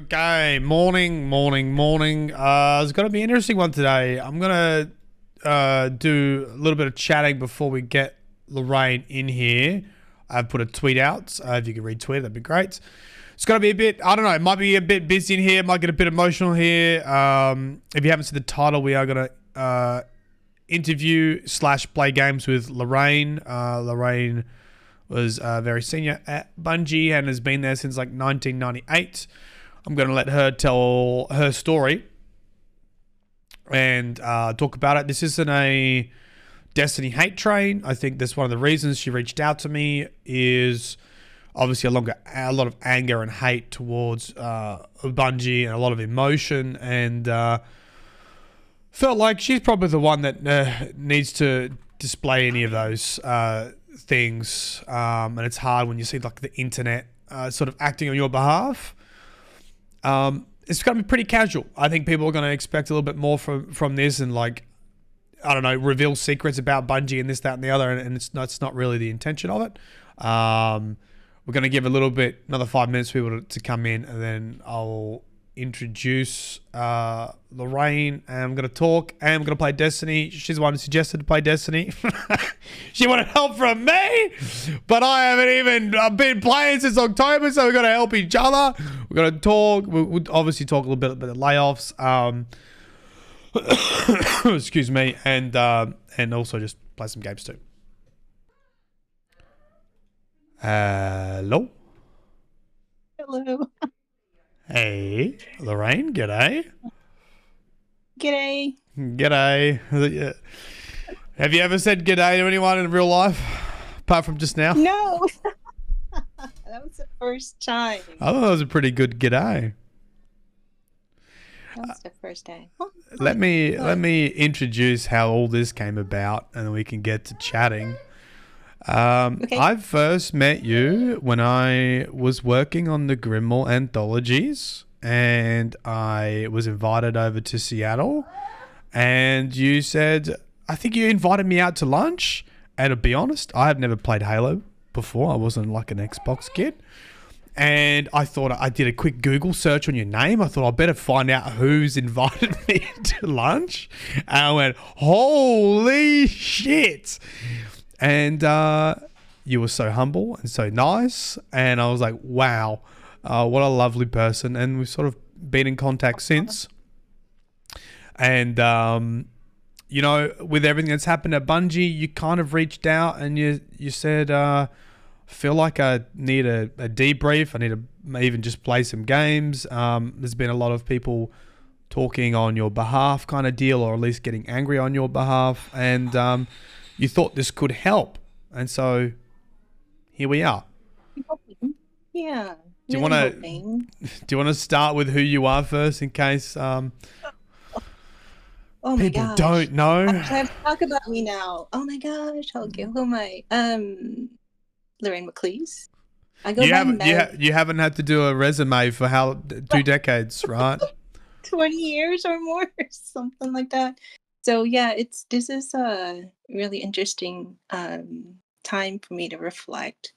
Okay, morning. It's going to be an interesting one today. I'm going to do a little bit of chatting before we get Lorraine in here. I've put a tweet out. If you can retweet it, that'd be great. It's going to be a bit, I don't know, it might be a bit busy in here. It might get a bit emotional here. If you haven't seen the title, we are going to interview/play games with Lorraine. Lorraine was very senior at Bungie and has been there since like 1998. I'm going to let her tell her story and talk about it. This isn't a Destiny hate train. I think that's one of the reasons she reached out to me is obviously a lot of anger and hate towards Bungie and a lot of emotion, and felt like she's probably the one that needs to display any of those things, and it's hard when you see like the internet sort of acting on your behalf. It's going to be pretty casual. I think people are going to expect a little bit more from this, and like, I don't know, reveal secrets about Bungie and this, that, and the other, and it's not really the intention of it. We're going to give another 5 minutes for people to come in, and then I'll introduce Lorraine, and I'm going to talk, and I'm going to play Destiny. She's the one who suggested to play Destiny. She wanted help from me, but I've been playing since October, so we're going to help each other. We're going to talk. We'll obviously talk a little bit about the layoffs. Excuse me, and also just play some games too. Hello. Hello. Hey, Lorraine. G'day. G'day. Have you ever said g'day to anyone in real life, apart from just now? No. That was the first time. I thought that was a pretty good g'day. That was the first time. Let me introduce how all this came about, and then we can get to chatting. Okay. I first met you when I was working on the Grimoire anthologies, and I was invited over to Seattle, and you said, I think you invited me out to lunch, and to be honest, I had never played Halo before. I wasn't like an Xbox kid. And I thought, I did a quick Google search on your name. I thought I'd better find out who's invited me to lunch. And I went, holy shit. And you were so humble and so nice. And I was like, wow, what a lovely person. And we've sort of been in contact since. And, you know, with everything that's happened at Bungie, you kind of reached out and you said, feel like I need a debrief. I need to even just play some games. There's been a lot of people talking on your behalf kind of deal, or at least getting angry on your behalf. And you thought this could help. And so here we are. Yeah. Do you want to start with who you are first, in case Oh my people gosh. don't know? Talk about me now. Oh my gosh. Okay. Who am I? Lorraine McLees. I go by Meg. You haven't had to do a resume for 2 decades, right? 20 years or more, something like that. So yeah, this is a really interesting time for me to reflect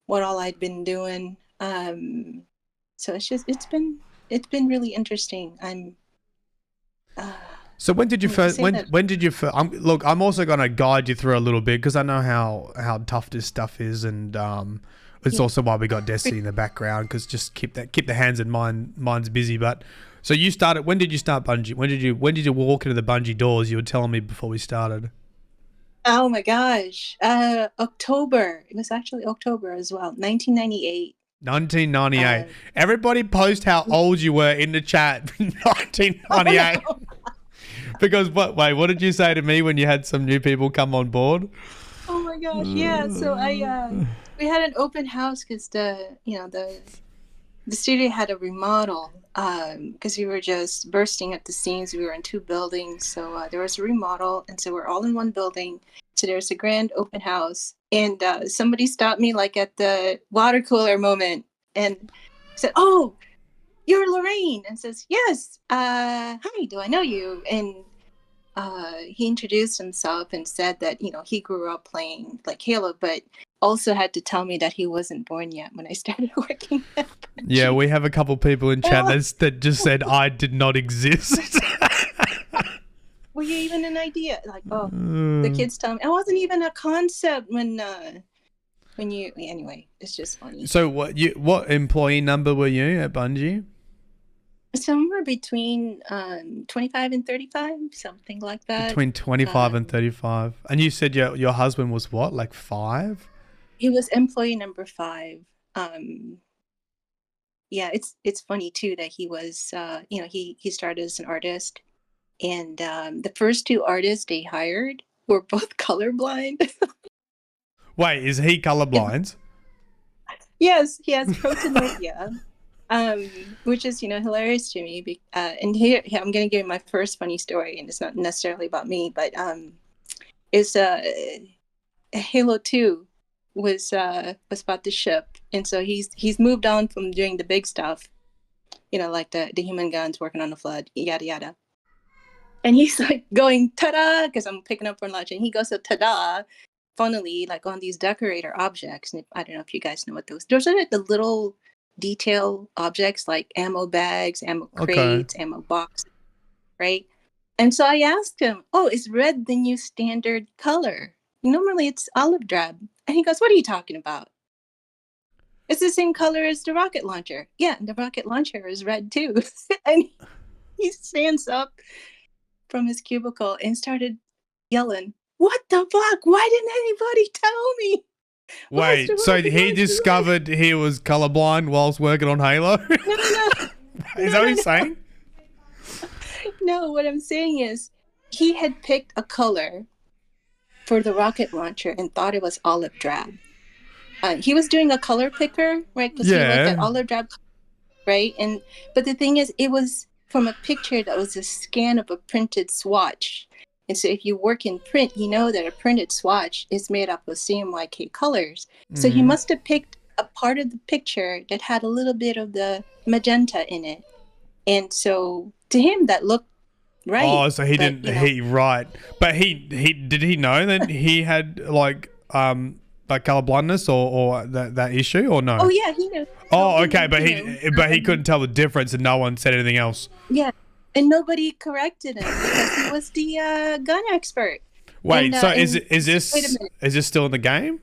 what all I'd been doing. So it's been really interesting. So when did you first? When did you first? Look, I'm also going to guide you through a little bit because I know how tough this stuff is, and it's also why we got Destiny in the background, because just keep the hands and minds busy. But so you started. When did you start Bungie? When did you walk into the Bungie doors? You were telling me before we started. Oh my gosh, October. It was actually October as well, 1998. 1998. Everybody post how old you were in the chat. 1998. Oh, no. Because what did you say to me when you had some new people come on board? Oh my gosh, yeah. So we had an open house because the studio had a remodel because we were just bursting at the seams. We were in 2 buildings, so there was a remodel, and so we're all in 1 building. So there's a grand open house, and somebody stopped me like at the water cooler moment and said, "Oh, you're Lorraine," and says, "Yes, hi, do I know you?" And he introduced himself and said that he grew up playing like Halo, but also had to tell me that he wasn't born yet when I started working at Bungie. Yeah, we have a couple people in chat that just said I did not exist. Were you even an idea? Like, oh, the kids tell me it wasn't even a concept when you. Anyway, it's just funny. So what employee number were you at Bungie? Somewhere between 25 and 35, something like that. Between 25 and 35. And you said your husband was what, like 5? He was employee number 5. Yeah, it's funny too that he was he started as an artist, and the first 2 artists they hired were both colorblind. Wait, is he colorblind? Yes, he has protanopia. Which is hilarious to me. And here I'm going to give you my first funny story, and it's not necessarily about me, but is Halo 2 was about to ship, and so he's moved on from doing the big stuff, like the human guns, working on the flood, yada yada. And he's like going ta-da, because I'm picking up for lunch, and he goes to ta-da, funnily, like on these decorator objects. And I don't know if you guys know what those are, like the little detail objects like ammo bags, ammo crates, ammo boxes, right? And so I asked him, oh, is red the new standard color? Normally it's olive drab. And he goes, what are you talking about? It's the same color as the rocket launcher. Yeah, the rocket launcher is red too. And he stands up from his cubicle and started yelling, what the fuck? Why didn't anybody tell me? Wait, so he discovered he was colorblind whilst working on Halo? No. Is that what he's saying? No, what I'm saying is he had picked a color for the rocket launcher and thought it was olive drab. He was doing a color picker, right? Because he looked at olive drab, right? But the thing is, it was from a picture that was a scan of a printed swatch. And so if you work in print, you know that a printed swatch is made up of CMYK colors. So he must have picked a part of the picture that had a little bit of the magenta in it. And so to him, that looked right. Oh, so he didn't, right. But he did he know that he had like color blindness or that issue or no? Oh yeah, he knew. Oh, okay, but he couldn't tell the difference and no one said anything else. Yeah. And nobody corrected him because he was the gun expert. Wait, so is this still in the game?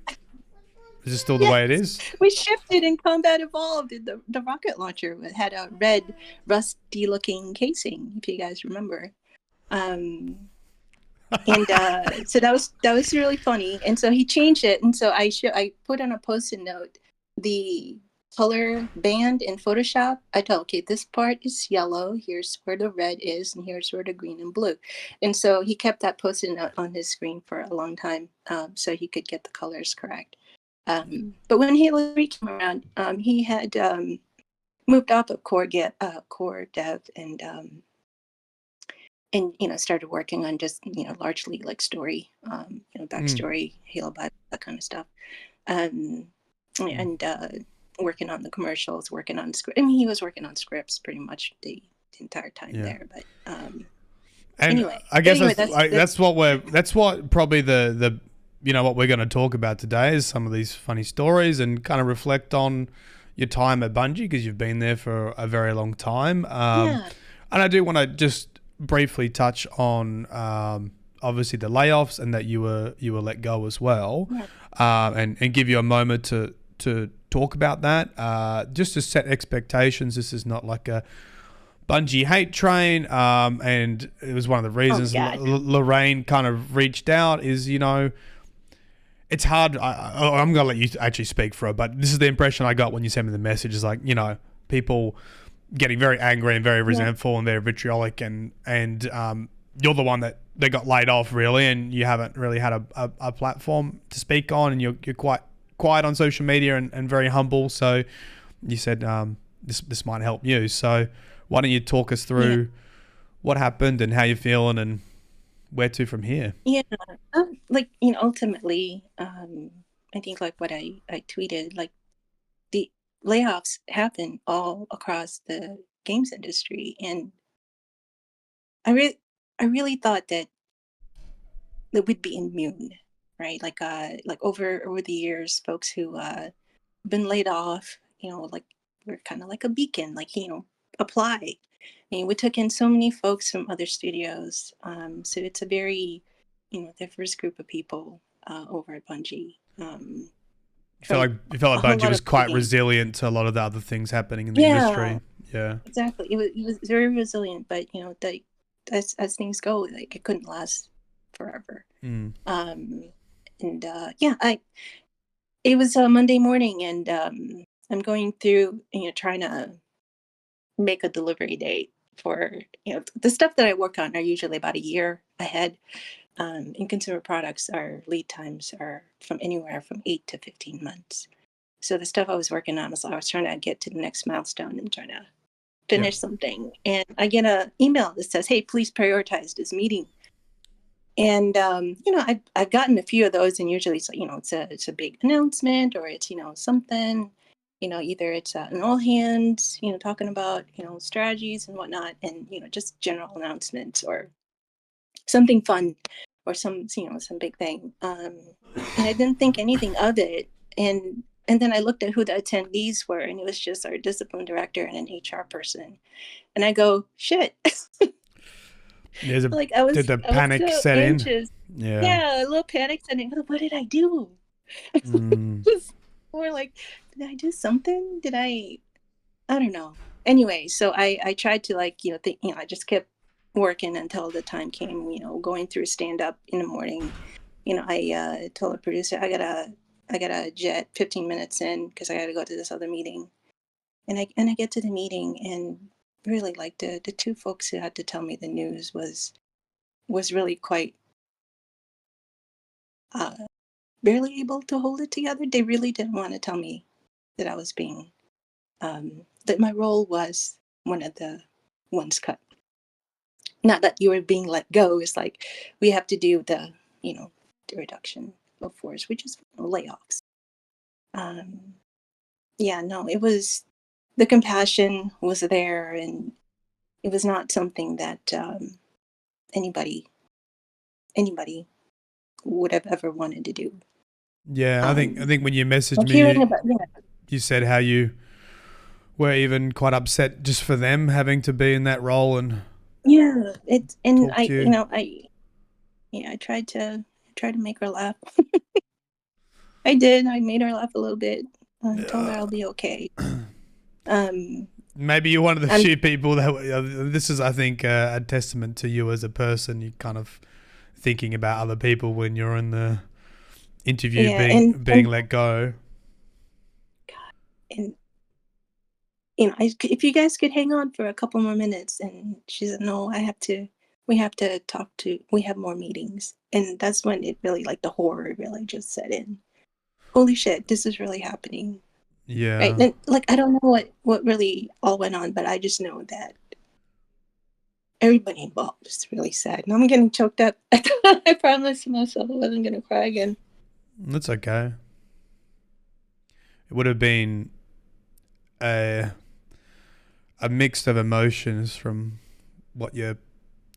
Is this still the way it is? We shifted in Combat Evolved. The rocket launcher had a red, rusty-looking casing, if you guys remember. And so that was really funny. And so he changed it. And so I put on a post-it note the color band in Photoshop. I told, okay, this part is yellow, here's where the red is, and here's where the green and blue. And so he kept that post-it note on his screen for a long time, so he could get the colors correct. But when Halo 3 came around, he had moved off of core dev and started working on just largely like story, backstory, Halo Bible, that kind of stuff, and working on the commercials, working on script. I mean, he was working on scripts pretty much the entire time there. But and anyway, I guess that's what probably the what we're going to talk about today is some of these funny stories and kind of reflect on your time at Bungie, because you've been there for a very long time. And I do want to just briefly touch on obviously the layoffs and that you were let go as well, and give you a moment to talk about that, just to set expectations. This is not like a Bungie hate train, and it was one of the reasons Lorraine kind of reached out is, it's hard. I'm going to let you actually speak for it, but this is the impression I got when you sent me the message, is like, people getting very angry and very resentful and very vitriolic, and you're the one that they got laid off, really, and you haven't really had a platform to speak on, and you're quite quiet on social media and very humble. So you said this might help you. So why don't you talk us through what happened and how you're feeling and where to from here? Ultimately, I think like what I tweeted, like the layoffs happen all across the games industry, and I really thought that we'd be immune, right? Like over the years, folks who been laid off, like we're kind of like a beacon, like apply. I mean, we took in so many folks from other studios, so it's a very, diverse group of people over at Bungie. From You felt a like whole Bungie lot was of other quite games. resilient to a lot of the other things happening in the Yeah, industry. Yeah. exactly. It was very resilient, but as things go, like it couldn't last forever. Mm. Um, and yeah, it was a Monday morning, and I'm going through, trying to make a delivery date for, the stuff that I work on are usually about a year ahead. In consumer products, our lead times are from anywhere from 8 to 15 months. So the stuff I was working on was I was trying to get to the next milestone and trying to Yeah. finish something. And I get an email that says, "Hey, please prioritize this meeting." And I've gotten a few of those, and usually it's a big announcement, or it's something, either it's an all hands, talking about strategies and whatnot, and just general announcements or something fun, or some big thing. And I didn't think anything of it, and then I looked at who the attendees were, and it was just our discipline director and an HR person, and I go, shit. Like Did the I was panic so set in? anxious. Yeah. Yeah, a little panic setting. What did I do? Mm. Just more like, did I do something? Did I don't know. Anyway, so I tried to, like, think, I just kept working until the time came, going through stand up in the morning. I told the producer I got a jet 15 minutes in because I got to go to this other meeting. And I get to the meeting, and really, like, the two folks who had to tell me the news was really quite uh, barely able to hold it together. They really didn't want to tell me that I was being that my role was one of the ones cut. Not that you were being let go. It's like we have to do the reduction of force, which is layoffs. Um, yeah, no, it was the compassion was there, and it was not something that anybody anybody would have ever wanted to do. Yeah, I Um, think when you messaged like me, hearing about, yeah, you said how you were even quite upset just for them having to be in that role and yeah, it's and talk I to you you. know I yeah, I tried to make her laugh. I did. I made her laugh a little bit. I told her I'll be okay. Um, Maybe you're one of the I'm few people that this is, I think, a testament to you as a person. You kind of thinking about other people when you're in the interview yeah, being let go. and if you guys could hang on for a couple more minutes, and she said, "No, I have to. We have to talk to. We have more meetings." And that's when it really, like, the horror really just set in. Holy shit, this is really happening, right? Yeah, And, like, I don't know what really all went on, but I just know that everybody involved is really sad. And I'm getting choked up. I promised myself I wasn't gonna cry again. that's okay. It would have been a mix of emotions from what you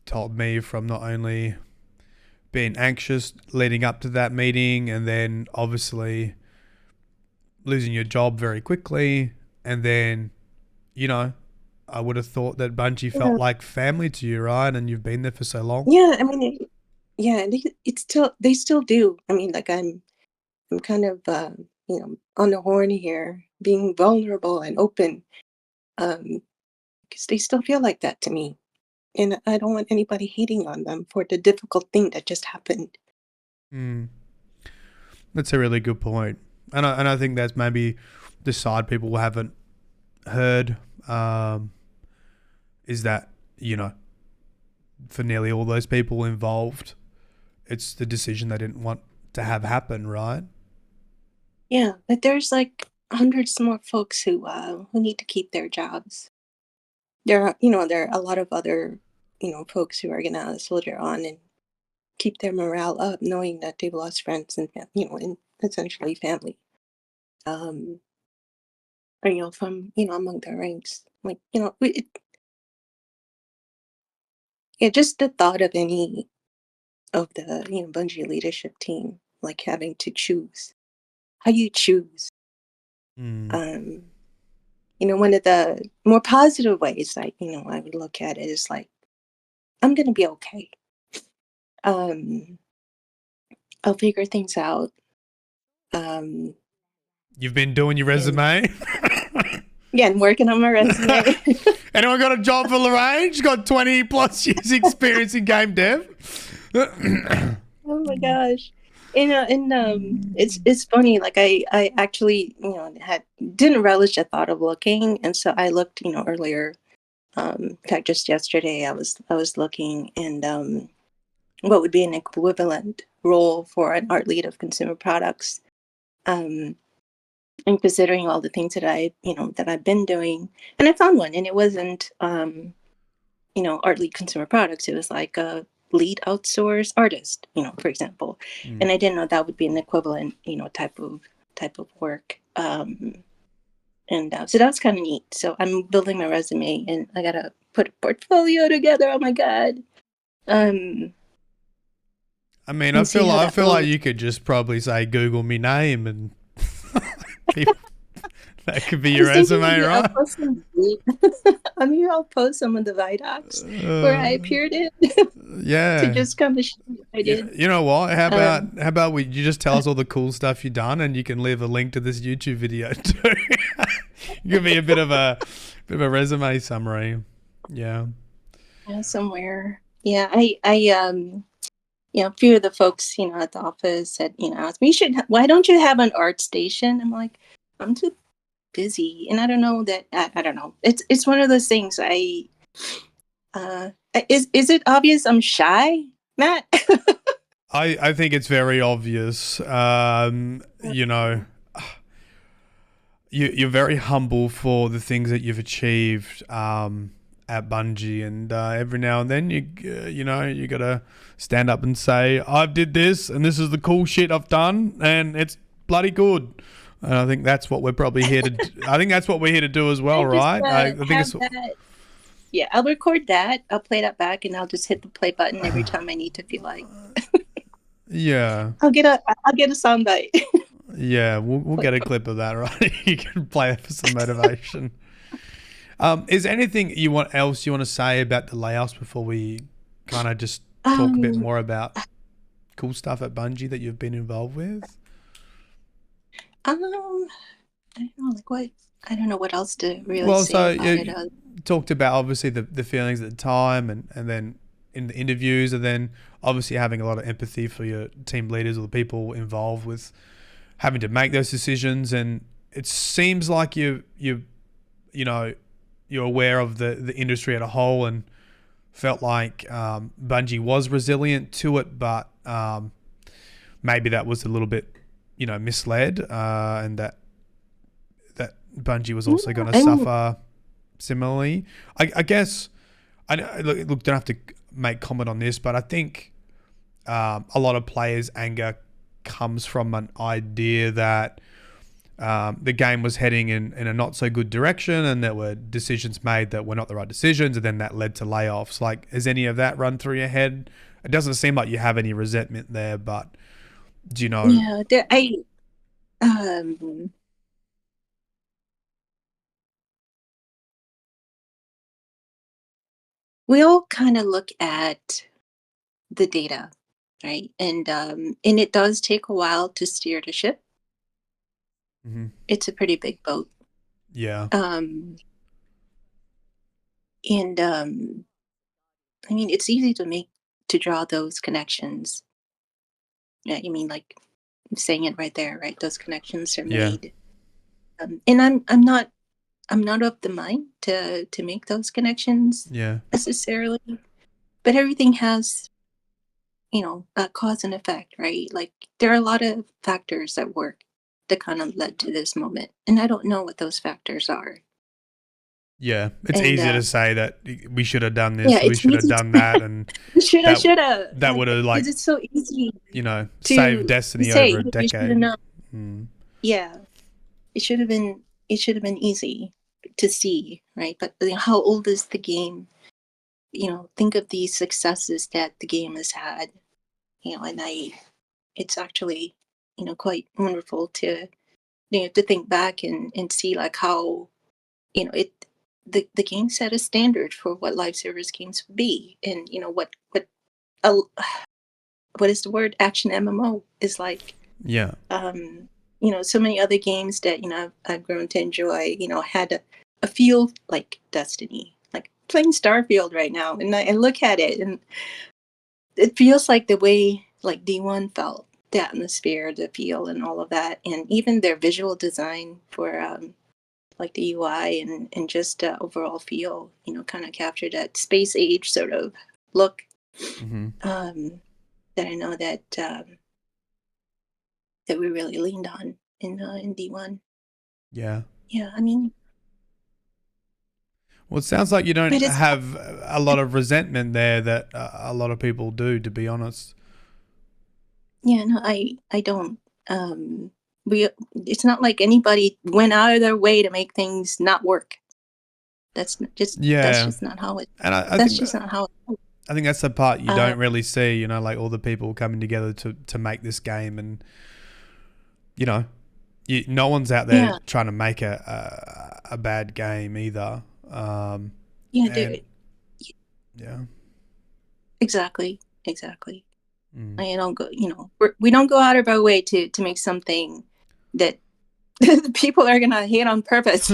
told me, from not only being anxious leading up to that meeting and then obviously losing your job very quickly, and then, you know, I would have thought that Bungie felt Yeah, like family to you, right? And you've been there for so long. yeah. I mean, yeah. They still do. I mean, like, I'm kind of on the horn here, being vulnerable and open, because they still feel like that to me, and I don't want anybody hating on them for the difficult thing that just happened. Mm, that's a really good point. And I think that's maybe the side people haven't heard, um, is that, you know, for nearly all those people involved, it's the decision they didn't want to have happen, right? Yeah, but there's like hundreds more folks who need to keep their jobs. There are a lot of other, folks who are gonna soldier on and keep their morale up, knowing that they've lost friends and and essentially family. Um, or from among their ranks, like yeah, just the thought of any of the Bungie leadership team, like having to choose. How do you choose? Mm. One of the more positive ways, like, I would look at it is like, I'm going to be okay. Um, I'll figure things out. Um, You've been doing your and resume. yeah, I'm working on my resume. Anyone got a job for Lorraine? She's got 20 plus years experience in game dev. Oh my gosh. And it's funny, like I actually, had didn't relish the thought of looking, and so I looked, earlier. In fact, just yesterday I was looking, and what would be an equivalent role for an art lead of consumer products. Um and considering all the things that I've been doing, and I found one, and it wasn't art lead consumer products. It was like a lead outsource artist, for example. Mm. And I didn't know that would be an equivalent, type of work. And so that was kind of neat. So I'm building my resume, and I gotta put a portfolio together. Oh my god. Um, I mean, and see how I that feel like goes. you could just probably say Google me name and people, that could be I your was thinking resume, maybe I'll right? post some. Maybe I'll post some of the Vidocs where I Uh, appeared in to yeah. just kind of show what I did. You know what? Um, How about you just tell us all the cool stuff you've done, and you can leave a link to this YouTube video too. Give me a bit of a resume summary. Yeah. somewhere. Yeah, a few of the folks, at the office said, asked me, why don't you have an art station? I'm like, I'm too busy, and I don't know that. I don't know. It's one of those things. Uh, is it obvious I'm shy, Matt? I think it's very obvious. You know, you're very humble for the things that you've achieved at Bungie, and every now and then you gotta stand up and say, "I've did this, and this is the cool shit I've done, and it's bloody good." And I think that's what we're probably here to. I think that's what we're here to do as well, I just right? I think have it's. that. Yeah, I'll record that. I'll play that back, and I'll just hit the play button every time I need to feel like Yeah, I'll get a soundbite. yeah, we'll get a clip of that, right? You can play it for some motivation. Is anything else you want to say about the layoffs before we kind of just talk a bit um, more about cool stuff at Bungie that you've been involved with? I don't know, like what. I don't know what else to really Well, say so about it. you talked about obviously the feelings at the time, and then in the interviews, and then obviously having a lot of empathy for your team leaders or the people involved with having to make those decisions. And it seems like you know you're aware of the industry as a whole, and felt like Bungie was resilient to it, but maybe that was a little bit misled, and that Bungie was Yeah, also going to I mean, suffer similarly. I guess look, don't have to make comment on this, but I think a lot of players' anger comes from an idea that the game was heading in a not so good direction, and there were decisions made that were not the right decisions, and then that led to layoffs. Like, has any of that run through your head? It doesn't seem like you have any resentment there, but do you know? yeah, um, we all kind of look at the data, right? And it does take a while to steer the ship. Mm-hmm. It's a pretty big boat. Yeah, Um, and I mean, it's easy to draw those connections. Yeah, you mean like I'm saying it right there, right? Those connections are yeah, made. And I'm not of the mind to make those connections yeah, necessarily, but everything has a cause and effect, right? Like there are a lot of factors at work that kind of led to this moment, and I don't know what those factors are. yeah. It's And easy to say that we should have done yeah, this, we it's should have easy done that, and that shoulda, that would have, like, because it's so easy saved to Destiny say over a you should have decade. known. Mm. Yeah, it should have been easy to see, right? But how old is the game? Think of the successes that the game has had, and it's actually, quite wonderful to, to think back and see like how, it the game set a standard for what live service games would be, and uh, what is the word, action MMO is like. Yeah. So many other games that I've grown to enjoy, had a feel like Destiny, like playing Starfield right now, and I look at it and it feels like the way like D1 felt, the atmosphere, the feel, and all of that, and even their visual design for like the UI and just overall feel, kind of captured that space age sort of look. Mm-hmm. That I know that we really leaned on in D1. Yeah. Yeah, I mean, Well, it sounds like you don't but it's have a lot of resentment there that a lot of people do, to be honest. yeah, no, I don't. We It's not like anybody went out of their way to make things not work. That's Yeah. just not how it. And I That's think just not how it. I think that's the part you Uh, don't really see, like all the people coming together to make this game, and you know, no one's out there yeah, trying to make a bad game either. yeah, And dude. yeah. Exactly, exactly. Mm. I don't go. We don't go out of our way to make something that the people are gonna hate on purpose.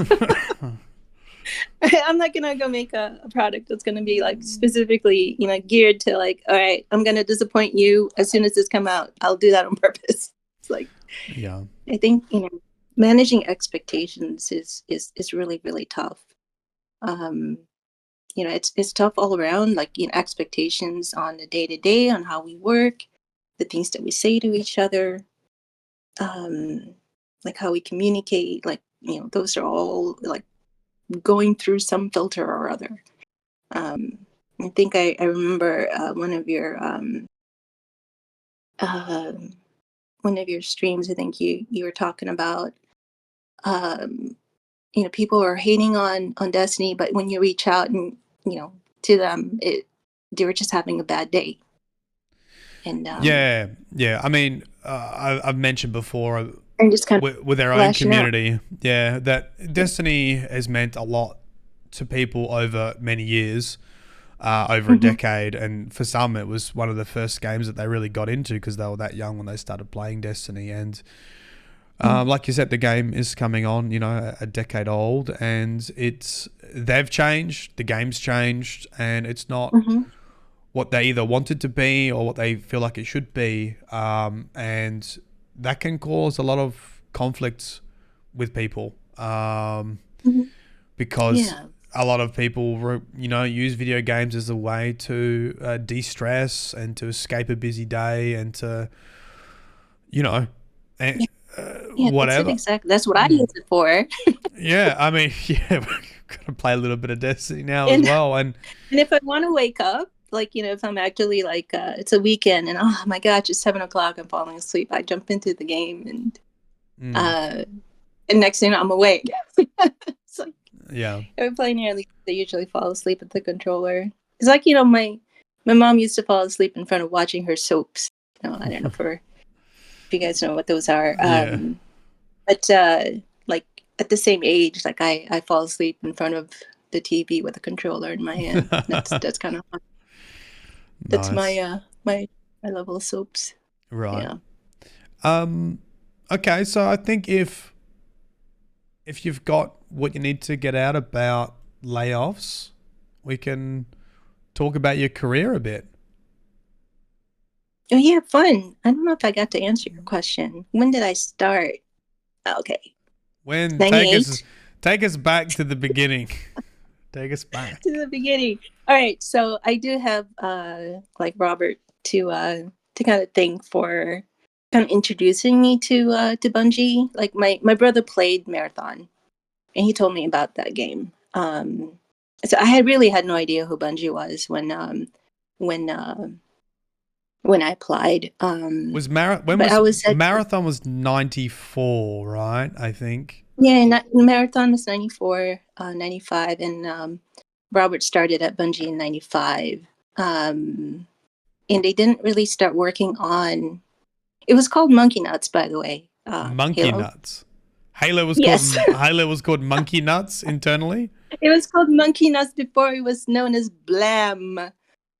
I'm not gonna go make a product that's gonna be like specifically, geared to like, all right, I'm gonna disappoint you as soon as this come out. I'll do that on purpose. It's like, Yeah. I think managing expectations is really really tough. Um, it's tough all around. Like expectations on the day to day, on how we work, the things that we say to each other, um, like how we communicate. Like those are all like going through some filter or other. Um, I think I remember uh, one of your streams. I think you were talking about um, people are hating on Destiny, but when you reach out and to them, they were just having a bad day. And Yeah. Yeah. I mean, I've mentioned before and just kind with our of own lashing out. community, yeah, that Destiny has meant a lot to people over many years. Over a Mm-hmm. decade, and for some, it was one of the first games that they really got into because they were that young when they started playing Destiny. And like you said, the game is coming on, a decade old, and they've changed, the game's changed, and it's not Mm-hmm. what they either wanted to be or what they feel like it should be, and that can cause a lot of conflicts with people, Mm-hmm. because Yeah. a lot of people, use video games as a way to de-stress and to escape a busy day and to, you know, and, Yeah. Yeah. That's it whatever. exactly. That's what I Mm. use it for. Yeah, I mean, yeah, we're gonna play a little bit of Destiny now as And well, and and if I want to wake up, like if I'm actually like it's a weekend and oh my gosh, it's 7 o'clock, I'm falling asleep. I jump into the game mm, uh, and next thing I'm awake. It's like yeah, if I play nearly, they usually fall asleep at the controller. It's like my mom used to fall asleep in front of watching her soaps. I don't know if you guys know what those are. yeah. But like at the same age, like I fall asleep in front of the TV with a controller in my hand. That's kind of that's my Nice, my level of soaps. right. Yeah. Um, okay, so I think if you've got what you need to get out about layoffs, we can talk about your career a bit. Oh yeah, fun. I don't know if I got to answer your question. When did I start? Okay, When ninety eight. take us back to the beginning. Take us To back. the beginning. All right, so I do have like Robert to kind of thank for kind of introducing me to Bungie. Like my brother played Marathon and he told me about that game. So I had really had no idea who Bungie was when when I applied. When But I was was at Marathon was 94, right? I think. yeah, Marathon was 94, 95, and Robert started at Bungie in 95. And they didn't really start working on It was called Monkey Nuts, by the way. Monkey Halo. Nuts. Halo was Yes. called Monkey Nuts internally. It was called Monkey Nuts before it was known as Blam,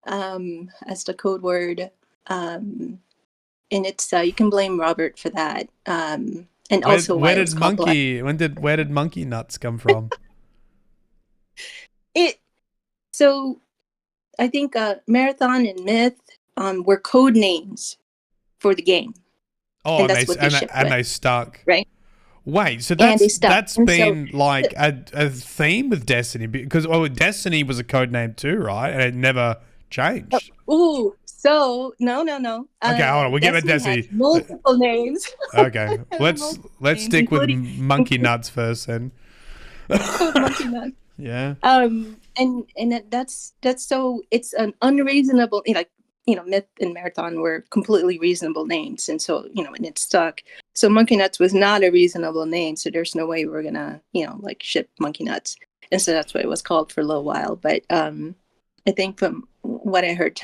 as the code word. And it's you can blame Robert for that. And also why it was called Blam. Where did Monkey Nuts come from? So I think Marathon and Myth were code names for the game. Oh, and that's what they shipped with. they stuck. Right. Wait, so And they that's stuck. been like a theme with Destiny, because Destiny was a code name too, right? And it never changed. Oh, so no. Okay, hold on. We'll get at Destiny. Has multiple names. Okay, let's stick with Monkey Nuts first, then. Monkey Nuts. Yeah. And that's so it's an unreasonable, Myth and Marathon were completely reasonable names, and so and it stuck. So Monkey Nuts was not a reasonable name, so there's no way we're gonna ship Monkey Nuts, and so that's what it was called for a little while. But I think from what I heard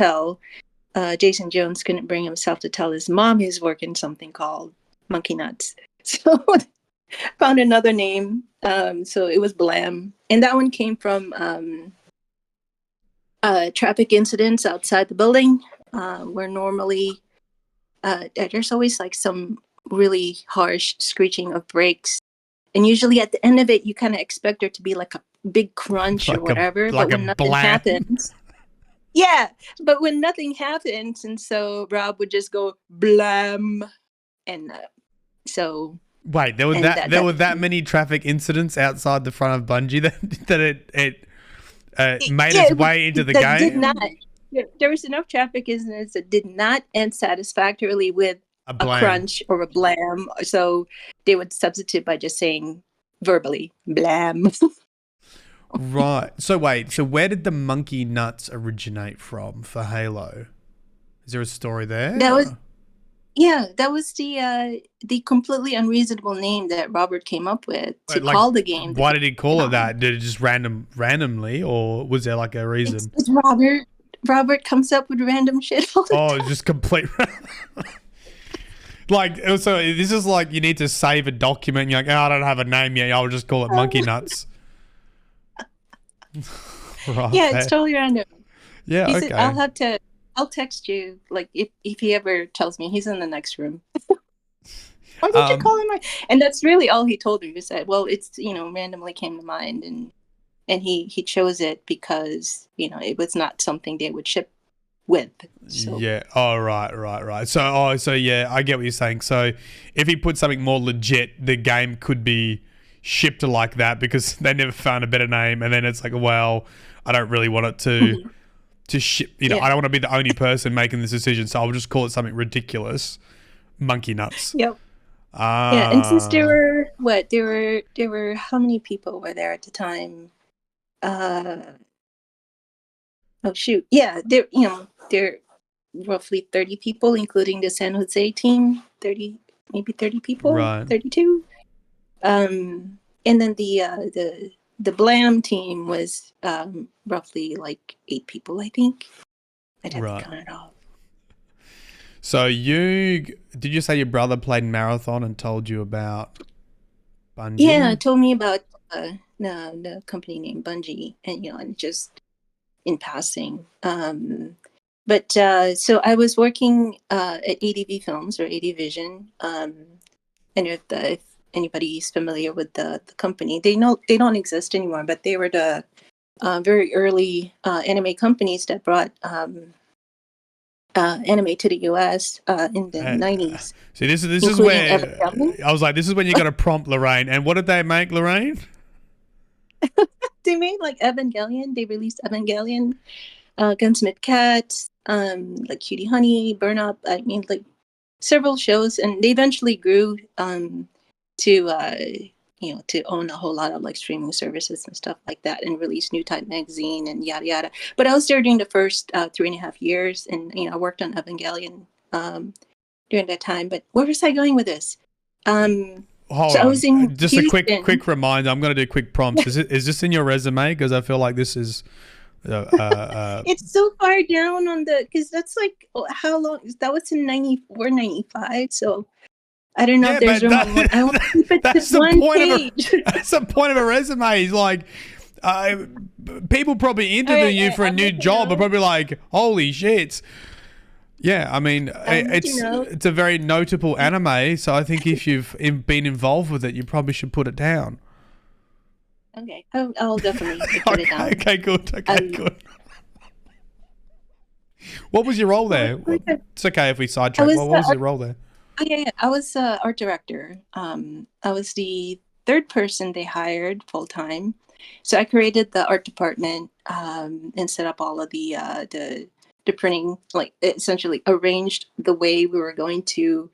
Jason Jones couldn't bring himself to tell his mom he's working something called Monkey Nuts, so found another name. So it was Blam, and that one came from traffic incidents outside the building, where normally there's always like some really harsh screeching of brakes, and usually at the end of it you kind of expect there to be like a big crunch or whatever, but when nothing happens, but when nothing happens, and so Rob would just go Blam, and so wait, there were that many traffic incidents outside the front of Bungie that it made its way into the game. Did not. There was enough traffic incidents that did not end satisfactorily with a crunch or a blam, so they would substitute by just saying verbally Blam. Right. So wait. So where did the Monkey Nuts originate from for Halo? Is there a story there? That was the completely unreasonable name that Robert came up with to call the game. Why did he call it that? Did it just randomly, or was there like a reason? It's Robert. Robert comes up with random shit all the time. It's just complete. So this is like you need to save a document. And you're like, I don't have a name yet. I'll just call it Monkey Nuts. Right. Yeah, it's totally random. Yeah, okay. I'll text you, like, if he ever tells me. He's in the next room. Why did you call him? And that's really all he told me. He said, well, it's, randomly came to mind, and he chose it because, it was not something they would ship with. So. Yeah. Oh, right. So yeah, I get what you're saying. So if he put something more legit, the game could be shipped like that because they never found a better name, and then it's like, well, I don't really want it to ship, I don't want to be the only person making this decision, so I'll just call it something ridiculous. Monkey Nuts. Yep. Yeah, and since there were how many people were there at the time? There roughly 30 people, including the San Jose team. 30 people. Right. 32. And then the Blam team was roughly like 8 people, I think. I'd have to count it all. So did you say your brother played Marathon and told you about Bungie? Yeah, told me about the company named Bungie, and just in passing. But so I was working at ADV Films or AD Vision, and if anybody's familiar with the company, they don't exist anymore, but they were the very early anime companies that brought anime to the US in the 90s. See, this is where I was like, this is when you got to prompt Lorraine. And what did they make, Lorraine? They made like Evangelion. They released Evangelion, Gunsmith Cats, like Cutie Honey, Burn Up. I mean, like several shows, and they eventually grew to own a whole lot of like streaming services and stuff like that, and release New Type magazine and yada yada. But I was there during the first 3.5 years, and I worked on Evangelion during that time. But where was I going with this? Hold on. I was in just Houston. A quick reminder. I'm going to do quick prompts. Is this in your resume? Because I feel like this is It's so far down on the, because that's like, how long? That was in 94, 95. So I don't know if Yeah, there's but room on one. I want to keep it to that's the one point of a page. that's the point of a resume. Is like uh, people probably All interview right, you for a I'm new making job are notes. probably like, holy shit. Yeah, I mean, I'm making notes. it's a very notable anime, so I think if you've been involved with it, you probably should put it down. Okay, I'll definitely put it Okay, down. okay, good, okay, Um, good. What was your role what there? was it? It's okay if we I sidetrack. was What was your role there? oh, yeah, I was art director. I was the third person they hired full time. So I created the art department and set up all of the printing, like essentially arranged the way we were going to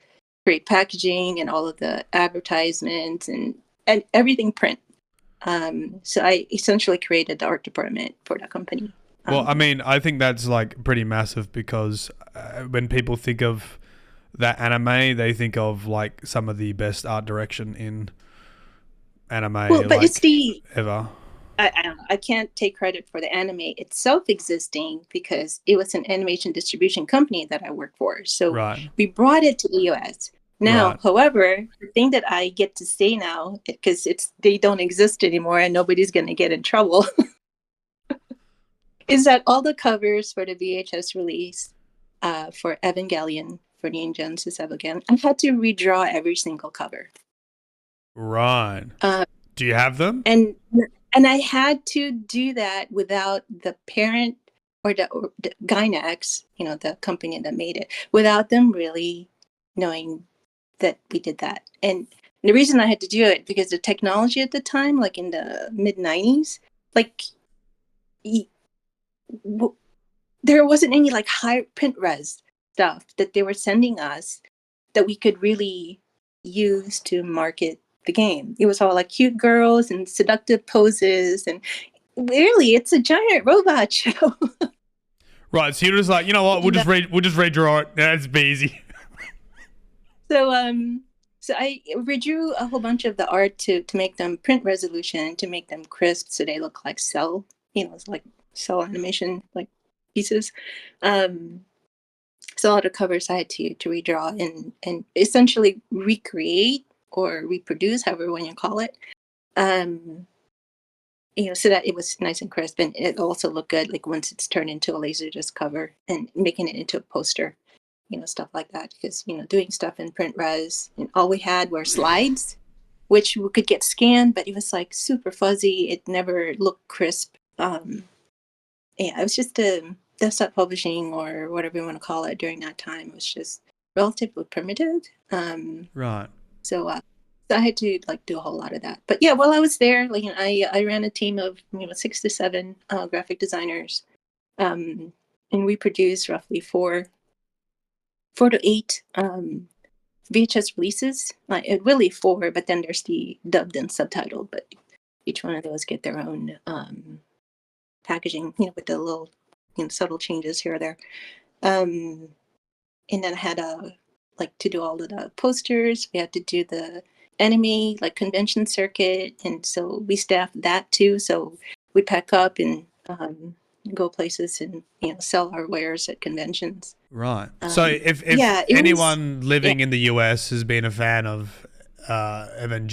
create packaging and all of the advertisements and everything print. So I essentially created the art department for that company. Well, I Um, mean, I think that's like pretty massive because when people think of that anime, they think of like some of the best art direction in well, anime but it's like the ever. I can't take credit for the anime itself existing because it was an animation distribution company that I work for. So Right, we brought it to the US. Now, right. however, the thing that I get to say now, because it's they don't exist anymore and nobody's going to get in trouble, is that all the covers for the VHS release for Evangelion, for Neon Genesis Evangelion, I had to redraw every single cover. Right. Uh, Do you have them? and and I had to do that without the parent or the Gynax, the company that made it, without them really knowing that we did that. And the reason I had to do it because the technology at the time, like in the mid '90s, like y- w- there wasn't any like high print res stuff that they were sending us that we could really use to market the game. It was all like cute girls and seductive poses, and really, it's a giant robot show. Right. So you're just like, you know what? And, We'll just redraw it. Yeah, it's be easy. so, so I redrew a whole bunch of the art to make them print resolution, to make them crisp, so they look like cell, it's like cell animation, like pieces. Um, so all the covers I had to redraw and essentially recreate or reproduce, however one you call it. Um, so that it was nice and crisp, and it also looked good, like once it's turned into a laser disc cover and making it into a poster, stuff like that. Because doing stuff in print res, and all we had were slides, which we could get scanned, but it was like super fuzzy. It never looked crisp. Yeah, it was just a desktop publishing or whatever you want to call it during that time. It was just relatively primitive. Right. So, so I had to like do a whole lot of that. But yeah, while I was there, like I ran a team of 6 to 7 graphic designers, and we produced roughly four to eight VHS releases. Like really four, but then there's the dubbed and subtitled. But each one of those get their own packaging, with the little subtle changes here or there. Um, and then I had like to do all of the posters. We had to do the anime like convention circuit, and so we staffed that too. So we pack up and go places and sell our wares at conventions. Right. So if Yeah, it was. anyone Yeah, living in the US has been a fan of I don't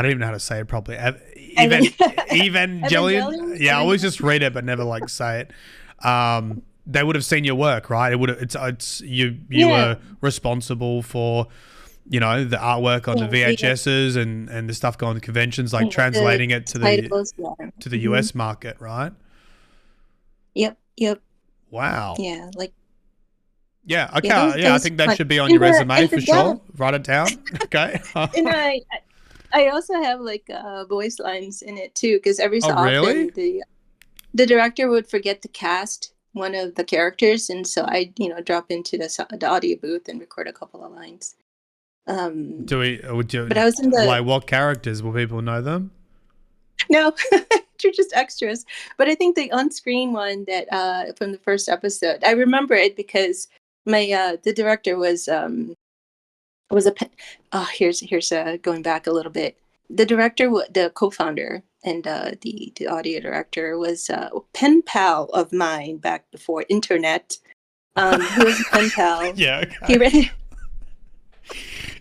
even know how to say it properly. Evan- Evangelion. Evangelion. Yeah, I always Evangelion. just read it but never like say it. They would have seen your work, right? It would have, it's you Yeah, were responsible for the artwork on the yeah, VHSs and the stuff going to conventions, like the translating it titles. Yeah. to the Hmm. US market, right? Yep. Yep. Wow. Yeah. Like Yeah, yeah. Those okay. Yeah, I those think that like should be on in your the resume in the for dub. sure. Write it down. Okay. And I also have like voice lines in it too, because every Oh, so really? often the director would forget to cast one of the characters, and so I drop into the audio booth and record a couple of lines. Um, Would but you I was in the like what characters? Will people know them? no, they're just extras. But I think the on-screen one that from the first episode, I remember it because my the director was a oh, here's going back a little bit. the director, the co-founder, and the audio director was a pen pal of mine back before internet. He was a pen pal. Yeah, He okay. ran.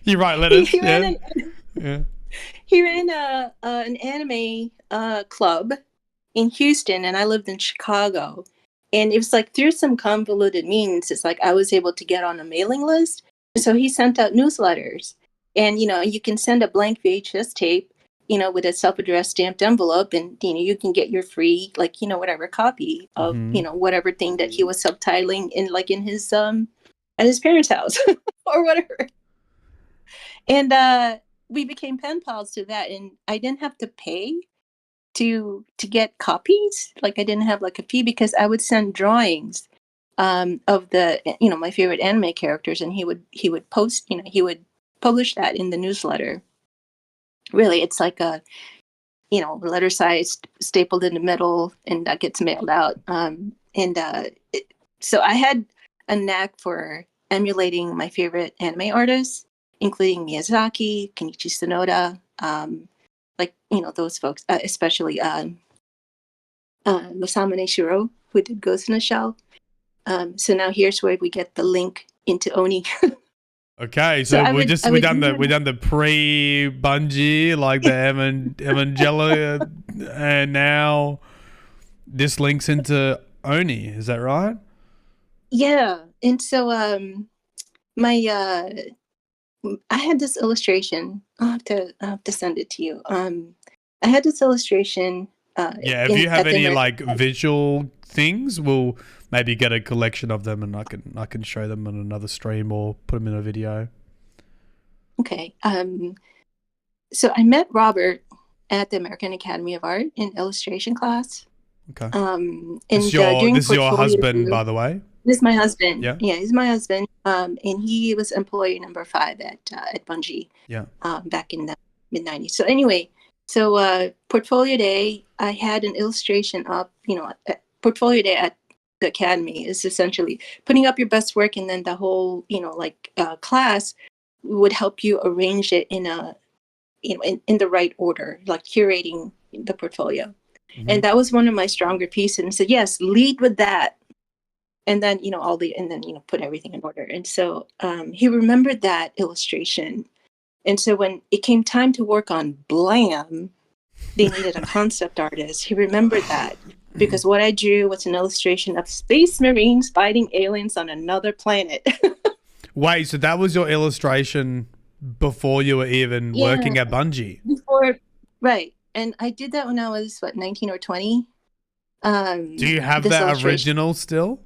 You write letters. He ran Yeah. an Yeah. he ran an anime club in Houston, and I lived in Chicago. And it was like through some convoluted means, it's like I was able to get on a mailing list. So he sent out newsletters, and you can send a blank VHS tape, with a self-addressed stamped envelope, and you can get your free, like, whatever copy of whatever thing that he was subtitling in his at his parents' house or whatever. And we became pen pals through that, and I didn't have to pay to get copies. Like, I didn't have like a fee, because I would send drawings of the my favorite anime characters, and he would post, he would publish that in the newsletter. Really, it's like a letter size stapled in the middle, and that gets mailed out. And so I had a knack for emulating my favorite anime artists, including Miyazaki, Kenichi Sonoda, like those folks, especially Masamune Shiro, who did Ghost in the Shell. So now here's where we get the link into Oni. Okay, so I we done the pre Bungie, like the Evangelion, and now this links into Oni. Is that right? Yeah, and so my I had this illustration. I'll have to send it to you. I had this illustration. Yeah, if you have at the any American like visual things, we'll maybe get a collection of them, and I can show them on another stream or put them in a video. Okay. So I met Robert at the American Academy of Art in illustration class. Okay. And This is your husband, by the way. This is my husband. Yeah. Yeah, he's my husband. And he was employee number 5 at Bungie. Yeah. Back in the mid '90s. So anyway, portfolio day, I had an illustration up. Portfolio day at the academy is essentially putting up your best work, and then the whole class would help you arrange it in a in the right order, like curating the portfolio. Mm-hmm. And that was one of my stronger pieces. And said, yes, lead with that. And then, put everything in order. And so he remembered that illustration. And so when it came time to work on Blam, they needed a concept artist. He remembered that, because what I drew was an illustration of space marines fighting aliens on another planet. Wait, so that was your illustration before you were even working at Bungie? Before, right. And I did that when I was, 19 or 20. Do you have that original still?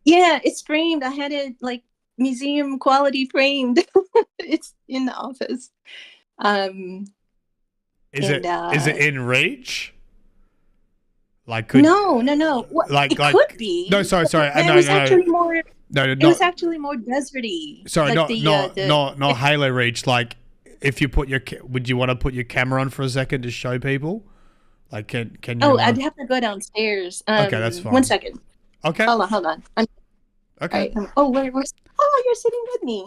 Yeah, it's framed. I had it like museum quality framed. It's in the office. Is it in reach? Like no. Well, it could be. No, sorry. It was actually more. No, it was actually more deserty. Sorry, like not Halo Reach. Like, if you would you want to put your camera on for a second to show people? Like, can you? Oh, I'd have to go downstairs. Okay, that's fine. 1 second. Okay. Hold on. Okay. Right. Where's? Oh, you're sitting with me.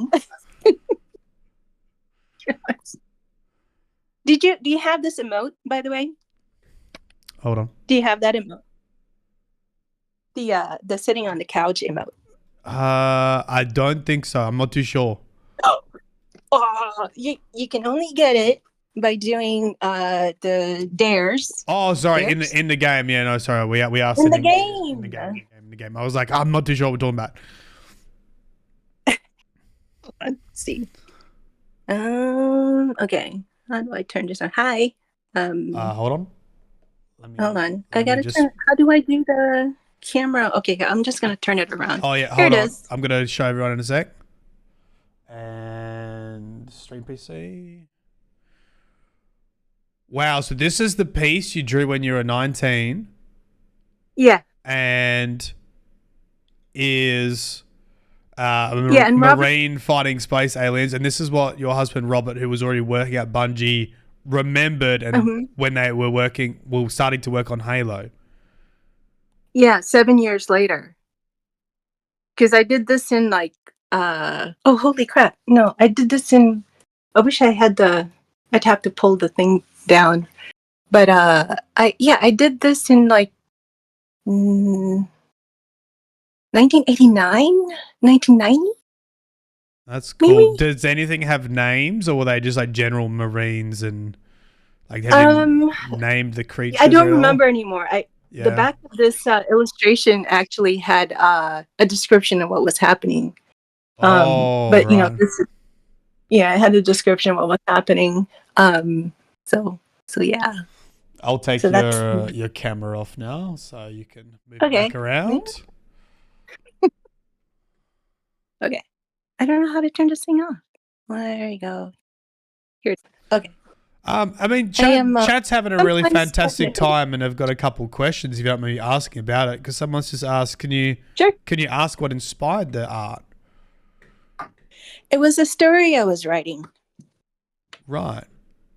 Do you have this emote, by the way? Hold on. Do you have that emote? The sitting on the couch emote. I don't think so. I'm not too sure. Oh, you can only get it by doing the dares. Oh, sorry, dares? in the game. Yeah, no, sorry. We are in the game. In the game. I was like, I'm not too sure what we're talking about. Let's see. Okay. How do I turn this on? Hi. Hold on. Hold on. I gotta turn. How do I do the camera? Okay, I'm just gonna turn it around. Oh yeah, hold on. It is. I'm gonna show everyone in a sec. And stream PC. Wow, so this is the piece you drew when you were 19. Yeah. And is and marine fighting space aliens, and this is what your husband Robert, who was already working at Bungie, remembered, and when they were starting to work on Halo. Yeah, 7 years later. Because I did this in holy crap! No, I did this in. I wish I had the I'd have to pull the thing down. But I did this in like 1989, 1990, That's cool. maybe. Does anything have names, or were they just like general marines and like have you Um, named the I creatures don't at all? remember anymore. The Yeah. back of this illustration actually had a description of what was happening. Oh, But right. this, yeah, it had a description of what was happening. Um, so yeah, I'll take so that's your camera off now so you can move it back okay. Yeah, around. okay. I don't know how to turn this thing off. Well, there you go. Here. Okay. I mean, I am chat's having a really sometimes fantastic technically time, and I've got a couple of questions if you don't mind me asking about it. Because someone's just asked, sure. can you ask what inspired the art? It was a story I was writing. Right,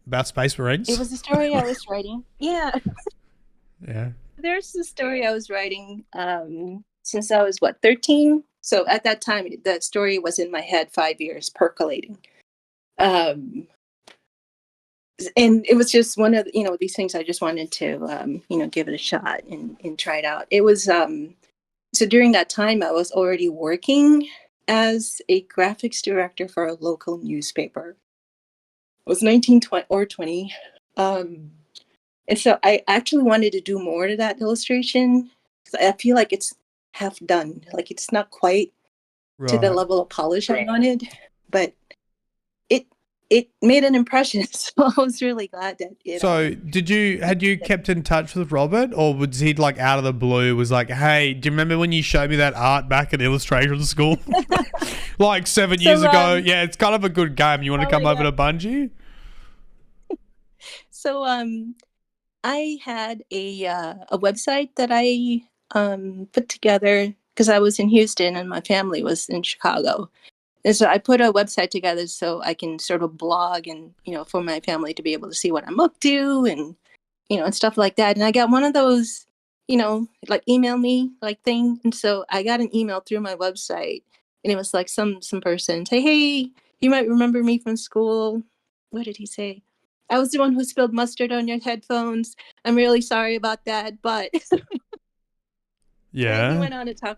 about Space It Marines. was a story I was writing. Yeah, Yeah. there's a story I was writing since I was 13. So at that time, the story was in my head 5 years, percolating. Um, and it was just one of these things I just wanted to give it a shot and try it out. It was so during that time I was already working as a graphics director for a local newspaper. It was 1920 or 20. Um, and so I actually wanted to do more to that illustration because I feel like it's half done. Like it's not quite to the Right. level of polish I wanted, but it it made an impression. So I was really glad that it So, had you kept in touch with Robert, or was he like out of the blue? Was like, hey, do you remember when you showed me that art back at illustration school, like 7 years so ago? Yeah, it's kind of a good game. You want to oh come my over god. to Bungie? So I had a website that I put together because I was in Houston and my family was in Chicago. And so I put a website together so I can sort of blog and, for my family to be able to see what I'm up to and, and stuff like that. And I got one of those, like email me like thing. And so I got an email through my website and it was like some person say, hey, you might remember me from school. What did he say? I was the one who spilled mustard on your headphones. I'm really sorry about that. But he Yeah. went on to talk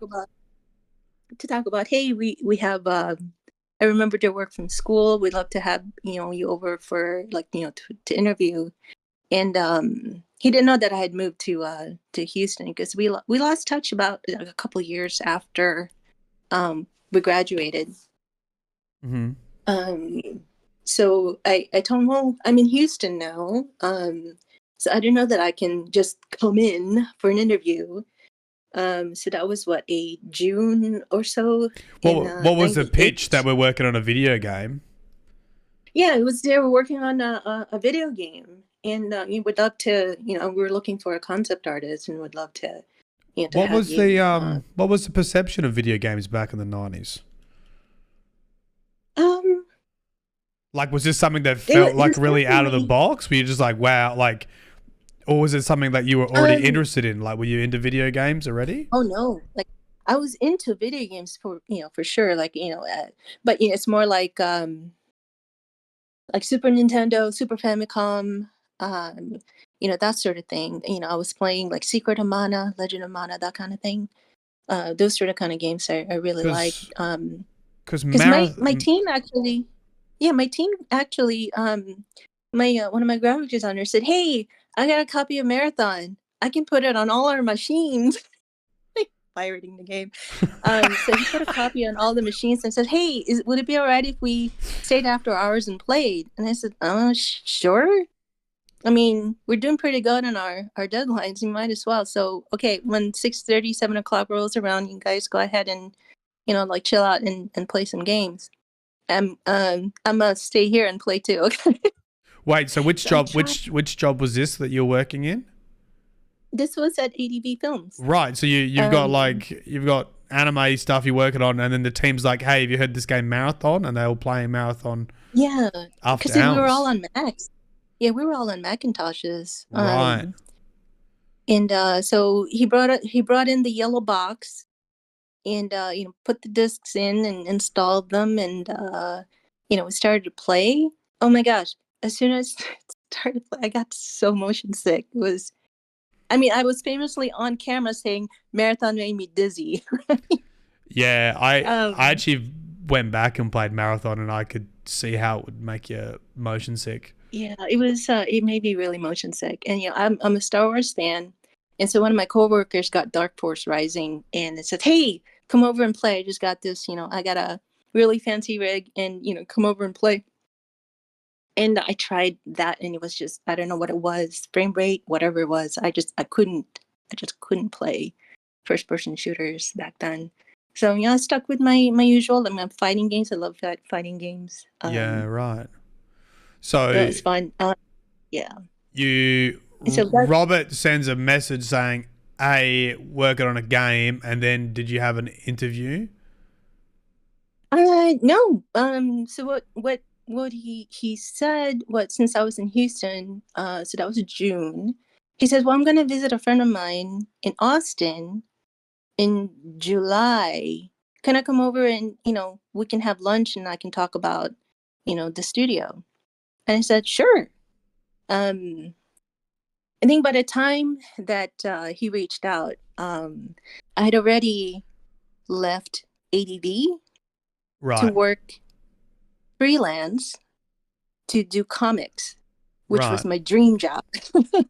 about, hey, we have I remembered your work from school. We'd love to have you over for like to interview. And he didn't know that I had moved to Houston because we lost touch about like, a couple of years after we graduated. Mm-hmm. Um, so I told him, well, I'm in Houston now. So I didn't know that I can just come in for an interview. So that was what, a June or so in What was the pitch that 98. we're working on a video game? Yeah, it was they were working on a video game, and you would love to. We were looking for a concept artist, and would love to, to have you. What was the perception of video games back in the 90s? Um, Like, was this something that felt it like was really out of the definitely. box? Were you just like, wow, like, or was it something that you were already Um, interested in? Like, were you into video games already? oh no, like I was into video games for for sure, like but it's more like Super Nintendo, Super Famicom, um, that sort of thing. I was playing like Secret of Mana, Legend of Mana, that kind of thing. Those sort of kind of games I really like. Because Because my Marathon. team actually, yeah, my team actually, my one of my graphic designers said, "Hey, I got a copy of Marathon. I can put it on all our machines." Pirating the game. So he put a copy on all the machines and said, "Hey, would it be all right if we stayed after hours and played?" And I said, Sure." I mean, we're doing pretty good on our deadlines. You might as well. So, okay, when 6:30, 7 o'clock rolls around, you guys go ahead and like chill out and play some games. I'm gonna stay here and play too. Okay. Wait, so So I tried. which job was this that you're working in? This was at ADV Films. Right, so Um, you've got anime stuff you're working on, and then the team's like, hey, have you heard this game Marathon? And they were playing Marathon yeah, after because we were all hours. on Macs. Yeah, we were all on Macintoshes. Right. And so he brought in the yellow box and put the discs in and installed them and we started to play. Oh my gosh, as soon as it started, I got so motion sick. It was, I mean, I was famously on camera saying marathon made me dizzy. Yeah, I um, actually went back and played marathon, and I could see how it would make you motion sick. yeah, it was. It made me really motion sick, and I'm a Star Wars fan, and so one of my coworkers got Dark Force Rising, and it said, "Hey, come over and play. I just got this. I got a really fancy rig, and come over and play." And I tried that, and it was just, I don't know what it was, frame rate, whatever it was. I just couldn't play first person shooters back then. So I stuck with my usual. I'm fighting games. I love fighting games. Yeah, right. So it So was fun. Yeah. you And so Robert sends a message saying, "Hey, working on a game," and then did you have an interview? no. So what he said, since I was in Houston, so that was June. He says, "Well, I'm going to visit a friend of mine in Austin in July. Can I come over and, we can have lunch and I can talk about, the studio?" And I said, "Sure." Um, I think by the time that he reached out, I had already left ADV to Right, work freelance to do comics, which was right, my dream job.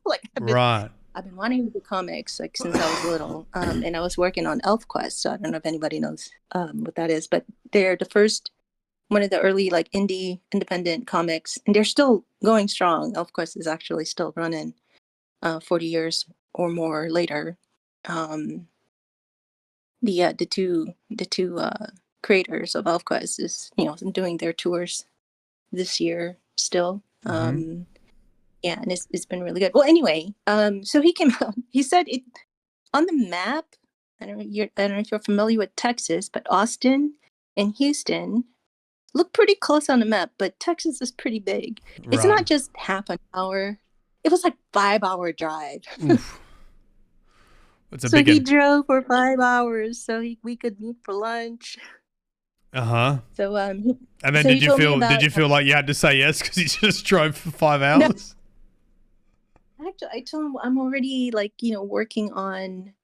Like right. I've been wanting to do comics like since I was little, and I was working on ElfQuest. So I don't know if anybody knows what that is, but they're the first one of the early like indie independent comics, and they're still going strong. ElfQuest is actually still running 40 years or more later. Um, the two creators of ElfQuest is doing their tours this year still. Mm-hmm. Yeah, and it's been really good. Well, anyway, so he came out. He said it on the map. I don't know if you're familiar with Texas, but Austin and Houston look pretty close on the map. But Texas is pretty big. It's Right. not just half an hour. It was like 5 hour drive. Oof. It's a So big. he drove for 5 hours so we could meet for lunch. Uh-huh. So And then so he told me did about you feel like you had to say yes because you just drove for 5 no. hours? Actually, I told him I'm already like working on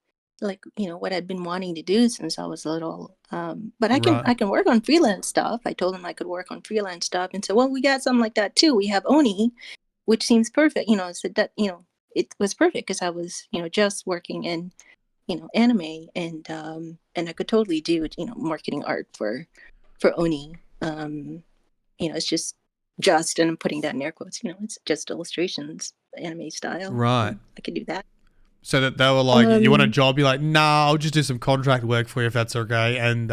like what I'd been wanting to do since I was little. But Right. I can work on freelance stuff. I told him I could work on freelance stuff, and so well, we got something like that too. We have Oni, which seems perfect. So that it was perfect because I was just working in anime, and I could totally do marketing art for Oni. It's just, and I'm putting that in air quotes. It's just illustrations, anime style. Right. I could do that. So that they were like, you want a Um, job? You're like, nah, I'll just do some contract work for you if that's okay. And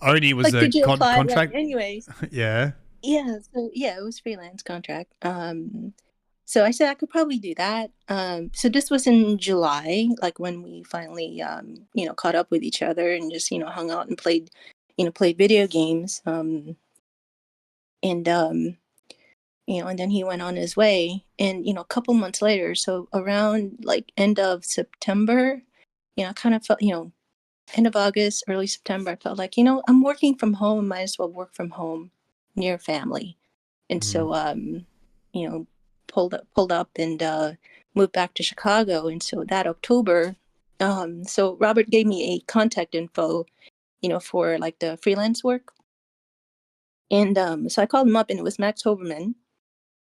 Oni was like, a could you apply? Like, contract. anyways, Yeah. yeah. So yeah, it was freelance contract. So I said I could probably do that. So this was in July, like when we finally, caught up with each other and just hung out and played video games. And and then he went on his way. And a couple months later, so around like end of September, I kind of felt, end of August, early September, I felt like, I'm working from home. Might as well work from home near family. And Mm-hmm. so, you know, pulled up and moved back to Chicago. And so that October, so Robert gave me a contact info, for like the freelance work. And so I called him up, and it was Max Hoberman.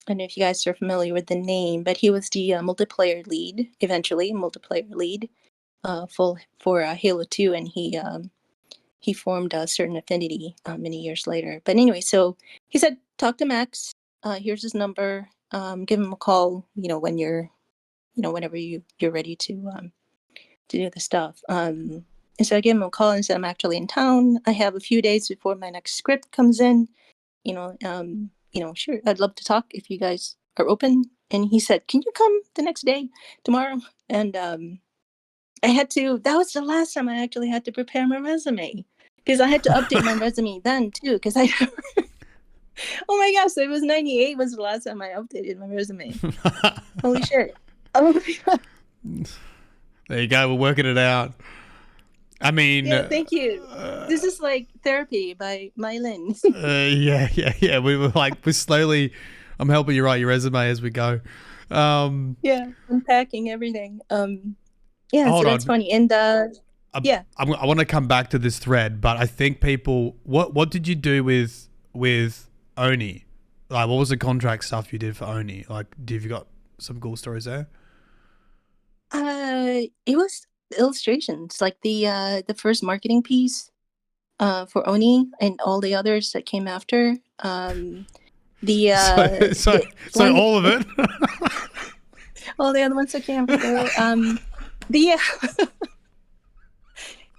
I don't know if you guys are familiar with the name, but he was the multiplayer lead, eventually multiplayer lead, full for Halo 2, and he formed a certain affinity many years later. But anyway, so he said, talk to Max. Here's his number. Give him a call. When whenever you're ready to do the stuff. And so I gave him a call and said, I'm actually in town. I have a few days before my next script comes in. Sure, I'd love to talk if you guys are open. And he said, can you come the next day, tomorrow? And that was the last time I actually had to prepare my resume, because I had to update my resume then too, because oh my gosh, so it was 98 was the last time I updated my resume. Holy shit. Oh my God. There you go. We're working it out. I mean, Yeah, thank you. This is like therapy by Myelin. yeah. We were like, we're slowly. I'm helping you write your resume as we go. Um, Yeah, unpacking everything. Yeah, so hold that's on. funny. And yeah. I want to come back to this thread, but I think people. What did you do with Oni? Like, what was the contract stuff you did for Oni? Like, have you got some cool stories there? It was illustrations, like the first marketing piece for Oni and all the others that came after. The So, uh so, the so flying all of it. all the other ones that came after. The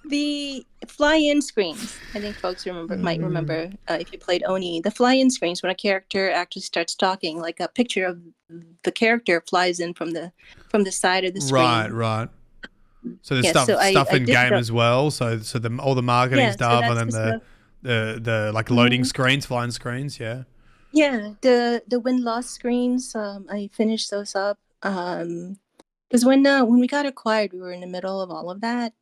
the fly-in screens. I think folks might remember if you played Oni. The fly-in screens when a character actually starts talking, like a picture of the character flies in from the side of the Right, screen. right. So there's Yeah, so stuff I in did game the as well. So the all the marketing yeah, so stuff, and that's then the stuff. the like loading Mhm. screens, flying screens. Yeah. Yeah, the win-loss screens. I finished those up. Because when we got acquired, we were in the middle of all of that.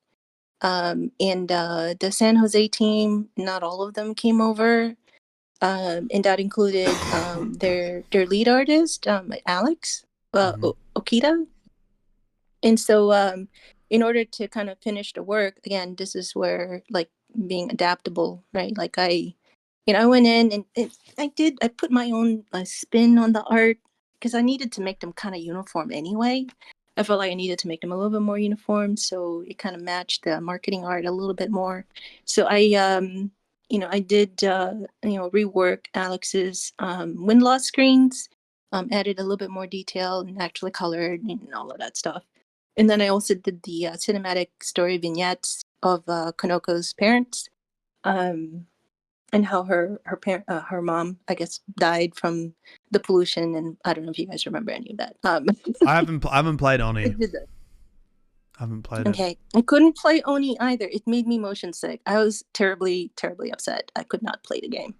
And the San Jose team, not all of them came over. And that included their lead artist, Alex Mm-hmm. Okita. And so, in order to kind of finish the work, again, this is where like being adaptable, right? Like I went in and I put my own spin on the art because I needed to make them kind of uniform anyway. I felt like I needed to make them a little bit more uniform, so it kind of matched the marketing art a little bit more. So I did, rework Alex's win loss screens, added a little bit more detail and actually colored and all of that stuff. And then I also did the cinematic story vignettes of Konoko's parents. Um, and how her mom, I guess, died from the pollution, and I don't know if you guys remember any of that. I haven't played I Oni. did that. I haven't played it. Okay, I couldn't play Oni either. It made me motion sick. I was terribly, terribly upset. I could not play the game.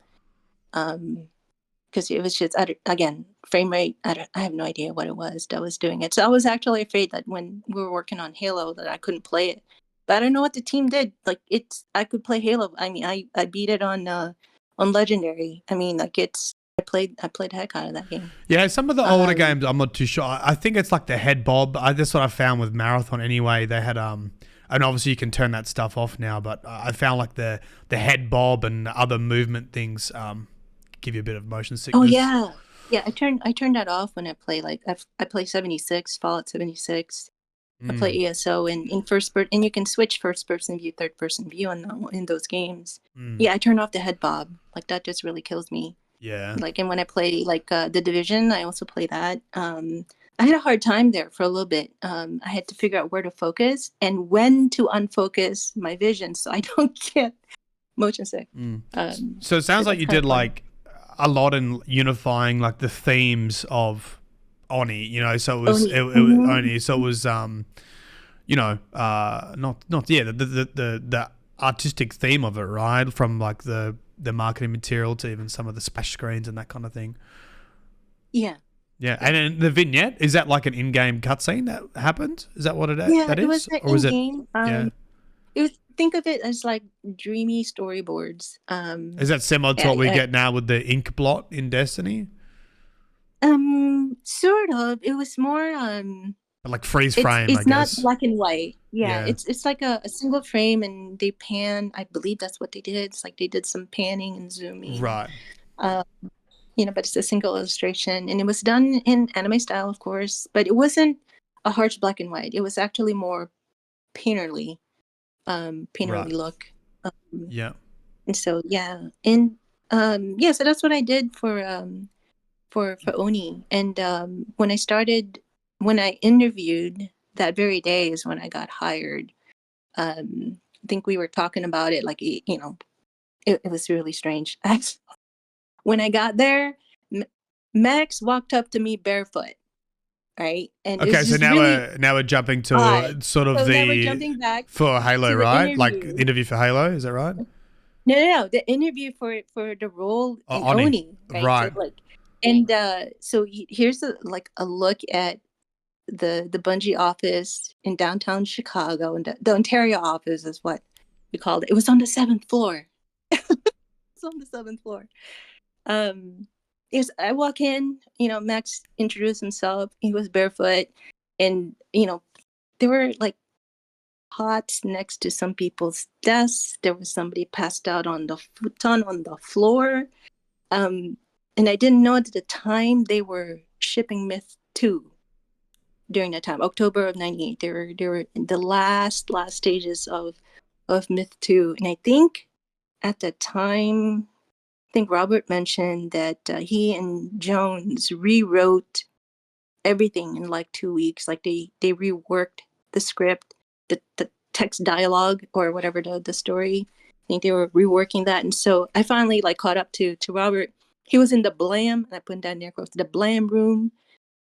Because it was just again frame rate. I have no idea what it was that was doing it. So I was actually afraid that when we were working on Halo that I couldn't play it. But I don't know what the team did. Like I could play Halo. I mean, I beat it on Legendary. I mean, like I played the heck out of that game. Yeah, some of the older Um, games I'm not too sure. I think it's like the head bob. That's what I found with Marathon anyway. They had and obviously you can turn that stuff off now, but I found like the head bob and other movement things give you a bit of motion oh sickness. yeah, yeah. I turned that off when I play I play 76 Fallout 76. I play Mm, ESO in first person, and you can switch first person view, third person view in those games. mm, Yeah, I turn off the head bob. Like that just really kills me. yeah. Like, and when I play like the Division, I also play that. I had a hard time there for a little bit. I had to figure out where to focus and when to unfocus my vision so I don't get motion sick. Mm. So it So sounds like that's you kind did of fun. like a lot in unifying like the themes of Oni, you know. So Oni. it was Oni. So it was not yeah the artistic theme of it, right? From like the marketing material to even some of the splash screens and that kind of thing. Yeah. Yeah, Yeah. and then the vignette, is that like an in-game cutscene that happened? Is that what Yeah, that it was is, or in was it? game. Yeah, Think of it as like dreamy storyboards. is that similar to what we I, get now with the ink blot in Destiny? Sort of. It was more Like freeze it's frame, I it's not guess. black and white. Yeah, Yeah. it's like a single frame and they pan. I believe that's what they did. It's like they did some panning and zooming. Right. Uh, but it's a single illustration and it was done in anime style, of course, but it wasn't a harsh black and white. It was actually more painterly, Right. painterly look. Um, Yeah. and so yeah, and yeah, so that's what I did for Oni. And when I interviewed that very day is when I got hired. I think we were talking about it like it was really strange. When I got there, Max walked up to me barefoot, right, and it Okay, was so just really now we're jumping odd. to sort of So now we're the jumping back for Halo, to the right? Like interview. the interview for Halo, is that right? No, the interview for the role Oh, in Oni. Oni, right? So Right. like, and so here's a look at the Bungie office in downtown Chicago, and the Ontario office is what we called it. It was on the 7th floor. It's on the 7th floor. Yes, I walk in, Max introduced himself. He was barefoot, and there were like pots next to some people's desks. There was somebody passed out on the futon on the floor. And I didn't know at the time they were shipping Myth 2 during that time, October of '98. They were in the last stages of Myth 2. And I think at the time, I think Robert mentioned that he and Jones rewrote everything in like 2 weeks. Like they reworked the script, the text dialogue, or whatever the story. I think they were reworking that. And so I finally like caught up to Robert. He was in the Blam, and I put down near quotes, the Blam room.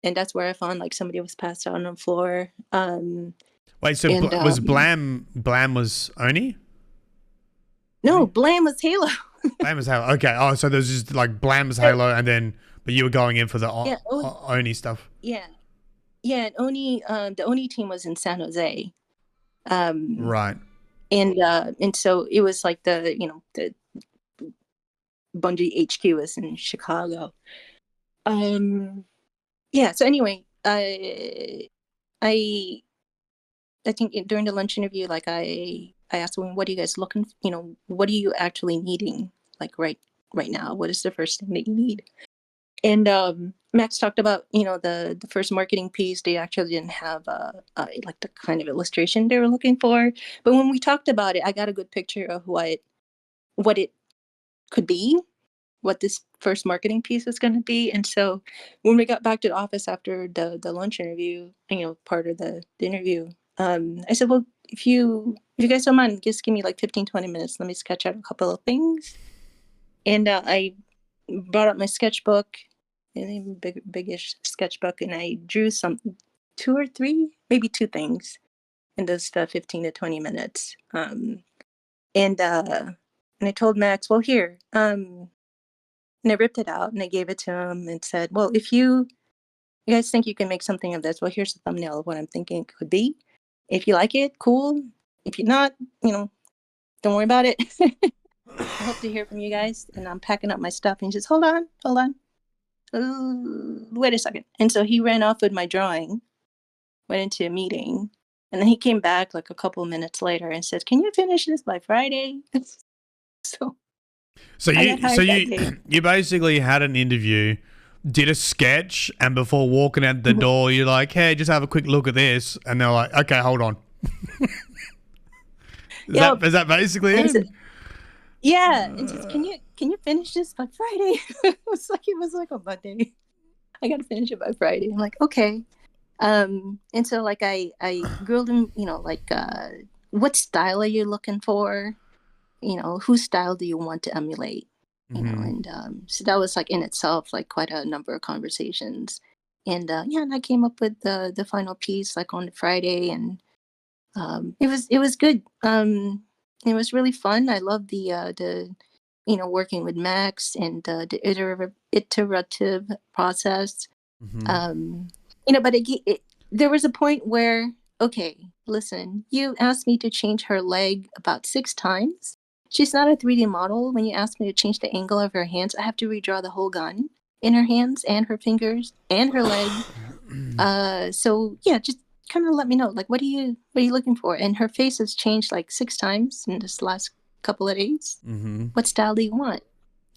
And that's where I found like somebody was passed out on the floor. Wait, so and was Blam was Oni? No, Blam was Halo. Blam was Halo. Okay. Oh, so there's just like Blam was Halo, and then but you were going in for the Oni stuff. Yeah. Yeah, and Oni, the Oni team was in San Jose. Right. And so it was like the Bungie HQ was in Chicago. Yeah. So anyway, I think during the lunch interview, like I asked them, what are you guys looking? What are you actually needing? Like right now, what is the first thing that you need? And Max talked about the first marketing piece. They actually didn't have like the kind of illustration they were looking for. But when we talked about it, I got a good picture of what it could be, what this first marketing piece is going to be. And so when we got back to the office after the lunch interview, part of the interview, I said, well, if you guys don't mind, just give me like 15-20 minutes. Let me sketch out a couple of things. And I brought up my sketchbook, a biggish sketchbook, and I drew 2 or 3, maybe 2 things in those 15 to 20 minutes. And I told Max, well, here, and I ripped it out and I gave it to him and said, well, if you guys think you can make something of this, well, here's the thumbnail of what I'm thinking it could be. If you like it, cool. If you're not, don't worry about it. I hope to hear from you guys. And I'm packing up my stuff, and he says, hold on. Wait a second. And so he ran off with my drawing, went into a meeting, and then he came back like a couple minutes later and said, can you finish this by Friday? So you basically had an interview, did a sketch, and before walking out the door, you're like, hey, just have a quick look at this. And they're like, okay, hold on. Is that basically it? Said, yeah. And says, can you finish this by Friday? It was like a Monday. I got to finish it by Friday. I'm like, okay. And so like I grilled him, what style are you looking for? Whose style do you want to emulate? And so that was like in itself like quite a number of conversations. And and I came up with the final piece like on Friday, and it was good. It was really fun. I love the working with Max and the iterative process. But there was a point where, okay, listen, you asked me to change her leg about 6 times. She's not a 3D model. When you ask me to change the angle of her hands, I have to redraw the whole gun in her hands and her fingers and her leg. So yeah, just kind of let me know, like, what are you looking for? And her face has changed like 6 times in this last couple of days. What style do you want?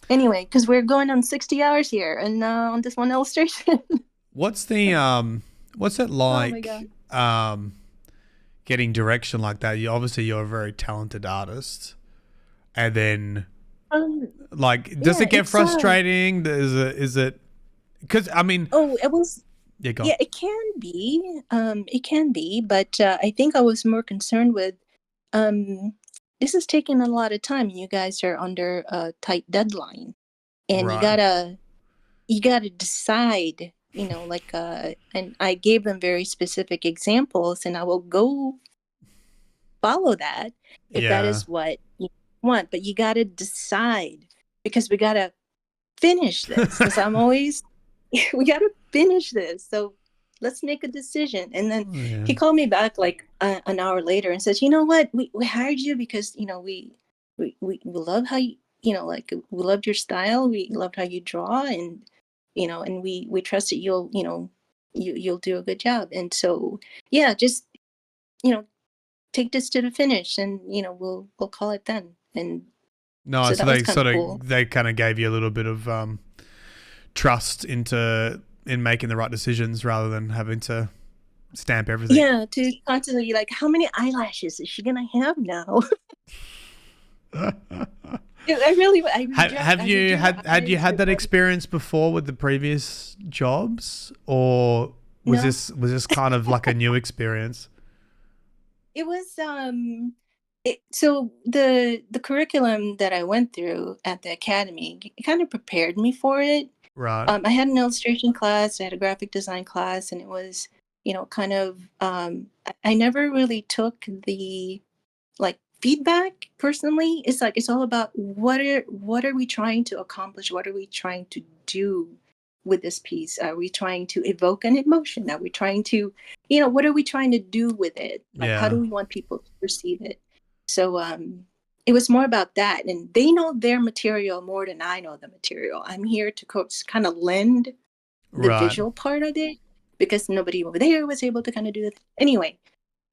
Anyway, because we're going on 60 hours here, and on this one illustration. What's it like? Getting direction like that? You're a very talented artist. And then, does it get frustrating? Is it? Because I mean, it was. Yeah, go. Yeah, it can be. It can be, but I think I was more concerned with. This is taking a lot of time. You guys are under a tight deadline, and right. you gotta decide. And I gave them very specific examples, and I will go follow that if that is what you want. But you got to decide, because we got to finish this. Because I'm always, we got to finish this. So let's make a decision. And then Yeah. he called me back like an hour later and says, you know what, we hired you because, you know, we love how you know, like we loved your style. We loved how you draw, and, you know, and we trust that you'll, you know, you'll do a good job. And so, yeah, just, you know, take this to the finish, and, you know, we'll call it then. And No, so so that was they kind of sort cool. of they kind of gave you a little bit of trust in making the right decisions rather than having to stamp everything. Yeah, to constantly like, how many eyelashes is she gonna have now? Have I you redrew her had you eyes had that before. experience before with the previous jobs, or No, was this kind of like a new experience? it was so the curriculum that I went through at the academy, it kind of prepared me for it. Right. I had an illustration class, I had a graphic design class, and it was, you know, kind of I never really took the like feedback personally. It's like it's all about what are we trying to accomplish? What are we trying to do with this piece? Are we trying to evoke an emotion? Are we trying to, you know, what are we trying to do with it? Like, how Yeah. do we want people to perceive it? So it was more about that, and they know their material more than I know the material. I'm here to kind of lend the Right. visual part of it, because nobody over there was able to kind of do it anyway.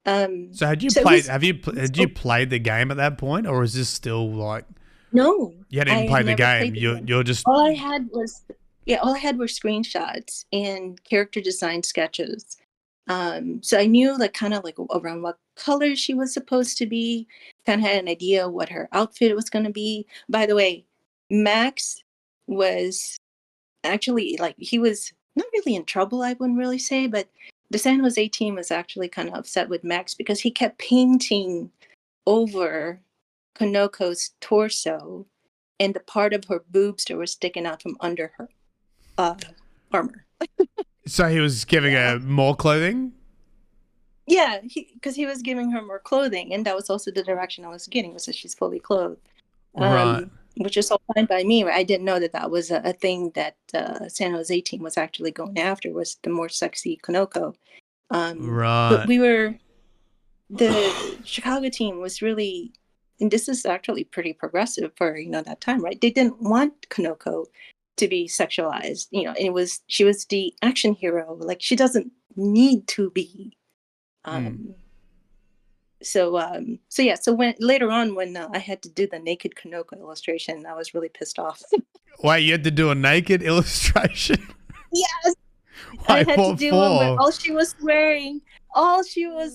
So So it was, it was had you played the game at that point, or is this still like no, you hadn't I even had played the never game? played the game. You're just All I had was, yeah, all I had were screenshots and character design sketches. So I knew like kind of like around what color she was supposed to be, kind of had an idea what her outfit was going to be. By the way, Max was actually like, he was not really in trouble, I wouldn't really say, but the San Jose team was actually kind of upset with Max because he kept painting over Konoko's torso and the part of her boobs that was sticking out from under her uh, armor. so he was giving Yeah. her more clothing. Yeah, because he was giving her more clothing, and that was also the direction I was getting, was that she's fully clothed, Right. which is all fine by me. Right? I didn't know that that was a thing that San Jose team was actually going after, was the more sexy Konoko. But Right. the Chicago team was really, and this is actually pretty progressive for, you know, that time, right? They didn't want Konoko to be sexualized, you know, and she was the action hero, like she doesn't need to be. Mm. Um, so yeah, so when later on when I had to do the naked Konoko illustration, I was really pissed off. Wait, you had to do a naked illustration? Yes, I Wait, had to what do one where for? all she was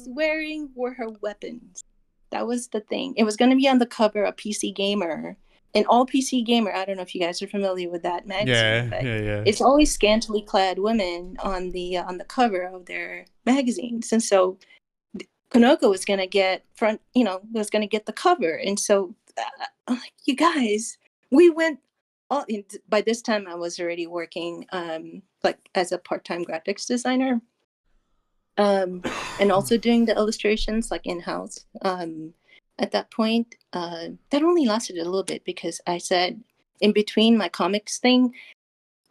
wearing were her weapons. That was the thing. It was going to be on the cover of PC Gamer. And all PC Gamer, I don't know if you guys are familiar with that magazine, Yeah, but yeah, yeah. it's always scantily clad women on the cover of their magazines. And so Konoko was going to get front, you know, was going to get the cover. And so I'm like, you guys, we went all, by this time I was already working like as a part-time graphics designer, and also doing the illustrations like in-house. At that point, that only lasted a little bit because I said in between my comics thing,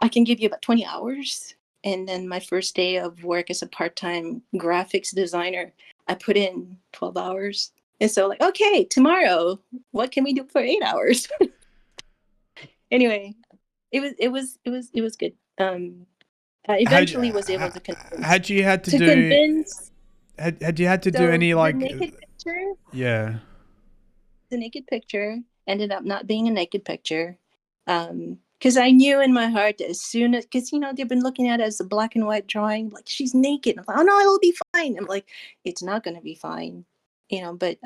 I can give you about 20 hours. And then my first day of work as a part-time graphics designer, I put in 12 hours. And so like, okay, tomorrow, what can we do for 8 hours? Anyway, it was good. I Had eventually was able to had you had to to do convince had you had to do so any the like naked picture, yeah. the naked picture ended up not being a naked picture. Because I knew in my heart that as soon as, because, you know, they've been looking at it as a black and white drawing, like she's naked. I'm like, oh no, it'll be fine. I'm like, it's not going to be fine, you know. But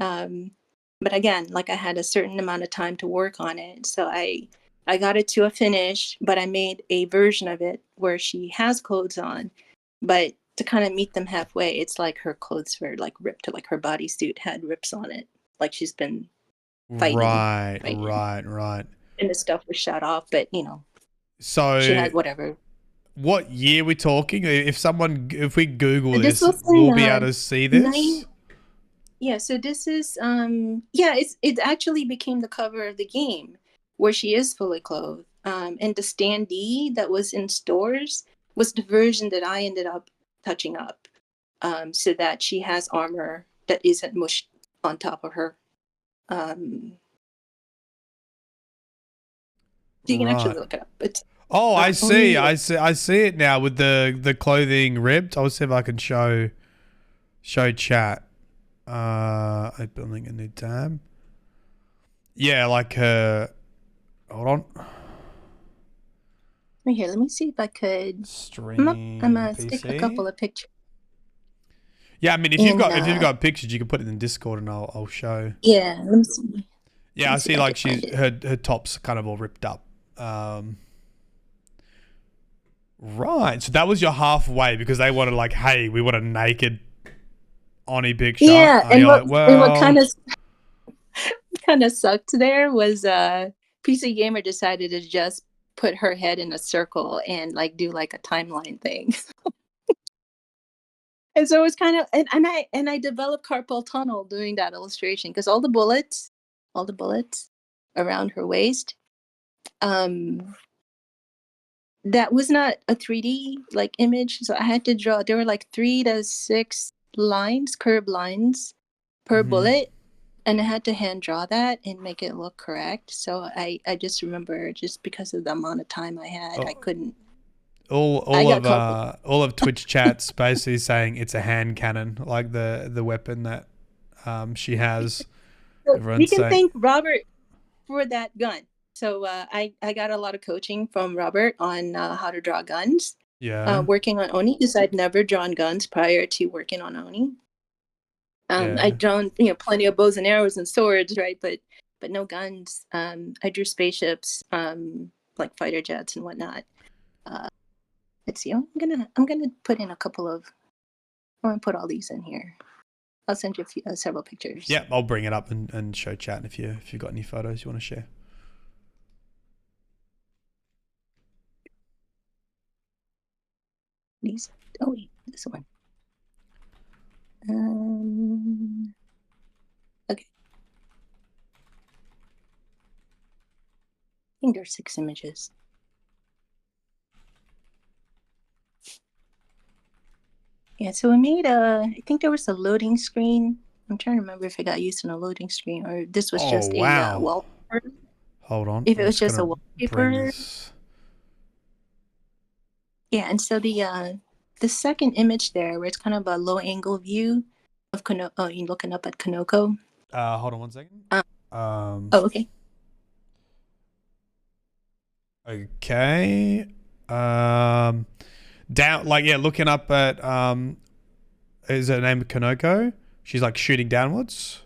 again, like I had a certain amount of time to work on it, so I got it to a finish. But I made a version of it where she has clothes on, but to kind of meet them halfway, it's like her clothes were like ripped, like her bodysuit had rips on it, like she's been fighting, Right, fighting, right, right. and the stuff was shut off. But you know, she So had whatever. what year we talking? If we Google This this, was in we'll be able to see nine. this. Yeah, so this is yeah, it actually became the cover of the game where she is fully clothed. And the standee that was in stores was the version that I ended up touching up, so that she has armor that isn't mushed on top of her. You can actually Right. look it up. It's Oh, I see. Oni. I see it now with the clothing ripped. I'll see if I can show chat. Opening a new tab. Yeah, like her. Hold on. Right here. Let me see if I could. Stream I'm gonna PC. stick a couple of pictures. Yeah, I mean, if you've got pictures, you can put it in Discord, and I'll show. Yeah, let me see. Yeah, I see. If I Like can find she's it. her top's kind of all ripped up. Right. So that was your halfway because they wanted like, hey, we want a naked Oni picture. Yeah, And you're like, and what well, kind of sucked there was PC Gamer decided to just put her head in a circle and like do like a timeline thing. And so it was kind of and I developed carpal tunnel doing that illustration because all the bullets around her waist, um that was not a 3D like image. So I had to draw, there were like 3 to 6 lines, curved lines per bullet. And I had to hand draw that and make it look correct. So I just remember, just because of the amount of time I had, I couldn't. all of Twitch chats basically saying it's a hand cannon, like the weapon that she has. So we Everyone's can saying, thank Robert for that gun. So I got a lot of coaching from Robert on how to draw guns. yeah, Working on Oni, because I'd never drawn guns prior to working on Oni. yeah. I'd drawn plenty of bows and arrows and swords, right? But no guns. I drew spaceships, like fighter jets and whatnot. Let's see. I'm gonna put in a couple of. I'm gonna put all these in here. I'll send you several pictures. Yeah, I'll bring it up and show chat if you've got any photos you want to share. These. Oh wait, this one. Okay. I think there's 6 images. Yeah, so we made I think there was a loading screen. I'm trying to remember if it got used in a loading screen or this was just a wallpaper. Hold on. If it was just a wallpaper. Yeah, and so the second image there, where it's kind of a low angle view of you're looking up at Kanoko. Hold on 1 second. Oh, okay. Okay. Down, like, yeah, looking up at is her name Kanoko? She's like shooting downwards.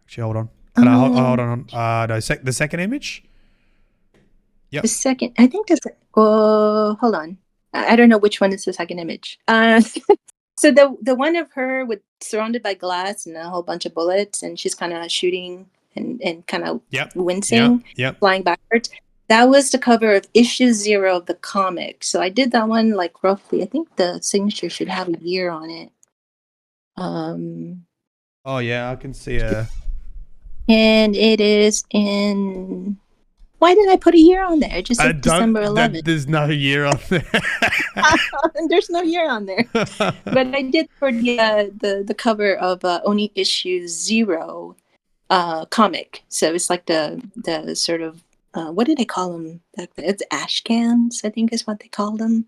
Actually, hold on. Hold on. No, the second image. Yep. The second, I think hold on. I don't know which one is the second image. So the one of her surrounded by glass and a whole bunch of bullets, and she's kind of shooting and kind of wincing, flying backwards. That was the cover of issue 0 of the comic. So I did that one like roughly. I think the signature should have a year on it. Oh yeah, I can see her. And it is in. Why did I put a year on there? It just said December 11th. There's no year on there. There's no year on there. But I did for the cover of Oni issue 0 comic. So it's like the sort of what did they call them? It's ash cans, I think is what they call them.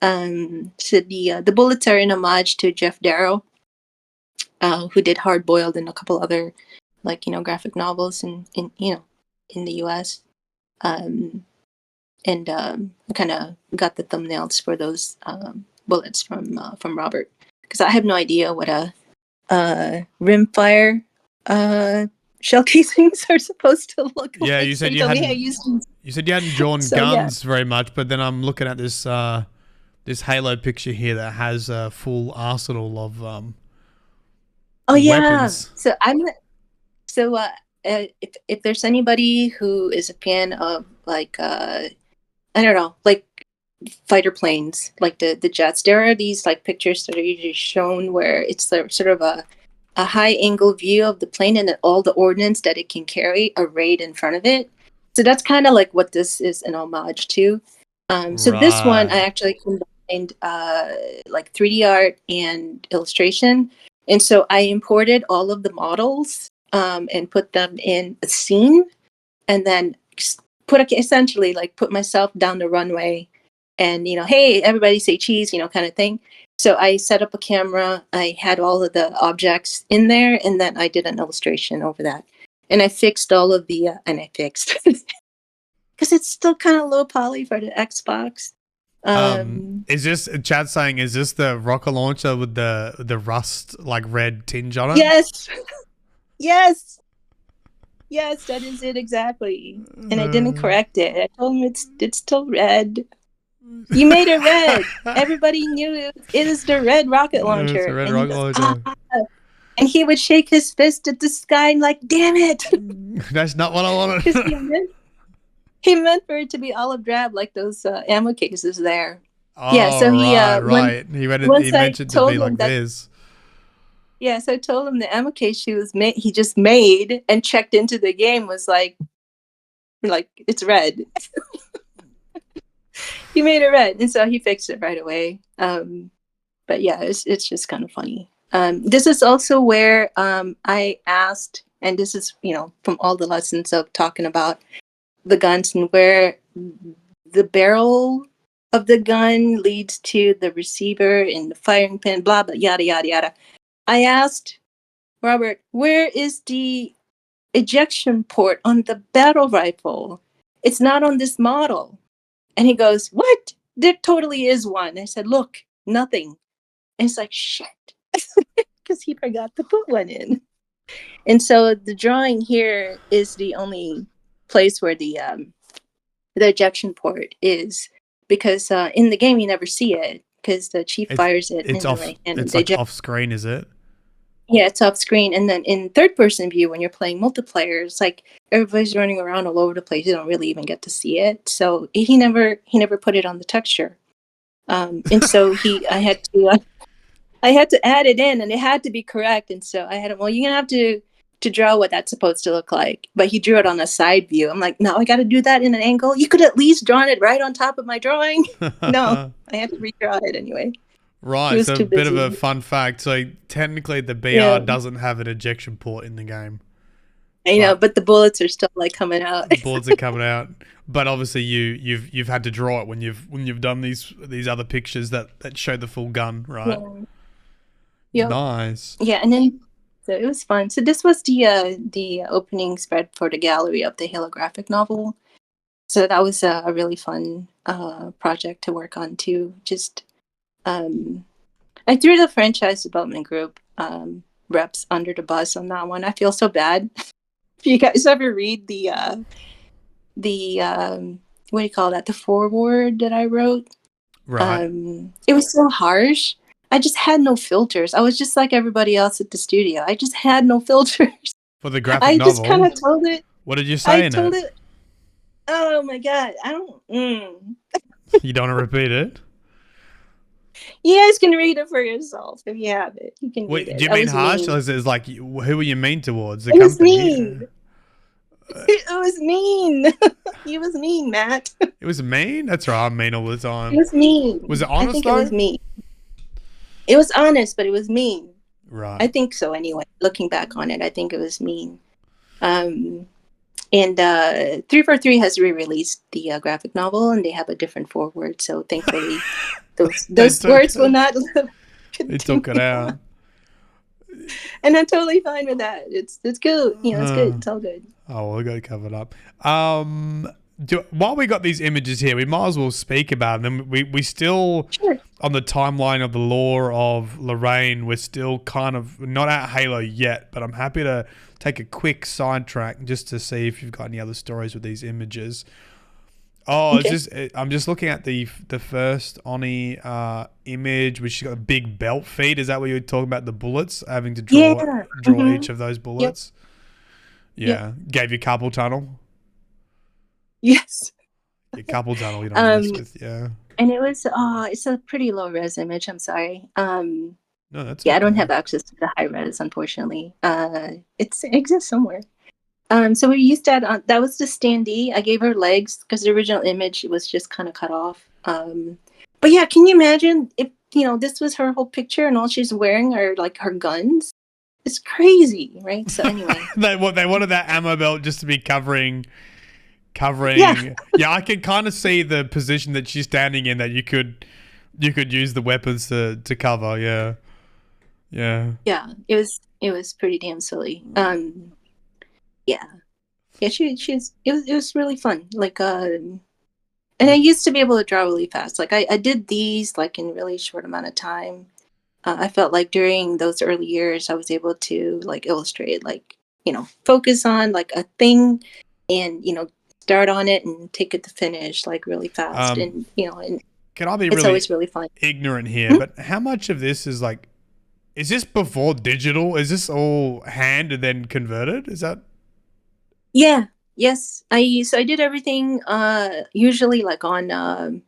So the bullets are in homage to Jeff Darrow, who did Hard Boiled and a couple other graphic novels in the US. I kind of got the thumbnails for those bullets from Robert, because I have no idea what a rimfire shell casings are supposed to look like. Yeah, you said you hadn't drawn guns very much, but then I'm looking at this this Halo picture here that has a full arsenal of weapons. If there's anybody who is a fan of I don't know, like fighter planes, like the jets, there are these like pictures that are usually shown where it's sort of a high angle view of the plane and all the ordnance that it can carry arrayed in front of it. So that's kind of like what this is an homage to. So this one I actually combined like 3D art and illustration. And so I imported all of the models and put them in a scene, and then essentially like put myself down the runway and, hey, everybody say cheese, kind of thing. So I set up a camera, I had all of the objects in there, and then I did an illustration over that. And I fixed all of the, because it's still kind of low poly for the Xbox. Is this Chad saying? Is this the rocket launcher with the rust like red tinge on it? Yes, yes, yes, that is it exactly. And I didn't correct it. I told him it's still red. You made it red. Everybody knew it is the red rocket launcher. It's a red and rocket launcher. And he would shake his fist at the sky and like, damn it. That's not what I wanted. He meant for it to be olive drab like those ammo cases there. Oh, yeah, so he right. He mentioned to be like this. Yeah, so I told him the ammo case he just made and checked into the game was like it's red. He made it red, and so he fixed it right away. But yeah, it's just kind of funny. This is also where I asked, and this is from all the lessons of talking about the guns and where the barrel of the gun leads to the receiver and the firing pin, blah blah yada yada yada. I asked Robert, where is the ejection port on the battle rifle? It's not on this model. And he goes, what? There totally is one. I said, look, nothing. And it's like, shit. Because he forgot to put one in. And so the drawing here is the only place where the ejection port is. Because in the game, you never see it. Because the chief fires it. It's off. It's like off screen, is it? Yeah, it's off screen. And then in third person view, when you're playing multiplayer, it's like everybody's running around all over the place. You don't really even get to see it. So he never put it on the texture. And so I had to add it in, and it had to be correct. And so I had him, well, you're gonna have to draw what that's supposed to look like. But he drew it on a side view. I'm like, no, I got to do that in an angle. You could at least drawn it right on top of my drawing. No, I had to redraw it anyway. Right, so a bit of a fun fact. So technically the BR doesn't have an ejection port in the game. I know, but the bullets are still like coming out. The bullets are coming out. But obviously you've had to draw it when you've done these other pictures that show the full gun, right? Yeah. Nice. Yeah, and then so it was fun. So this was the opening spread for the gallery of the holographic novel. So that was a really fun project to work on too. Just I threw the franchise development group reps under the bus on that one. I feel so bad. If you guys ever read the what do you call that? The foreword that I wrote. Right. It was so harsh. I just had no filters. I was just like everybody else at the studio. I just had no filters. For the graphic novel. I just kind of told it. What did you say in it? Oh my god! I don't. You don't want to repeat it? You guys can read it for yourself if you have it. You can read it. Do you mean harsh? Or is it like who were you mean towards? The company? Was mean. It was mean. He was mean, Matt. It was mean? That's right. I'm mean all the time. It was mean. Was it honest? I think it was mean. It was honest, but it was mean. Right. I think so. Anyway, looking back on it, I think it was mean. And 343 has re-released the graphic novel, and they have a different foreword. So thankfully, those words will not. They took it out. And I'm totally fine with that. It's good. It's good. It's all good. Oh, well, we got it covered up. While we got these images here, we might as well speak about them. We still, sure. On the timeline of the lore of Lorraine, we're still kind of not at Halo yet, but I'm happy to take a quick sidetrack just to see if you've got any other stories with these images. Oh, okay. I'm just looking at the first Oni image, which has got a big belt feed. Is that what you were talking about? The bullets, having to draw each of those bullets. Yep. Yeah, gave you carpal tunnel. Yes. Your carpal tunnel. You don't mess with, yeah. And it was it's a pretty low res image. I'm sorry. No, that's I don't have access to the high res, unfortunately. It exists somewhere. So we used that. That was the standee. I gave her legs because the original image was just kind of cut off. But But yeah, can you imagine if this was her whole picture and all she's wearing are like her guns? It's crazy, right? So anyway, They wanted that ammo belt just to be covering. yeah, Yeah, I can kind of see the position that she's standing in, that you could use the weapons to cover. Yeah, yeah. yeah, it was pretty damn silly. Yeah, yeah, it was really fun. Like, and I used to be able to draw really fast. Like I did these like in really short amount of time. I felt like during those early years, I was able to like illustrate, like, focus on like a thing and, start on it and take it to finish like really fast. Um, And can I be it's really always really fun. ignorant here? Mhm. But how much of this is like? Is this before digital? Is this all hand and then converted? Is that? Yeah. Yes. I did everything, usually like on,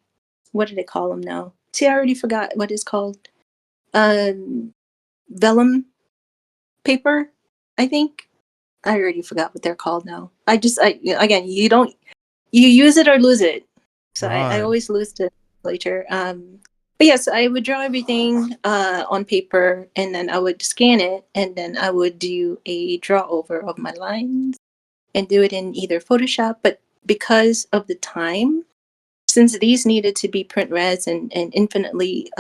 what do they call them now? See, I already forgot what it's called. Um, Vellum paper, I think. I already forgot what they're called now. Again, you use it or lose it. So I Right. always lose the later. But yes, I would draw everything on paper, and then I would scan it, and then I would do a draw over of my lines and do it in either Photoshop. But because of the time, since these needed to be print res and infinitely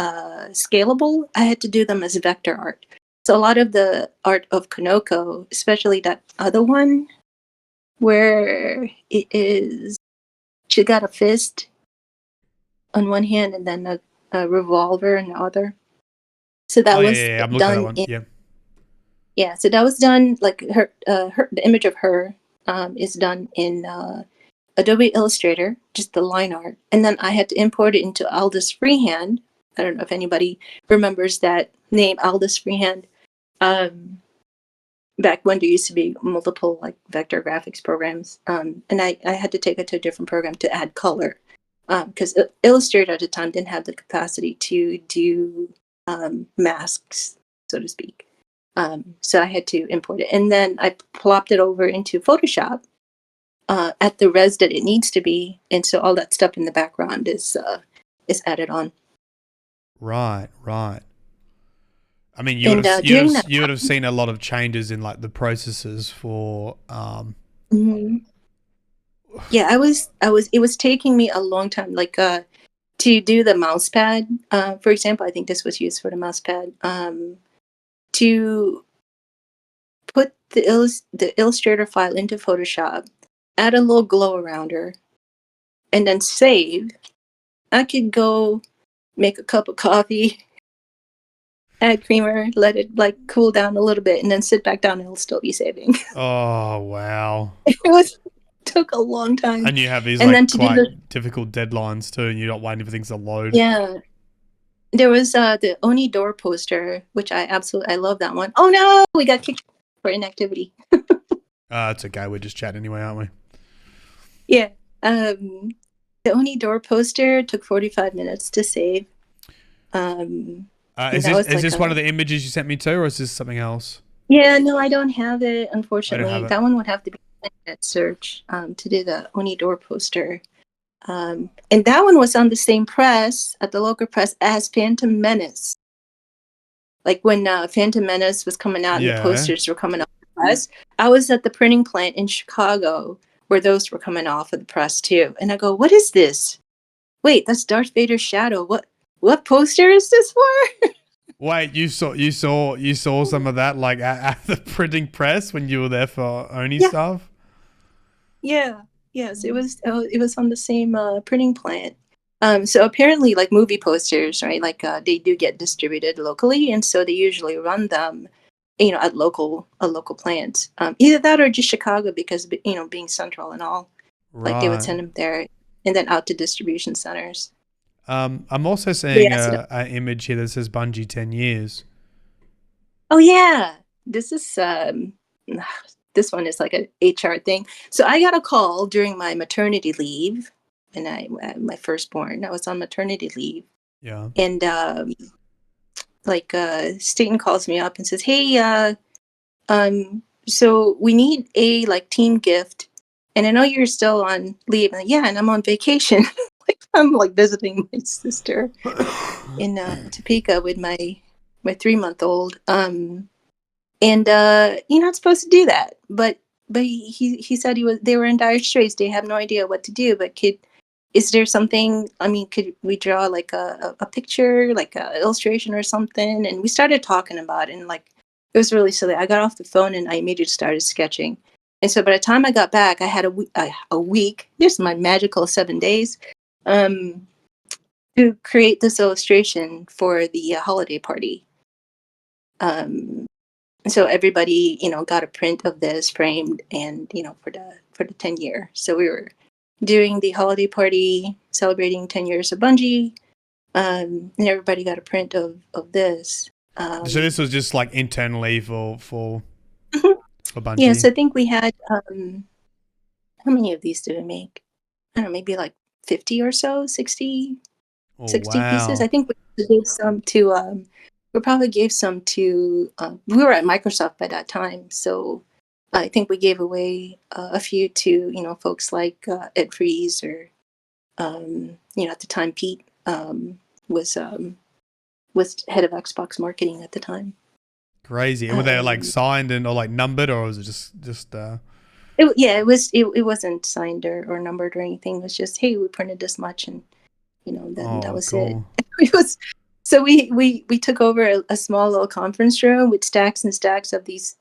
scalable, I had to do them as vector art. So a lot of the art of Kanoko, especially that other one where it is, she got a fist on one hand and then a revolver in the other. So Oh that yeah, was yeah, yeah. I'm looking at that done one. in, Yeah. yeah. So that was done like the image of her is done in Adobe Illustrator, just the line art, and then I had to import it into Aldous Freehand. I don't know if anybody remembers that name, Aldous Freehand. Um, Back when there used to be multiple like vector graphics programs, and I had to take it to a different program to add color because Illustrator at the time didn't have the capacity to do masks, so to speak. So I had to import it, and then I plopped it over into Photoshop at the res that it needs to be, and so all that stuff in the background is added on. Right. Right. I mean, you would And have you would during have that you would have time, seen a lot of changes in like the processes for. mhm, yeah, it was taking me a long time, like to do the mouse pad. For example, I think this was used for the mouse pad. To put the Illustrator file into Photoshop, add a little glow around her, and then save. I could go make a cup of coffee, add creamer, let it like cool down a little bit, and then sit back down and it'll still be saving. Oh wow. It was took a long time. And you have these And then like to do the quite difficult deadlines too, and you're not waiting for things to load. yeah, there was the Oni door poster, which I love that one. Oh no, we got kicked for inactivity. It's okay. We're just chatting anyway, aren't we? Yeah. Um the Oni door poster took 45 minutes to save. Um and Is that this was is like this one a of the images you sent me too, or is this something else? yeah, no, I don't have it, I don't have unfortunately. it. That one would have to be at search to do the Oni door poster. And that one was on the same press at the local press as Phantom Menace. Like when Phantom Menace was coming out and the Yeah. posters were coming off the press, I was at the printing plant in Chicago where those were coming off of the press too. And I go, "What is this? Wait, that's Darth Vader's shadow. What poster is this for?" Wait, you saw some of that like at the printing press when you were there for Oni Yeah, stuff. yeah, yes. It was on the same printing plant. So apparently, like movie posters, right? Like they do get distributed locally, and so they usually run them, at local plants. Either that or just Chicago because being central and all, like they would Right. send them there, and then out to distribution centers. I'm also But seeing yeah, a image here that says Bungie 10 years. oh yeah, this is this one is like a HR thing. So I got a call during my maternity leave when my firstborn. I was on maternity leave, Yeah. and like Staten calls me up and says, "Hey, so we need a like team gift, and I know you're still on leave." And yeah, and I'm on vacation. I'm like visiting my sister in Topeka with my 3-month-old. And you're not supposed to do that, but he said they were in dire straits. They have no idea what to do. But is there something? I mean, could we draw like a picture, like a illustration or something? And we started talking about it, and like it was really silly. I got off the phone and I immediately started sketching. And so by the time I got back, I had a week. Just my magical 7 days. To create this illustration for the holiday party. So everybody, got a print of this framed, and for the 10 year. So we were doing the holiday party, celebrating 10 years of Bungie, and everybody got a print of this. So this was just like internally for Bungie. Yes, I think we had how many of these did we make? I don't know, maybe like 50 or so, 60 pieces. I think we gave some to we probably gave some to we were at Microsoft by that time, so I think we gave away a few to folks like Ed Freeze, or at the time Pete was head of Xbox marketing at the time. Crazy. And were they like signed or like numbered, or was it just it wasn't signed or numbered or anything. It was just, hey, we printed this much, and then that was cool. It. It was. So we took over a small little conference room with stacks and stacks of these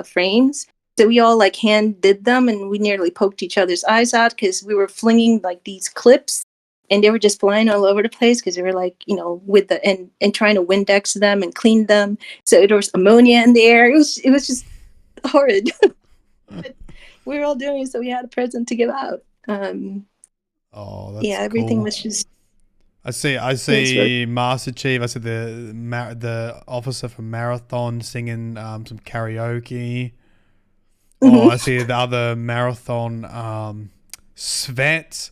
frames. So we all like hand did them, and we nearly poked each other's eyes out because we were flinging like these clips, and they were just flying all over the place because they were like with the and trying to Windex them and clean them. So there was ammonia in the air. It was just horrid. But we were all doing it, so we had a present to give out. That's everything cool. was just. I see Master Chief. I see the officer from Marathon singing some karaoke. Mm-hmm. Oh, I see the other Marathon Svet.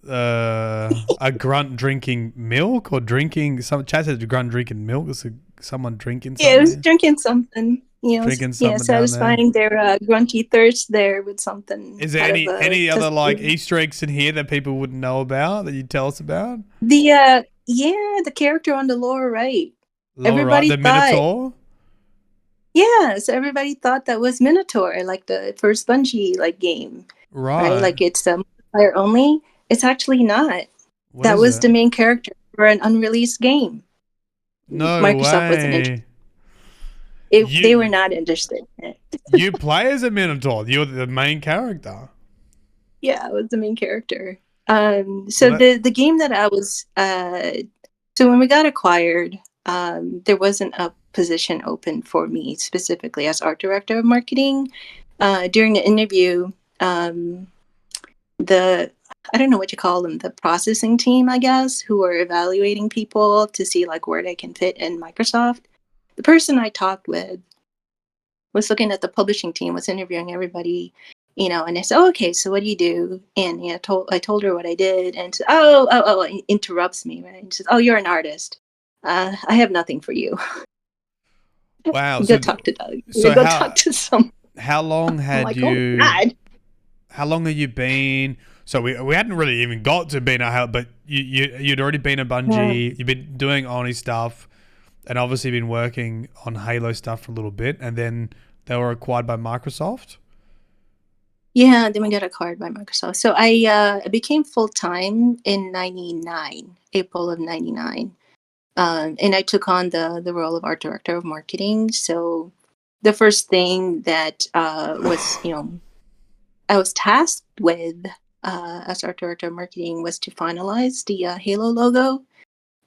A grunt drinking milk or drinking some. Chad said grunt drinking milk. Was someone drinking something? Yeah, it was drinking something. Drinking something satisfying their grunty thirst there with something. Is there any other like Easter eggs in here that people wouldn't know about that you'd tell us about? The character on the lower right. Everybody the Minotaur. Yeah, so everybody thought that was Minotaur, like the first Bungie game. Right? Like it's multiplayer only. It's actually not. That was the main character for an unreleased game. No Microsoft way. wasn't interested. They were not interested in it. You play as a Minotaur. You're the main character. Yeah, I was the main character. The game that I was so when we got acquired, there wasn't a position open for me specifically as art director of marketing. During the interview, I don't know what you call them, the processing team, I guess, who are evaluating people to see like where they can fit in Microsoft. The person I talked with was looking at the publishing team, was interviewing everybody, and I said, oh, okay, so what do you do? And I told her what I did, and said, it interrupts me, right? And she says, oh, you're an artist. I have nothing for you. Wow. Go talk to Doug. Go talk to someone. How long had you? Oh, God. How long have you been? So we hadn't really even got to being a, but you'd already been a Bungie. Yeah. You've been doing Oni stuff, and obviously been working on Halo stuff for a little bit, and then they were acquired by Microsoft. Yeah, then we got acquired by Microsoft. So I became full-time in April of 99. And I took on the role of art director of marketing. So the first thing that was, I was tasked with as art director of marketing was to finalize the Halo logo.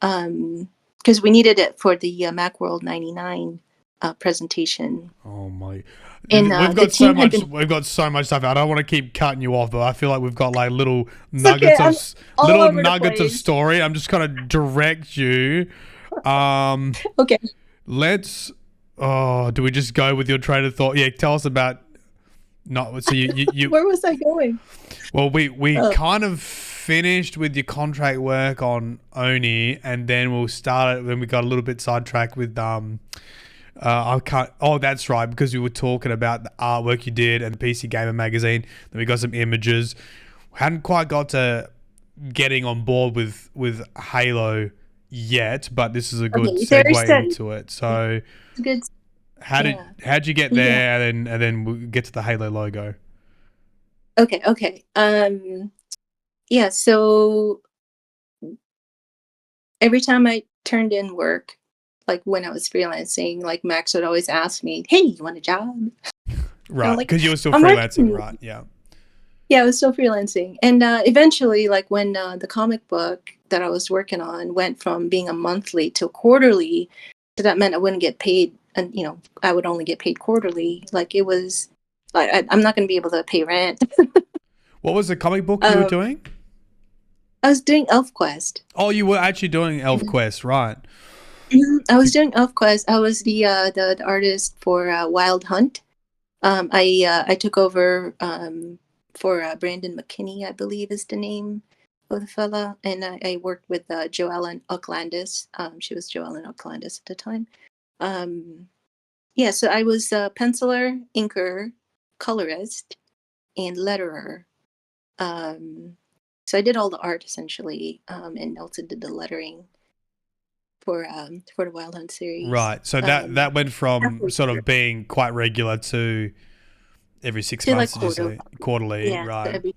Because we needed it for the Macworld 99 presentation. Oh my! And we've got so much. We've got so much stuff. I don't want to keep cutting you off, but I feel like we've got like little nuggets of story. I'm just gonna direct you. Okay. Let's. Oh, do we just go with your train of thought? Yeah, tell us about. No, so you. Where was I going? Well, we kind of finished with your contract work on Oni, and then we'll start it when we got a little bit sidetracked with I can't. Oh, that's right, because we were talking about the artwork you did and the PC Gamer magazine. Then we got some images. hadn't quite got to getting on board with Halo yet, but this is a good Okay, there's segue the into it. So good. Yeah, how'd you get yeah. there, and then we'll get to the Halo logo? Okay, okay. Yeah. So every time I turned in work, like when I was freelancing, like Max would always ask me, "Hey, you want a job?" I'm Right, like, because you were still "I'm freelancing, working." right? Yeah. Yeah, I was still freelancing, and eventually, like when the comic book that I was working on went from being a monthly to quarterly, so that meant I wouldn't get paid, and I would only get paid quarterly. Like it was, like I'm not going to be able to pay rent. What was the comic book you were um, doing? I was doing ElfQuest. Oh, you were actually doing ElfQuest, right? I was doing ElfQuest. I was the artist for Wild Hunt. I took over for Brandon McKinney, I believe is the name of the fella, and I worked with Joellen Oaklandis. She was Joellen Oaklandis at the time. Yeah, so I was penciler, inker, colorist, and letterer. So I did all the art essentially, and also did the lettering for the Wild Hunt series. Right. So that went from sort of being quite regular to every 6 to like months, did you say? Quarterly, yeah, so right? every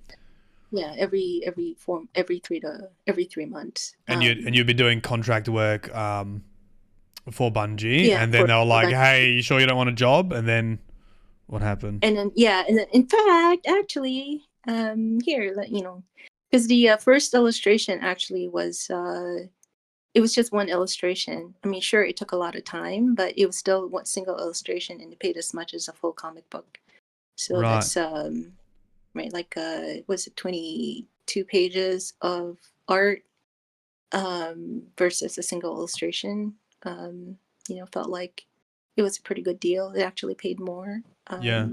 3 months. And you'd be doing contract work for Bungie, Yeah, and then for they were like, like, "Hey, you sure you don't want a job?" And then what happened? and then in fact, actually, here, because the first illustration actually was it was just one illustration. I mean, sure, it took a lot of time, but it was still one single illustration, and it paid as much as a full comic book. So Right. that's right, like was it 22 pages of art versus a single illustration. Felt like it was a pretty good deal. It actually paid more. Yeah.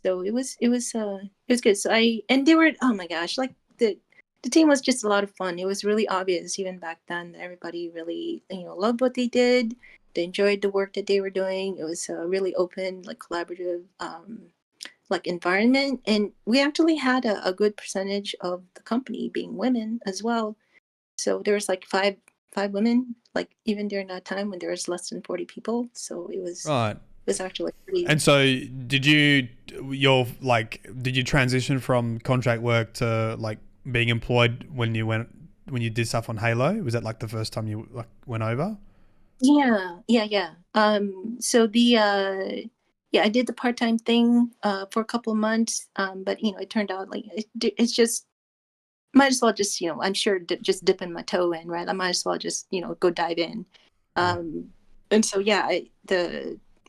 So it was good. So and they were, oh my gosh, like the team was just a lot of fun. It was really obvious even back then that everybody really loved what they did. They enjoyed the work that they were doing. It was a really open, like collaborative, like environment, and we actually had a good percentage of the company being women as well. So there was like five women, like even during that time when there was less than 40 people. So Right. it was actually pretty. And so did you transition from contract work to like being employed when you did stuff on Halo? Was that like the first time you like went over? Yeah. So yeah, I did the part-time thing for a couple of months, but it turned out like it's just might as well just I'm sure just dipping my toe in, right? I might as well just go dive in. Yeah. And so yeah,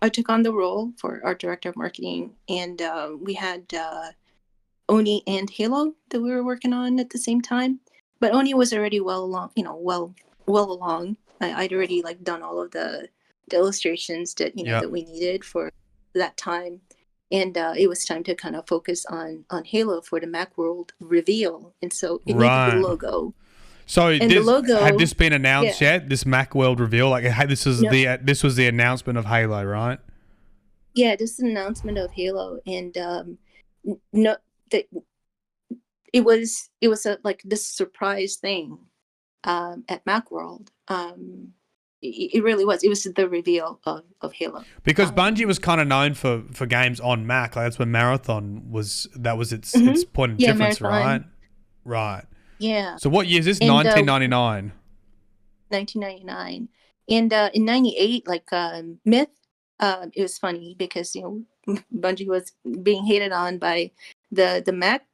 I took on the role for art director of marketing, and we had Oni and Halo that we were working on at the same time. But Oni was already well along, well along. I'd already like done all of the illustrations that Yeah. that we needed for that time, and it was time to kind of focus on Halo for the Macworld reveal, and so it needed the Right. logo. So And the had logo, this been announced yeah, yet? This Macworld reveal, like, hey, this is no, this was the announcement of Halo, right? yeah, this is an announcement of Halo, and no, that it was like this surprise thing at Macworld. It really was. It was the reveal of Halo. Because Bungie Um, was kind of known for games on Mac. Like that's when Marathon was. That was its mhm. point of Yeah, difference, right? Marathon. Right. Yeah, So what year is this? and 1999. 1999, and in '98, like Myth. It was funny because Bungie was being hated on by the Mac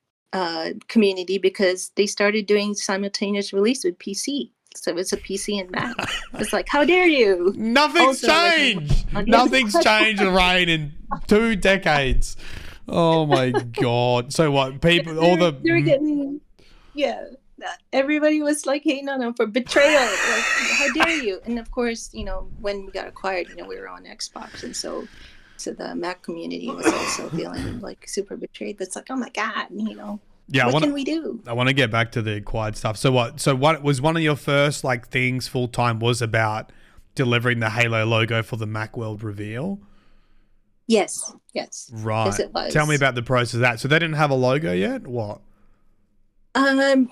community because they started doing simultaneous release with PC. So it's a PC and Mac. It's like, how dare you? Nothing's Also, like changed. on the other Nothing's platform. changed, Lorraine, in 2 decades. Oh my god. So what? People, all the They were getting, yeah. Everybody was like hating on them for betrayal. Like, how dare you? And of course, when we got acquired, we were on Xbox, and so the Mac community was also feeling like super betrayed. That's like, oh my god, yeah. what can we do? I want to get back to the acquired stuff. So what? So what was one of your first like things full time was about delivering the Halo logo for the Macworld reveal? Yes, yes, Right. it Tell me was. about the process of that. So they didn't have a logo yet? What?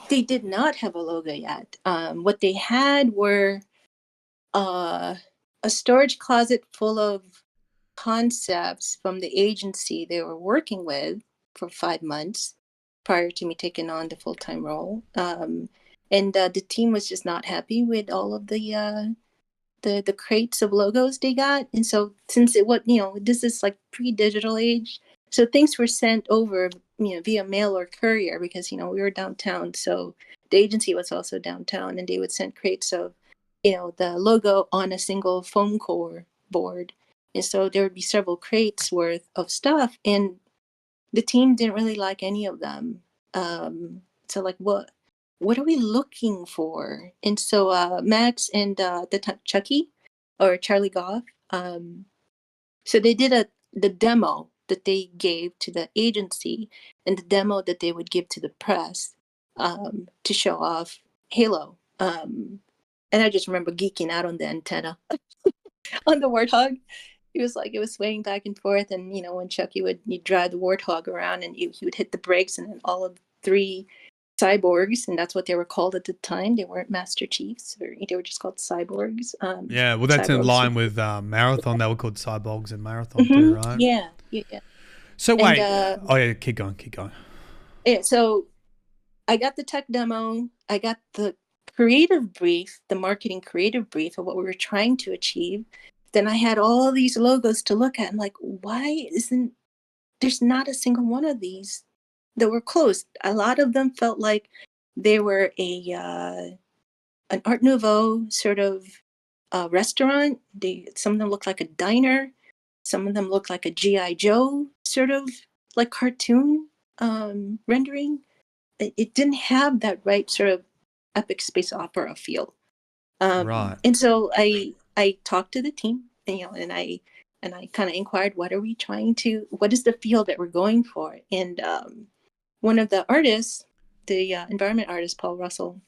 They did not have a logo yet. What they had were uh, a storage closet full of concepts from the agency they were working with for 5 months prior to me taking on the full-time role. And the team was just not happy with all of the crates of logos they got. And so since it was, this is like pre-digital age, so things were sent over, via mail or courier because, we were downtown. So the agency was also downtown and they would send crates of, the logo on a single foam core board. And so there would be several crates worth of stuff. And the team didn't really like any of them. So like, what are we looking for? And so Max and Chucky or Charlie Goff, so they did the demo that they gave to the agency and the demo that they would give to the press to show off Halo. And I just remember geeking out on the antenna on the warthog. It was swaying back and forth, and when Chucky would drive the warthog around, and he would hit the brakes, and then all of three cyborgs, and that's what they were called at the time. They weren't Master Chiefs, or they were just called cyborgs. Yeah, well, that's in Cyborgs. line with Marathon. They were called cyborgs in Marathon too, right? Yeah. So And wait, oh yeah, keep going. yeah, so I got the tech demo. I got the creative brief, the marketing creative brief of what we were trying to achieve. Then I had all these logos to look at. I'm like, why isn't there's not a single one of these that were close? A lot of them felt like they were an Art Nouveau sort of restaurant. Some of them looked like a diner. Some of them looked like a GI Joe sort of like cartoon rendering. It didn't have that right sort of epic space opera feel. Right. And so I talked to the team, and I kind of inquired, what is the feel that we're going for? And one of the artists, the environment artist, Paul Russell,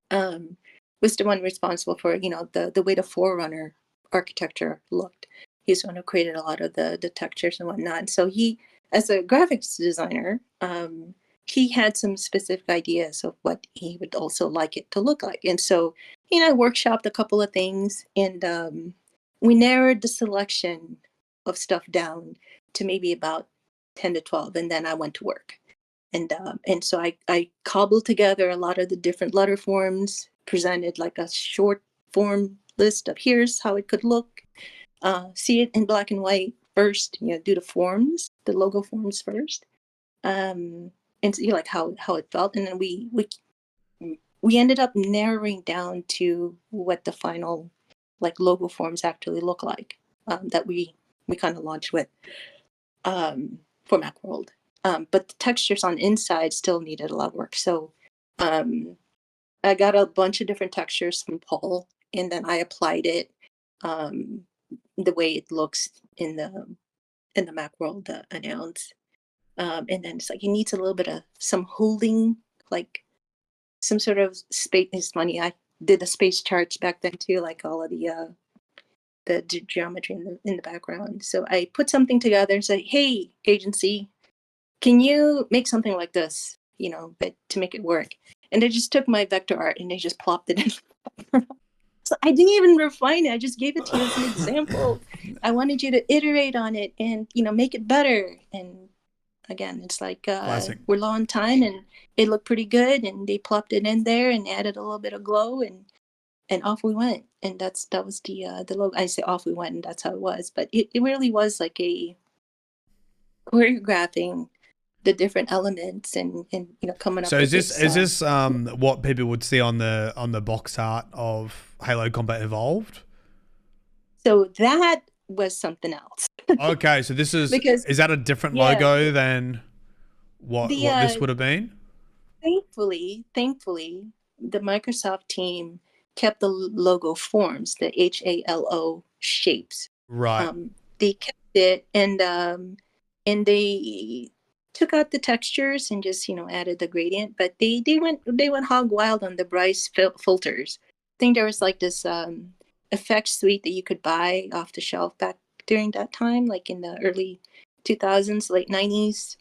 was the one responsible for, the way the Forerunner architecture looked. He's the one who created a lot of the textures and whatnot. So he, as a graphics designer, he had some specific ideas of what he would also like it to look like. And so, I workshopped a couple of things, and we narrowed the selection of stuff down to maybe about 10 to 12. And then I went to work. And so I cobbled together a lot of the different letter forms, presented like a short form list of here's how it could look, see it in black and white first, do the logo forms first, and see like how it felt. And then we ended up narrowing down to what the final like logo forms actually look like, that we kind of launched with for Macworld. But the textures on the inside still needed a lot of work. So I got a bunch of different textures from Paul, and then I applied it the way it looks in the Macworld announce. And then it's like it needs a little bit of some holding, like some sort of space. It's funny. I did the space charts back then too, like all of the geometry in the background. So I put something together and said, "Hey, agency, can you make something like this? But to make it work." And they just took my vector art and they just plopped it in. So I didn't even refine it. I just gave it to you as an example. I wanted you to iterate on it and make it better. And again, it's like we're low on time, and it looked pretty good, and they plopped it in there and added a little bit of glow, and off we went. And that was the logo. I say off we went, and that's how it was. But it really was like a choreographing the different elements and coming up So with is this what people would see on the box art of Halo Combat Evolved? So that was something else. Okay, so this is Because is that a different yeah, logo than what the this would have been? thankfully the Microsoft team kept the logo forms, the HALO shapes. Right. They kept it, and they took out the textures and just added the gradient, but they went hog wild on the Bryce filters. I think there was like this effect suite that you could buy off the shelf back during that time, like in the early 2000s, late 90s.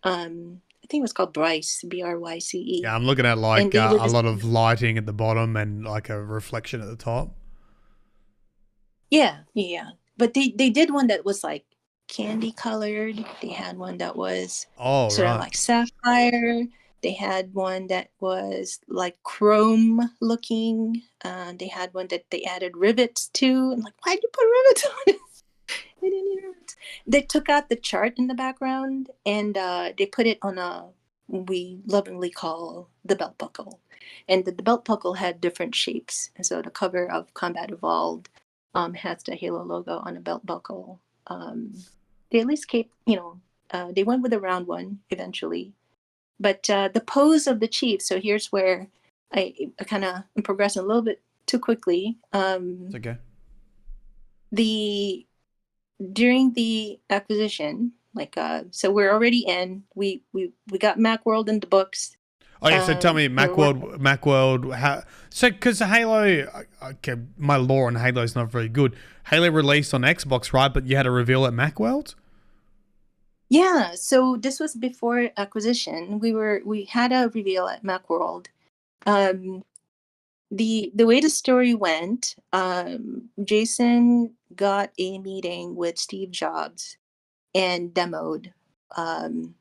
I think it was called Bryce, Bryce. Yeah, I'm looking at And like they were a just, lot of lighting at the bottom and like a reflection at the top. yeah, yeah. But they did one that was like candy colored. They had one that was Oh, sort of right. like sapphire. They had one that was like chrome looking. They had one that they added rivets to. And like, why'd you put rivets on it? They didn't need rivets. They took out the chart in the background and they put it on a we lovingly call the belt buckle. And the belt buckle had different shapes. And so the cover of Combat Evolved has the Halo logo on a belt buckle. They at least kept, they went with a round one eventually. But the pose of the chief, so here's where I kind of am progressing a little bit too quickly. It's okay. During the acquisition, like so we're already in. We got Macworld in the books. Oh yeah, so tell me, we're Macworld, how? So because Halo, okay, my lore on Halo is not very good. Halo released on Xbox, right? But you had a reveal at Macworld. Yeah, so this was before acquisition. We had a reveal at Macworld. Um, the way the story went, Jason got a meeting with Steve Jobs and um,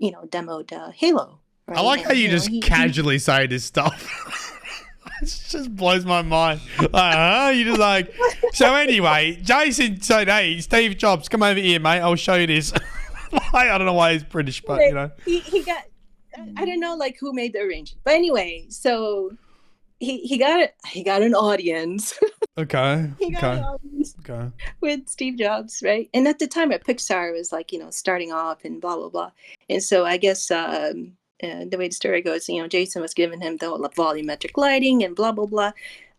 demoed Halo, I right? like how And you just casually say this stuff. It just blows my mind. You just like, so anyway, Jason said, hey, Steve Jobs, come over here, mate. I'll show you this. I don't know why he's British, but you know. He got, I don't know like who made the arrangement. But anyway, so he got an audience. Okay. He got an audience with Steve Jobs, right? And at the time at Pixar, it was like, starting off and blah, blah, blah. And so I guess the way the story goes, Jason was giving him the volumetric lighting and blah, blah, blah.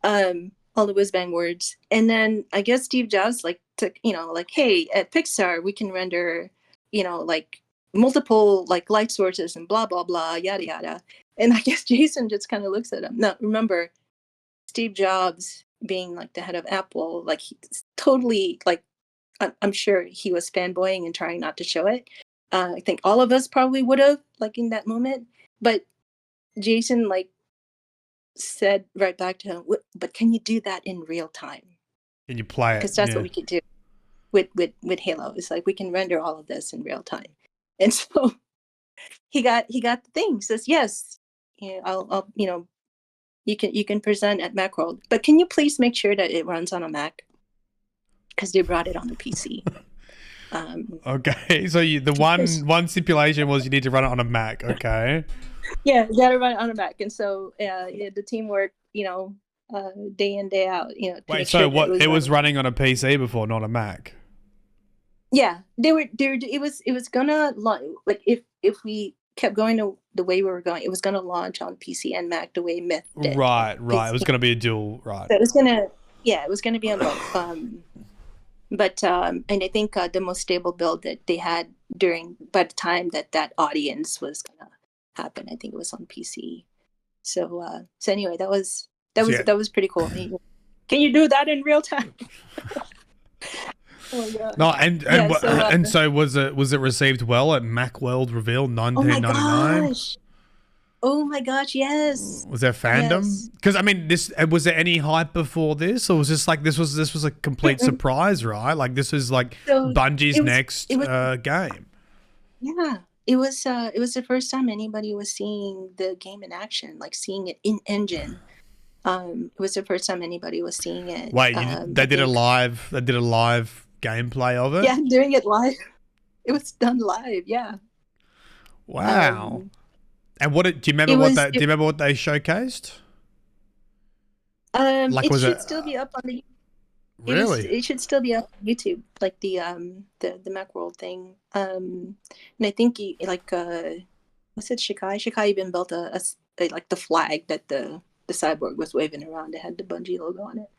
All the whiz bang words. And then I guess Steve Jobs like took, like, hey, at Pixar, we can render, like multiple like light sources and blah, blah, blah, yada, yada. And I guess Jason just kind of looks at him. Now, remember, Steve Jobs being like the head of Apple, like he's totally like, I'm sure he was fanboying and trying not to show it. I think all of us probably would have like in that moment, but Jason like said right back to him, but can you do that in real time? Can you play it? Because that's what we could do with Halo. It's like we can render all of this in real time. And so he got the thing. He says, yes, I'll you can present at Macworld, but can you please make sure that it runs on a Mac? Because they brought it on the PC. Okay, so the one stipulation was you need to run it on a Mac. Okay. Yeah, you got to run it on a Mac, and so the team worked, day in day out. Wait, so what? It was running on a PC before, not a Mac. Yeah, they were. It was gonna like if we kept going the way we were going, it was gonna launch on PC and Mac the way Myth did. Right. It was gonna be a dual, right? So it was gonna be on both. But and I think the most stable build that they had by the time that audience was gonna happen, I think it was on PC. So anyway, that was pretty cool. Can you do that in real time? Oh my God. No, so was it received well at Macworld Reveal 1999? Oh my gosh, yes. Was there fandom? Because I mean, was there any hype before this, or was this like this was a complete surprise, right? Like this is like Bungie's next game. Yeah, it was the first time anybody was seeing the game in action, like seeing it in engine. It was the first time anybody was seeing it. Wait, they did a live gameplay of it? Yeah, doing it live. It was done live. Yeah. Wow. And do you remember what they showcased? It should still be up on the. Really? It should still be up on YouTube, like the Macworld thing. And I think what's it? Shikai even built a like the flag that the cyborg was waving around. It had the Bungie logo on it.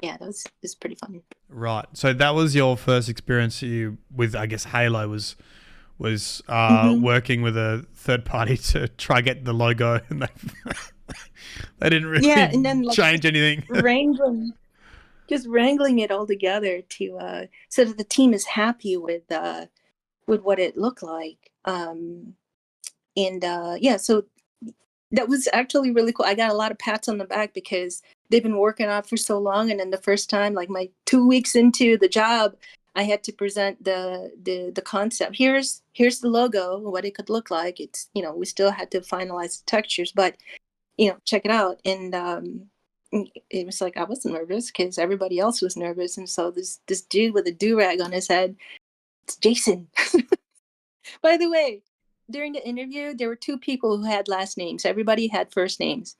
Yeah, that was pretty fun. Right. So that was your first experience with, I guess, Halo was working with a third party to try get the logo, and they didn't really and then, change anything. just wrangling it all together to so that the team is happy with what it looked like. Yeah, so that was actually really cool. I got a lot of pats on the back because they've been working on it for so long, and then the first time, like my 2 weeks into the job, I had to present the concept. Here's the logo, what it could look like. It's, we still had to finalize the textures, but check it out. And it was like I was nervous because everybody else was nervous, and so this dude with a do-rag on his head, it's Jason. By the way, during the interview, there were two people who had last names. Everybody had first names.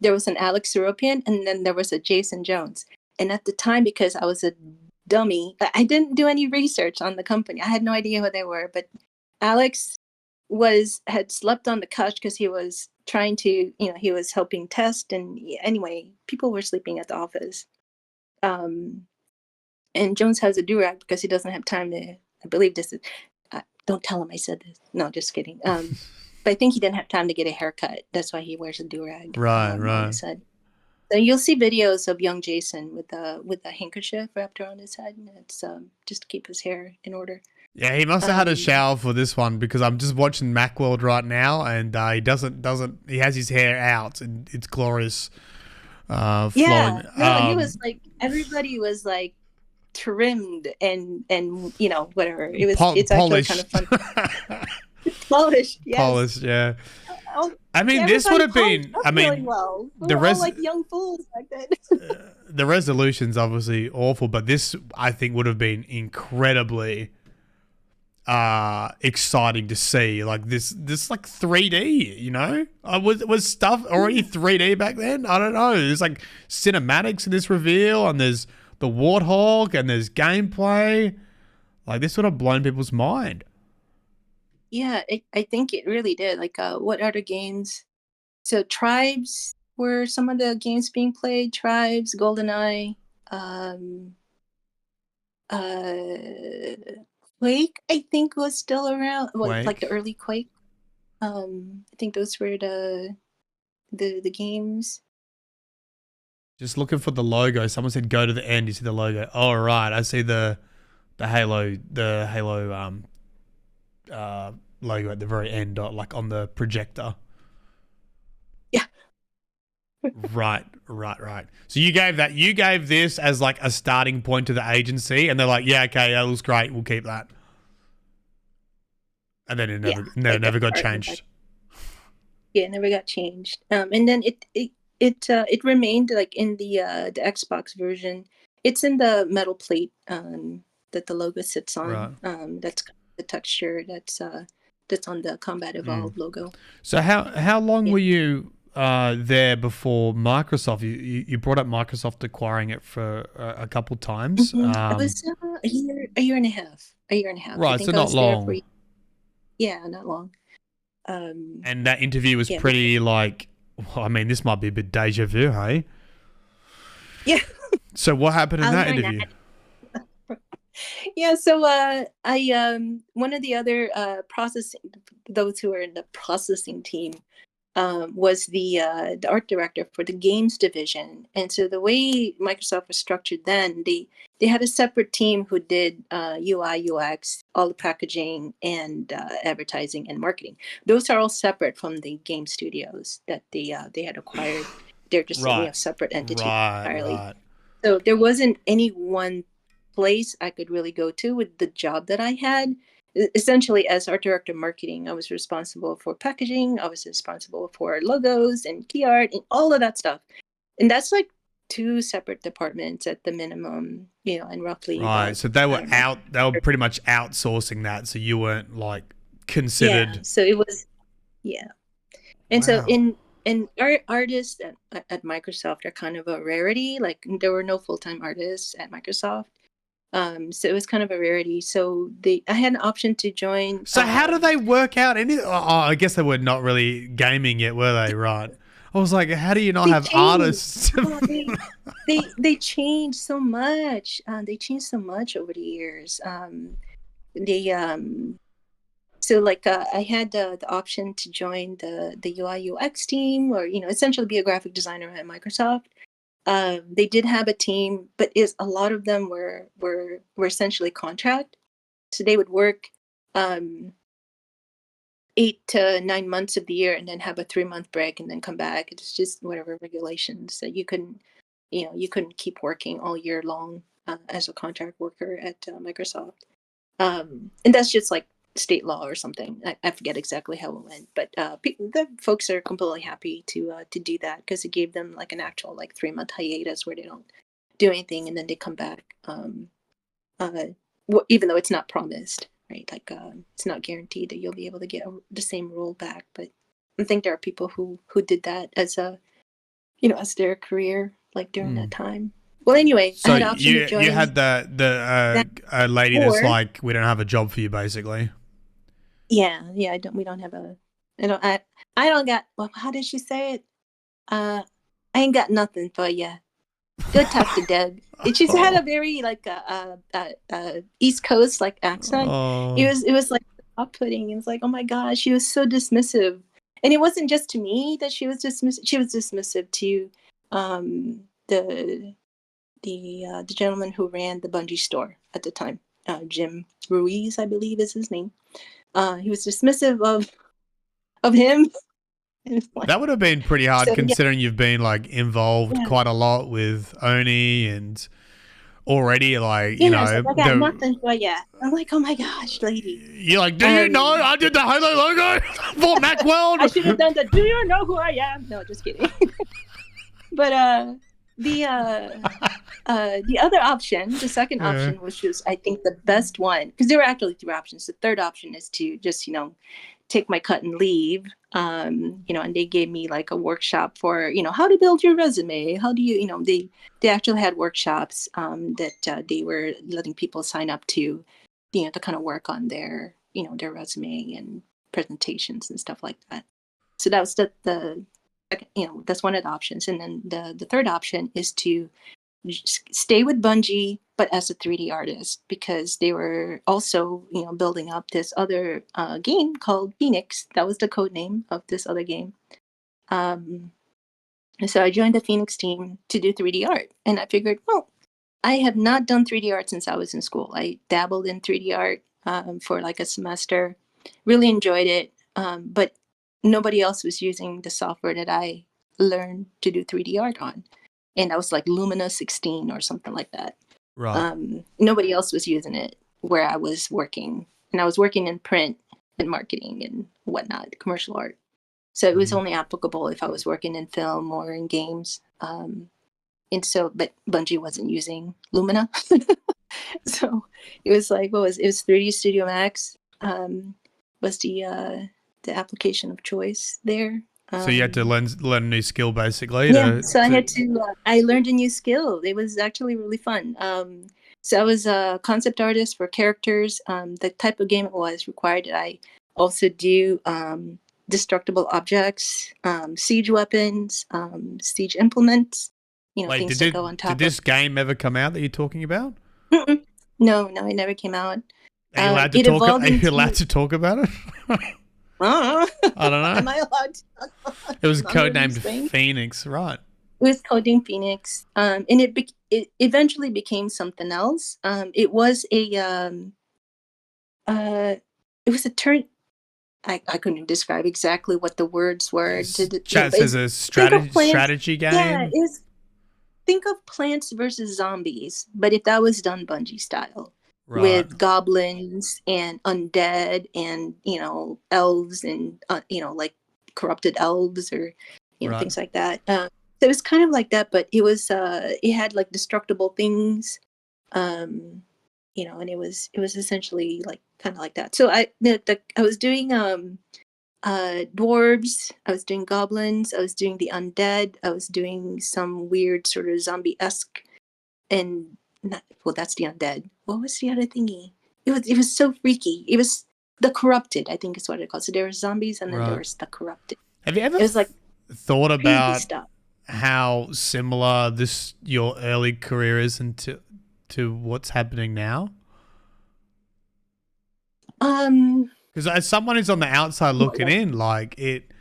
There was an Alex Seropian, and then there was a Jason Jones. And at the time, because I was a dummy, I didn't do any research on the company. I had no idea who they were. But Alex had slept on the couch because he was trying to, he was helping test. And anyway, people were sleeping at the office. And Jones has a do-rag because he doesn't have time to, I believe this is, don't tell him I said this. No, just kidding. But I think he didn't have time to get a haircut. That's why he wears a do-rag on his head. So you'll see videos of young Jason with a handkerchief wrapped around his head. And it's just to keep his hair in order. Yeah, he must have had a shower for this one because I'm just watching Macworld right now, and he has his hair out and it's glorious. Yeah, flowing. No, he was like, everybody was like trimmed and whatever. It's actually kind of fun. Polished, yes. Polished, yeah. I mean, this would have been. I mean, really well. We were all like young fools back then. The resolution's obviously awful, but this I think would have been incredibly exciting to see. Like this like 3D. Was stuff already 3D back then? I don't know. There's like cinematics in this reveal, and there's the warthog, and there's gameplay. Like this would have blown people's mind. Yeah, I think it really did. Like, what other games? So Tribes were some of the games being played. Tribes, GoldenEye, Quake, I think was still around. Like the early Quake. I think those were the games. Just looking for the logo. Someone said go to the end. You see the logo. Oh, right. I see the Halo logo at the very end, like on the projector. Yeah. Right. So you gave this as like a starting point to the agency, and they're like, yeah, okay, that looks great. We'll keep that. And then it never got changed. Yeah, it never got changed. And then it remained like in the Xbox version. It's in the metal plate that the logo sits on. Right. That's the texture that's on the Combat Evolved logo. So how long were you there before Microsoft? You brought up Microsoft acquiring it for a couple times. It was a year and a half. Right, so not long. Yeah, not long. And that interview was pretty like, well, I mean, this might be a bit deja vu, hey? Yeah. So what happened in that interview? Yeah, so one of the other those who are in the processing team was the art director for the games division. And so the way Microsoft was structured then, they had a separate team who did UI, UX, all the packaging, and advertising and marketing. Those are all separate from the game studios that they had acquired. They're just a separate entity entirely. Right. So there wasn't any one place I could really go to with the job that I had. Essentially, as art director of marketing, I was responsible for packaging. I was responsible for logos and key art and all of that stuff. And that's like 2 separate departments at the minimum, and roughly. Right. So they were they were pretty much outsourcing that. So you weren't like considered. Yeah. So it was, yeah. And so in artists at Microsoft are kind of a rarity. Like there were no full-time artists at Microsoft. So it was kind of a rarity. So I had an option to join. So how do they work out any? Oh, I guess they were not really gaming yet, were they? Right. I was like, how do you not have artists? They changed so much. They changed so much over the years. So like I had the option to join the UI UX team, or essentially be a graphic designer at Microsoft. They did have a team, but a lot of them were essentially contract. So they would work 8 to 9 months of the year and then have a 3-month break and then come back. It's just whatever regulations that you couldn't keep working all year long as a contract worker at Microsoft. And that's just like state law or something. I forget exactly how it went, but the folks are completely happy to do that because it gave them like an actual like 3-month hiatus where they don't do anything and then they come back. Uh, Even though it's not promised, right? Like it's not guaranteed that you'll be able to get the same role back. But I think there are people who did that as as their career, like during that time. Well, anyway, So I had option to join. you had the lady that's like, we don't have a job for you, basically. Yeah. We don't have a. I don't got. Well, how did she say it? I ain't got nothing for you. Go talk to Doug. She had a very like East Coast like accent. Oh. It was like off-putting. It was like, oh my gosh, she was so dismissive, and it wasn't just to me that she was dismissive. She was dismissive to the gentleman who ran the Bungie store at the time, Jim Ruiz, I believe is his name. He was dismissive of him. Like, that would have been pretty hard considering you've been like involved quite a lot with Oni and already like, you know. I got nothing for you. I'm like, oh my gosh, lady. You're like, do you know I did the Halo logo for Macworld? I should have done the do you know who I am? No, just kidding. But the other option, the second option, which was I think the best one, because there were actually 3 options. The third option is to just, take my cut and leave. And they gave me like a workshop for, how to build your resume. How do you, they actually had workshops that they were letting people sign up to, to kind of work on their, their resume and presentations and stuff like that. So that was the that's one of the options. And then the third option is to stay with Bungie, but as a 3D artist, because they were also, building up this other game called Phoenix. That was the code name of this other game. And so I joined the Phoenix team to do 3D art. And I figured, well, I have not done 3D art since I was in school. I dabbled in 3D art for like a semester, really enjoyed it. But nobody else was using the software that I learned to do 3D art on. And that was like Lumina 16 or something like that. Right. Nobody else was using it where I was working. And I was working in print and marketing and whatnot, commercial art. So it was only applicable if I was working in film or in games. But Bungie wasn't using Lumina. So it was like, it was 3D Studio Max was the application of choice there. So you had to learn a new skill, basically. I learned a new skill. It was actually really fun. So I was a concept artist for characters. The type of game it was required that I also do destructible objects, siege weapons, siege implements, Wait, things that go on top. Did this game ever come out that you're talking about? No, it never came out. Are you allowed to talk about it? I don't know. Am I allowed to? It was codenamed Phoenix, right? It was codenamed Phoenix, and it eventually became something else. It was a turn. I couldn't describe exactly what the words were. Chat says a strategy game. Yeah, think of Plants versus Zombies, but if that was done Bungie style. Right. With goblins and undead and elves and like corrupted elves or right. Things like that. So it was kind of like that, but it was it had like destructible things, and it was essentially like kind of like that. So I was doing dwarves, I was doing goblins, I was doing the undead, I was doing some weird sort of zombie-esque and. That's the undead. What was the other thingy? It was so freaky. It was the corrupted, I think is what it called. So there were zombies and then there was the corrupted. Have you ever thought about how similar your early career is to what's happening now? Because as someone who's on the outside looking in, like it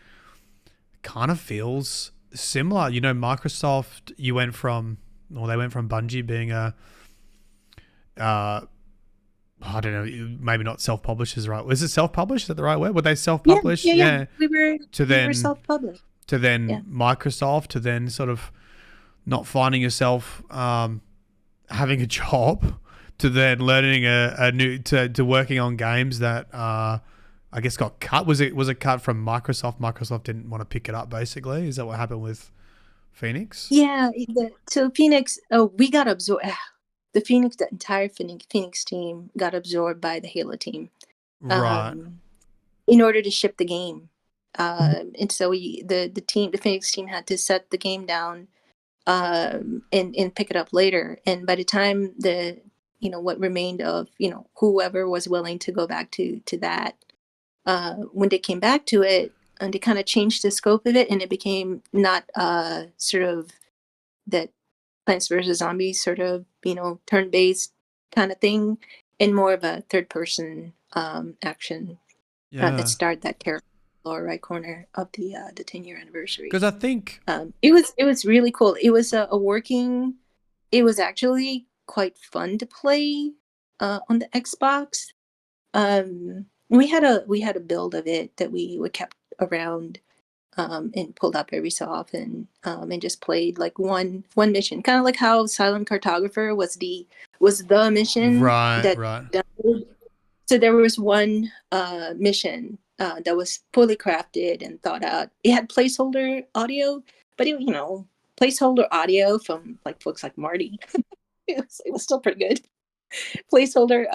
kind of feels similar. You know, Microsoft, they went from Bungie being uh, I don't know, maybe not self-published is the right. Was it self-published? Is that the right word? Were they Yeah, self-published? yeah, yeah. Yeah. We were To we were then self-published. Yeah. Microsoft, to then sort of not finding yourself having a job, to then learning a new to working on games that I guess got cut. Was it cut from Microsoft? Microsoft didn't want to pick it up. Basically, is that what happened with Phoenix? Yeah, so Phoenix, we got absorbed. The entire Phoenix team got absorbed by the Halo team, Right. in order to ship the game. And so the Phoenix team had to set the game down, and pick it up later. And by the time what remained of, whoever was willing to go back to that, when they came back to it, and they kind of changed the scope of it, and it became not sort of that Plants vs. Zombies sort of, turn-based kind of thing, and more of a third-person action that Yeah. starred that character in the lower right corner of the 10-year anniversary. Because I think It was really cool. It was a working. It was actually quite fun to play on the Xbox. We had a build of it that we kept around, and pulled up every so often, and just played like one mission, kind of like how Silent Cartographer was the mission right. that. So there was one mission that was fully crafted and thought out. It had placeholder audio, but placeholder audio from like folks like Marty. It was still pretty good. Placeholder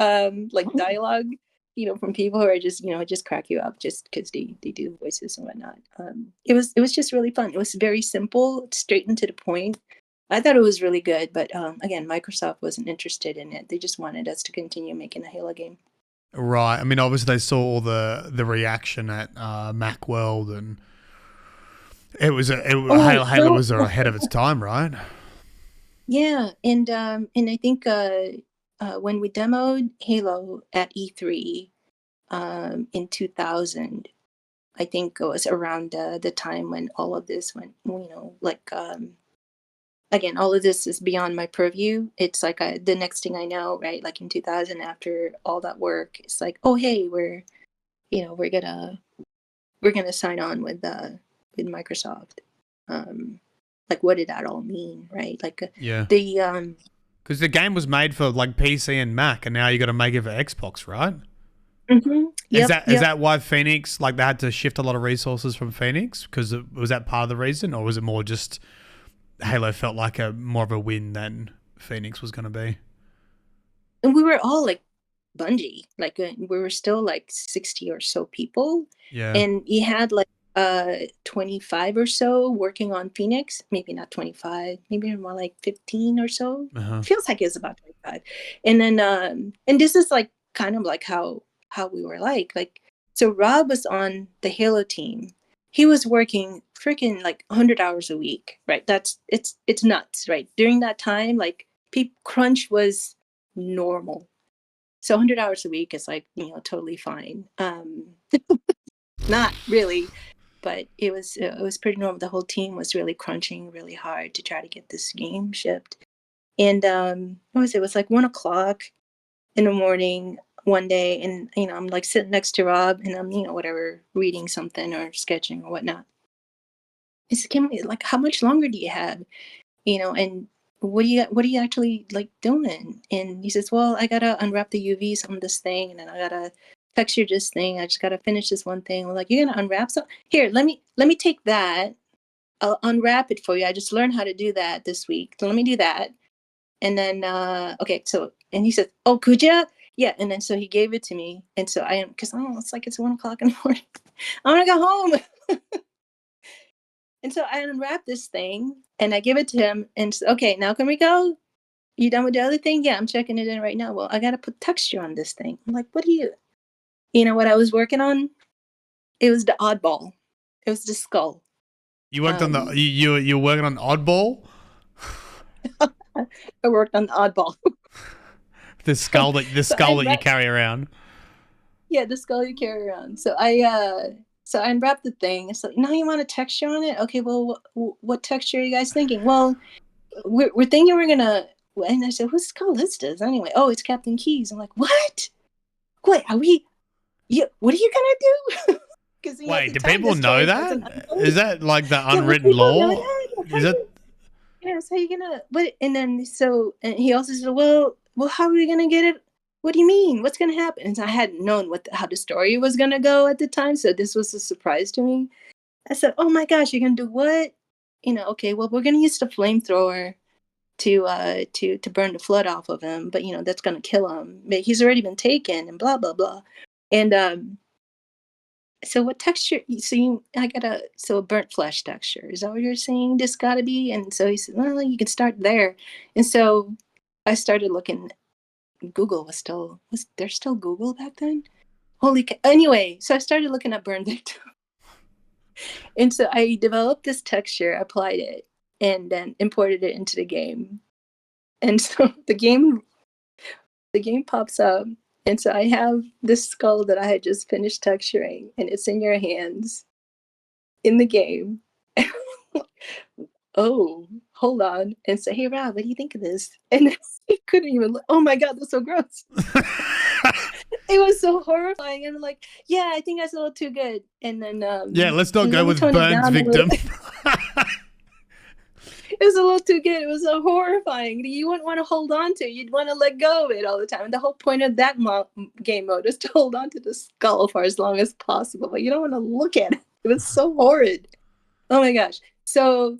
like dialogue, from people who are just crack you up just because they do voices and whatnot. It was just really fun. It was very simple, straight and to the point. I thought it was really good, but again, Microsoft wasn't interested in it. They just wanted us to continue making a Halo game. Right. I mean, obviously they saw all the reaction at Macworld, and Halo was ahead of its time, right? Yeah, and I think when we demoed Halo at E3 in 2000, I think it was around the time when all of this went, like again, all of this is beyond my purview. It's like the next thing I know, right? Like in 2000, after all that work, it's like, oh hey, we're gonna sign on with Microsoft. Like, what did that all mean, right? Like Yeah. the Because the game was made for like PC and Mac, and now you got to make it for Xbox, right? Is that why Phoenix, like, they had to shift a lot of resources from Phoenix? Because was that part of the reason, or was it more just Halo felt like more of a win than Phoenix was going to be? And we were all like Bungie, like we were still like 60 or so people, Yeah. and you had like 25 or so working on Phoenix. Maybe not 25, maybe more like 15 or so. Feels like it's about 25. And then and this is like kind of like how we were like so Rob was on the Halo team. He was working freaking like 100 hours a week, right? It's nuts, right? During that time, like crunch was normal. So 100 hours a week is like, totally fine. Not really, but it was pretty normal. The whole team was really crunching really hard to try to get this game shipped. And what was it? It was like 1:00 in the morning one day, and I'm like sitting next to Rob, and I'm whatever, reading something or sketching or whatnot. He said, like, how much longer do you have? And what are you actually like doing? And he says, well, I gotta unwrap the UVs on this thing, and then I gotta texture this thing. I just gotta finish this one thing. I'm like, you're gonna unwrap something? Here, let me take that. I'll unwrap it for you. I just learned how to do that this week. So let me do that. And then okay, so, and he said, oh, could you? Yeah. And then so he gave it to me. And so because it's like it's 1:00 in the morning. I wanna go home. And so I unwrap this thing and I give it to him and said, okay, now can we go? You done with the other thing? Yeah, I'm checking it in right now. Well, I got to put texture on this thing. I'm like, what do you know what I was working on? It was the oddball. It was the skull. You worked on you were working on Oddball? I worked on the oddball. the skull that you carry around. Yeah, the skull you carry around. So So I unwrapped the thing. It's like, now you want a texture on it? Okay, well, what texture are you guys thinking? Well, we're thinking we're gonna. And I said, whose skull is this anyway? Oh, it's Captain Key's. I'm like, what? What are we? Yeah, what are you gonna do? Because at Wait, the do time people the story know wasn't that? Is unfolding. that like the Yeah, well, unwritten people know law? that. Is that Yeah, so you're gonna. But and then so and he also said, well, how are we gonna get it? What do you mean? What's gonna happen? And so I hadn't known how the story was gonna go at the time, so this was a surprise to me. I said, oh my gosh, you're gonna do what? Okay, well, we're gonna use the flamethrower to burn the flood off of him, but that's gonna kill him. But he's already been taken and blah blah blah. And so what texture? I got a burnt flesh texture. Is that what you're saying? This gotta be. And so he said, well, you can start there. And so I started looking. Google was there still Google back then? Anyway, so I started looking at burn victim, and so I developed this texture, applied it, and then imported it into the game. And so the game pops up, and so I have this skull that I had just finished texturing, and it's in your hands in the game. Oh, hold on, and say, hey Rob, what do you think of this? And he couldn't even look. Oh my god, that's so gross. It was so horrifying, and I'm like, yeah, I think that's a little too good. And then yeah, let's not go let me with tone it Burns down a little. victim. It was a little too good. It was so horrifying. You wouldn't want to hold on to. You'd want to let go of it all the time. And the whole point of that game mode is to hold on to the skull for as long as possible. But you don't want to look at it. It was so horrid. Oh my gosh. So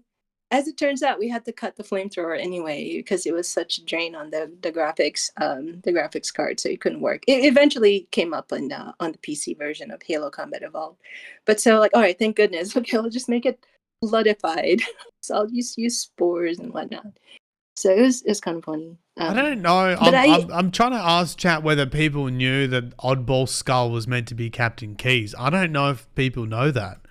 as it turns out, we had to cut the flamethrower anyway because it was such a drain on the graphics card, so it couldn't work. It eventually came up on the PC version of Halo Combat Evolved. But so all right, thank goodness. Okay, I'll just make it bloodified. So I'll use spores and whatnot. So it was kind of funny. I don't know. But I'm trying to ask chat whether people knew that Oddball Skull was meant to be Captain Key's. I don't know if people know that.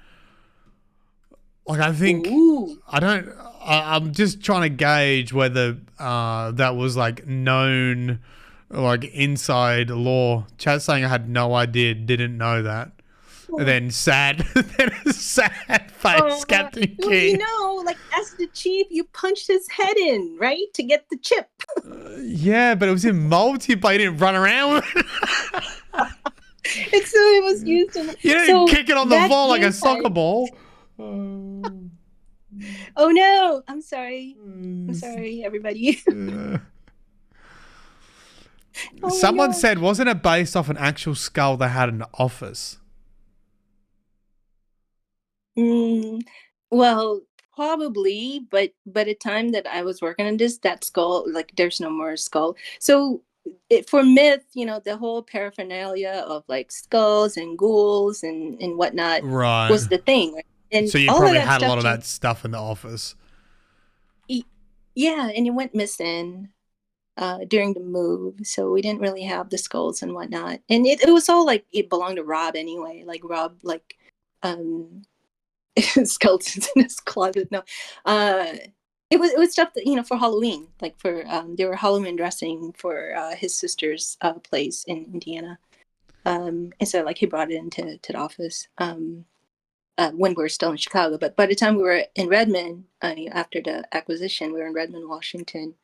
Like, I think Ooh. I'm just trying to gauge whether that was like known, like inside lore. Chat's saying I had no idea, didn't know that. And then sad face, Captain Well, Key. like as the chief, you punched his head in, right, to get the chip. Yeah, but it was in multiplayer. You didn't run around with it. And so it was used in. You didn't kick it on the ball like a soccer ball. Oh no! I'm sorry. I'm sorry, everybody. Someone said, wasn't it based off an actual skull they had in the office? Well, probably, but by the time that I was working on this, that skull, like, there's no more skull. So for myth, the whole paraphernalia of like skulls and ghouls and whatnot Right. was the thing. Right? And so you all probably of that had a stuff lot of that stuff in the office. Yeah, and it went missing during the move, so we didn't really have the skulls and whatnot. And it was all like it belonged to Rob anyway. Like Rob, skeletons in his closet. No, it was stuff that for Halloween, like for they were Halloween dressing for his sister's place in Indiana. And so like he brought it into the office when we were still in Chicago. But by the time we were in Redmond, after the acquisition, we were in Redmond, Washington.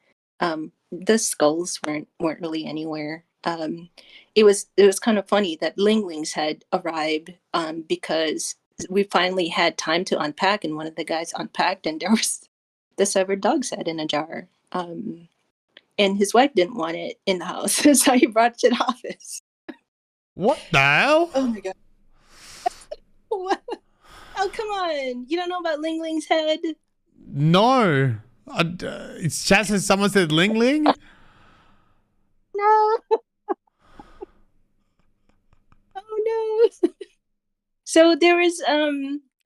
The skulls weren't really anywhere. It was kind of funny that Ling Lings had arrived because we finally had time to unpack, and one of the guys unpacked, and there was the severed dog's head in a jar. And his wife didn't want it in the house, so he brought it to the office. What the hell? Oh my god! What? Oh, come on! You don't know about Ling Ling's head? No. It's chat says someone said Ling Ling. No. Oh no. So there is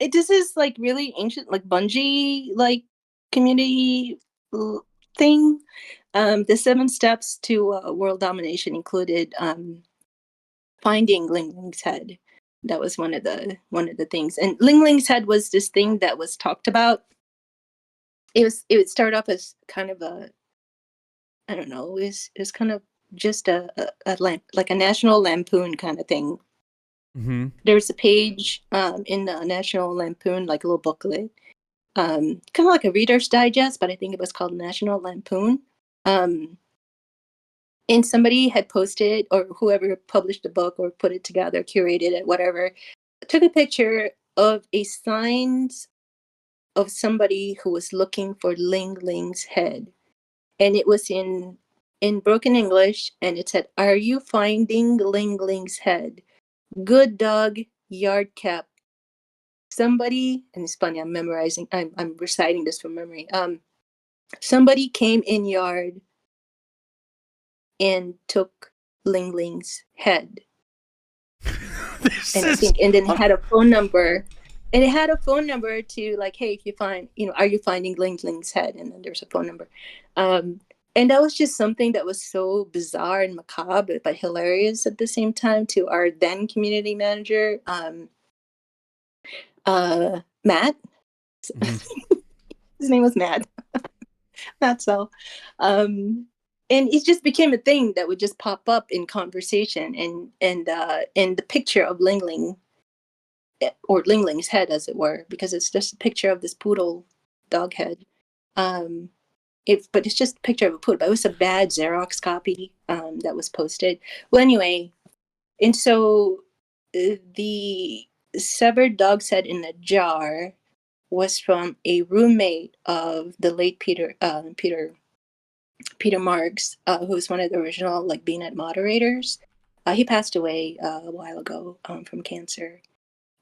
this is like really ancient, like Bungie like community thing. The 7 steps to world domination included finding Ling Ling's head. That was one of the things. And Ling Ling's head was this thing that was talked about. It would start off as kind of a, I don't know, it was kind of just a lamp, like a National Lampoon kind of thing. Mm-hmm. There's a page in the National Lampoon, like a little booklet, kind of like a Reader's Digest, but I think it was called National Lampoon. And somebody had posted, or whoever published the book or put it together, curated it, whatever, took a picture of a sign of somebody who was looking for Ling Ling's head. And it was in broken English, and it said, "Are you finding Ling Ling's head? Good dog, yard cap. Somebody," and it's funny, I'm reciting this from memory. Somebody came in yard and took Ling Ling's head. And I think, and then it had a phone number. And it had a phone number to, like, hey, if you find, are you finding Ling Ling's head? And then there's a phone number. And that was just something that was so bizarre and macabre, but hilarious at the same time, to our then community manager, Matt. Mm-hmm. His name was Matt. Matt So. And it just became a thing that would just pop up in conversation, and the picture of Ling Ling, or Ling Ling's head, as it were, because it's just a picture of this poodle dog head. But it's just a picture of a poodle. But it was a bad Xerox copy that was posted. Well, anyway, and so the severed dog's head in a jar was from a roommate of the late Peter Marks, who was one of the original, like, BNet moderators. He passed away a while ago from cancer.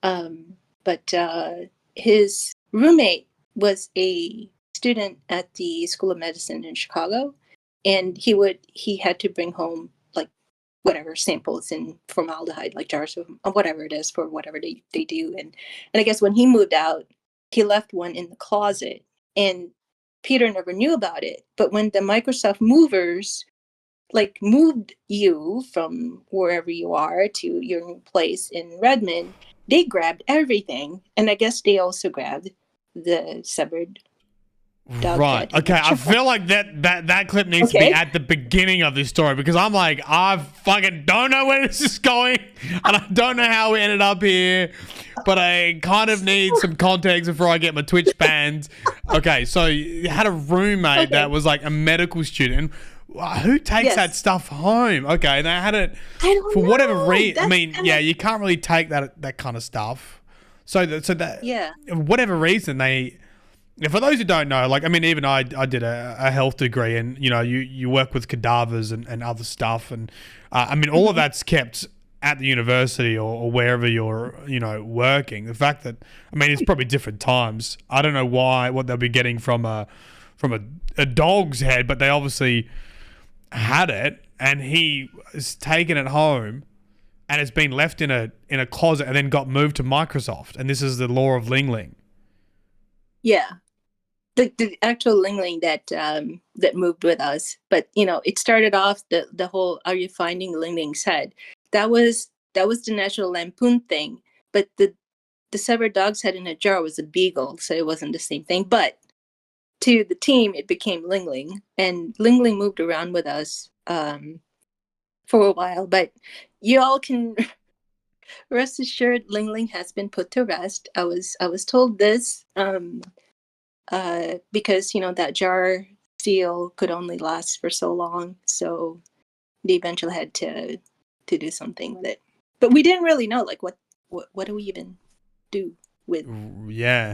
But his roommate was a student at the School of Medicine in Chicago, and he had to bring home, like, whatever samples in formaldehyde, like jars of whatever it is for whatever they do. And I guess when he moved out, he left one in the closet, and Peter never knew about it. But when the Microsoft movers, like, moved you from wherever you are to your new place in Redmond, they grabbed everything. And I guess they also grabbed the severed dog Right. head. Okay. I feel like that clip needs to be at the beginning of this story, because I'm like, I fucking don't know where this is going, and I don't know how we ended up here, but I kind of need some context before I get my Twitch banned. Okay. So you had a roommate that was like a medical student. Who takes that stuff home? Okay. And they had it for whatever reason. I mean, yeah, you can't really take that kind of stuff. So that whatever reason they. For those who don't know, like, I mean, even I did a health degree, and you work with cadavers and other stuff, and I mean, all of that's kept at the university or wherever you're working. The fact that, I mean, it's probably different times. I don't know what they'll be getting from a dog's head, but they obviously had it, and he has taken it home, and it's been left in a closet, and then got moved to Microsoft, and this is the law of Ling Ling. Yeah. The actual Ling Ling that moved with us, but it started off the whole "Are you finding Ling Ling's head?" That was the National Lampoon thing, but the severed dog's head in a jar was a beagle, so it wasn't the same thing. But to the team, it became Ling Ling, and Ling Ling moved around with us for a while. But you all can rest assured, Ling Ling has been put to rest. I was told this. Because that jar seal could only last for so long, so they eventually had to do something with it. But we didn't really know, like, what do we even do with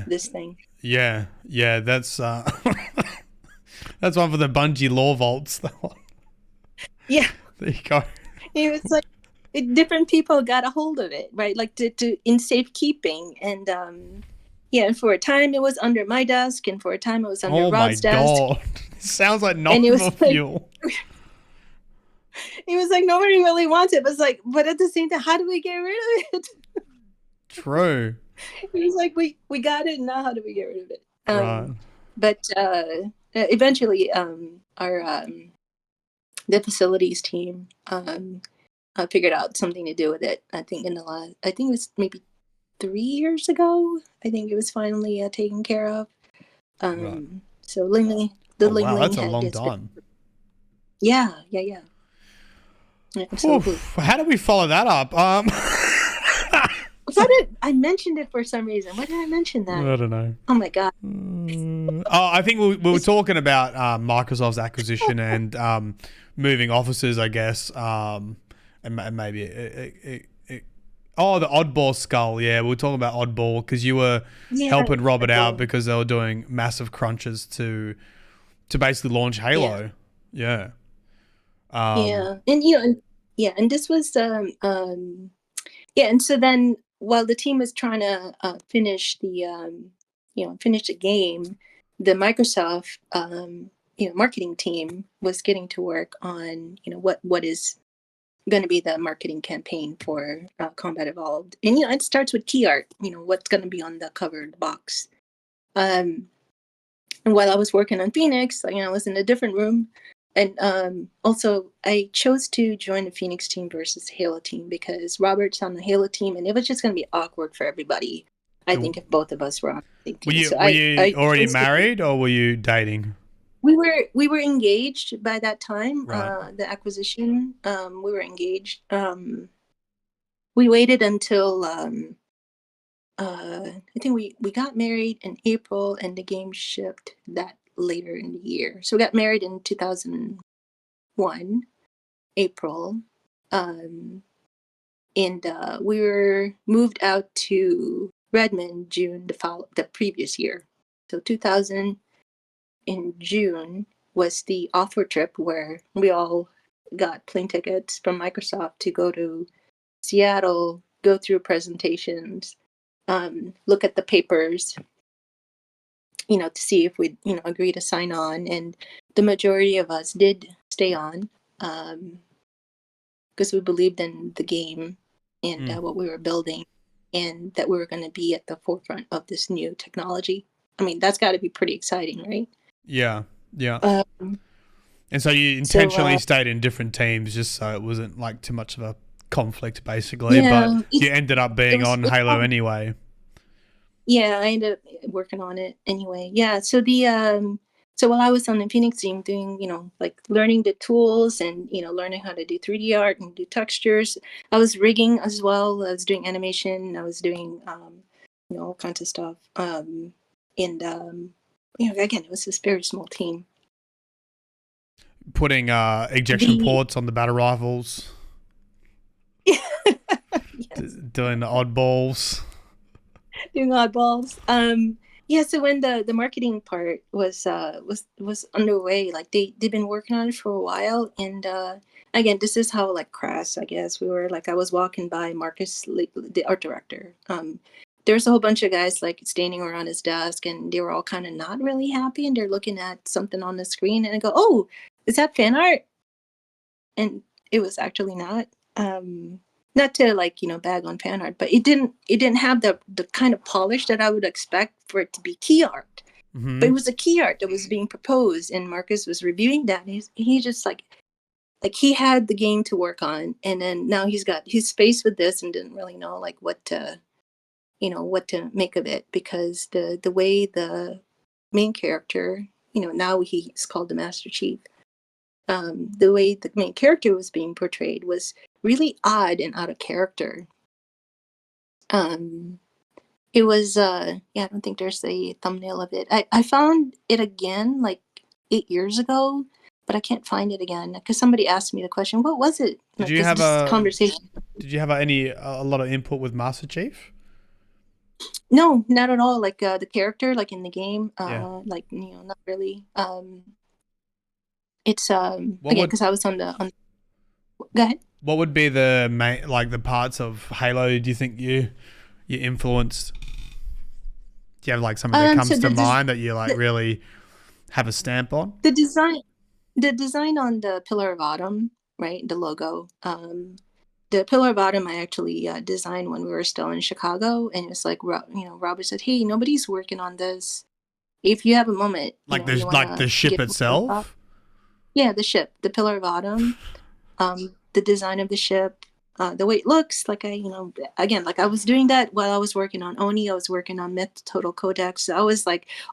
this thing? Yeah, that's that's one for the Bungie law vaults. Yeah, there you go. It was like different people got a hold of it, right? Like to in safekeeping, and and for a time it was under my desk, and for a time it was under Rob's desk. Oh my god. Sounds like novel fuel. It was like nobody really wants it, but at the same time, how do we get rid of it? True. It was like we got it, now how do we get rid of it? Right. But eventually our the facilities team figured out something to do with it. I think it was maybe 3 years ago. I think it was finally taken care of. Right. So Ling Ling, Ling Ling that's a long time. Yeah. How do we follow that up? thought I mentioned it for some reason. Why did I mention that? I don't know. Oh my god. I think we were talking about Microsoft's acquisition and moving offices, I guess, and maybe the Oddball skull. Yeah, we were talking about Oddball because you were helping Robert out because they were doing massive crunches to basically launch Halo. Yeah. And and this was and so then while the team was trying to finish the game, the Microsoft marketing team was getting to work on what is going to be the marketing campaign for Combat Evolved, and it starts with key art. What's going to be on the cover of the box. And while I was working on Phoenix, I was in a different room. And also, I chose to join the Phoenix team versus Halo team because Robert's on the Halo team, and it was just going to be awkward for everybody. I think if both of us were on the team. Were you already married or were you dating? We were engaged by that time. Right. The acquisition, we were engaged. We waited until I think we got married in April, and the game shipped that later in the year. So we got married in 2001, April, and we were moved out to Redmond June the previous year. So 2000 in June was the offer trip where we all got plane tickets from Microsoft to go to Seattle, go through presentations, look at the papers, to see if we'd, agree to sign on. And the majority of us did stay on because we believed in the game and what we were building, and that we were going to be at the forefront of this new technology. I mean, that's got to be pretty exciting, right? Yeah. And so you intentionally stayed in different teams just so it wasn't like too much of a conflict, basically. But you ended up being on Halo anyway. Yeah, I ended up working on it anyway. Yeah, so so while I was on the Phoenix team doing, learning the tools and, learning how to do 3D art and do textures, I was rigging as well. I was doing animation. I was doing, all kinds of stuff. And again, it was this very small team. Putting ejection ports on the battle rifles. Yes. Doing the oddballs. Doing oddballs. So when the marketing part was underway, like they've been working on it for a while, and again, this is how crass, I guess, we were. I was walking by Marcus, the art director. There's a whole bunch of guys standing around his desk, and they were all kind of not really happy, and they're looking at something on the screen, and I go, "Oh, is that fan art?" And it was actually not. Not to bag on fan art, but it didn't have the kind of polish that I would expect for it to be key art. Mm-hmm. But it was a key art that was being proposed, and Marcus was reviewing that, and he just he had the game to work on, and then now he's faced with this and didn't really know what to make of it, because the way the main character, now he's called the Master Chief. The way the main character was being portrayed was really odd and out of character. It was I don't think there's a thumbnail of it. I found it again 8 years ago, but I can't find it again because somebody asked me the question, what was it? Did you have a conversation? Did you have a lot of input with Master Chief? No, not at all. The character, in the game, not really. It's again, because I was on the. Go ahead. What would be the main, the parts of Halo do you think you influenced? Do you have something that comes to mind that you really have a stamp on? The design on the Pillar of Autumn, right? The logo. The Pillar of Autumn I actually designed when we were still in Chicago, and it was Robert said, "Hey, nobody's working on this. If you have a moment, the ship itself." Yeah, the ship, the Pillar of Autumn, the design of the ship, the way it looks. I was doing that while I was working on Oni. I was working on Myth Total Codex. So I was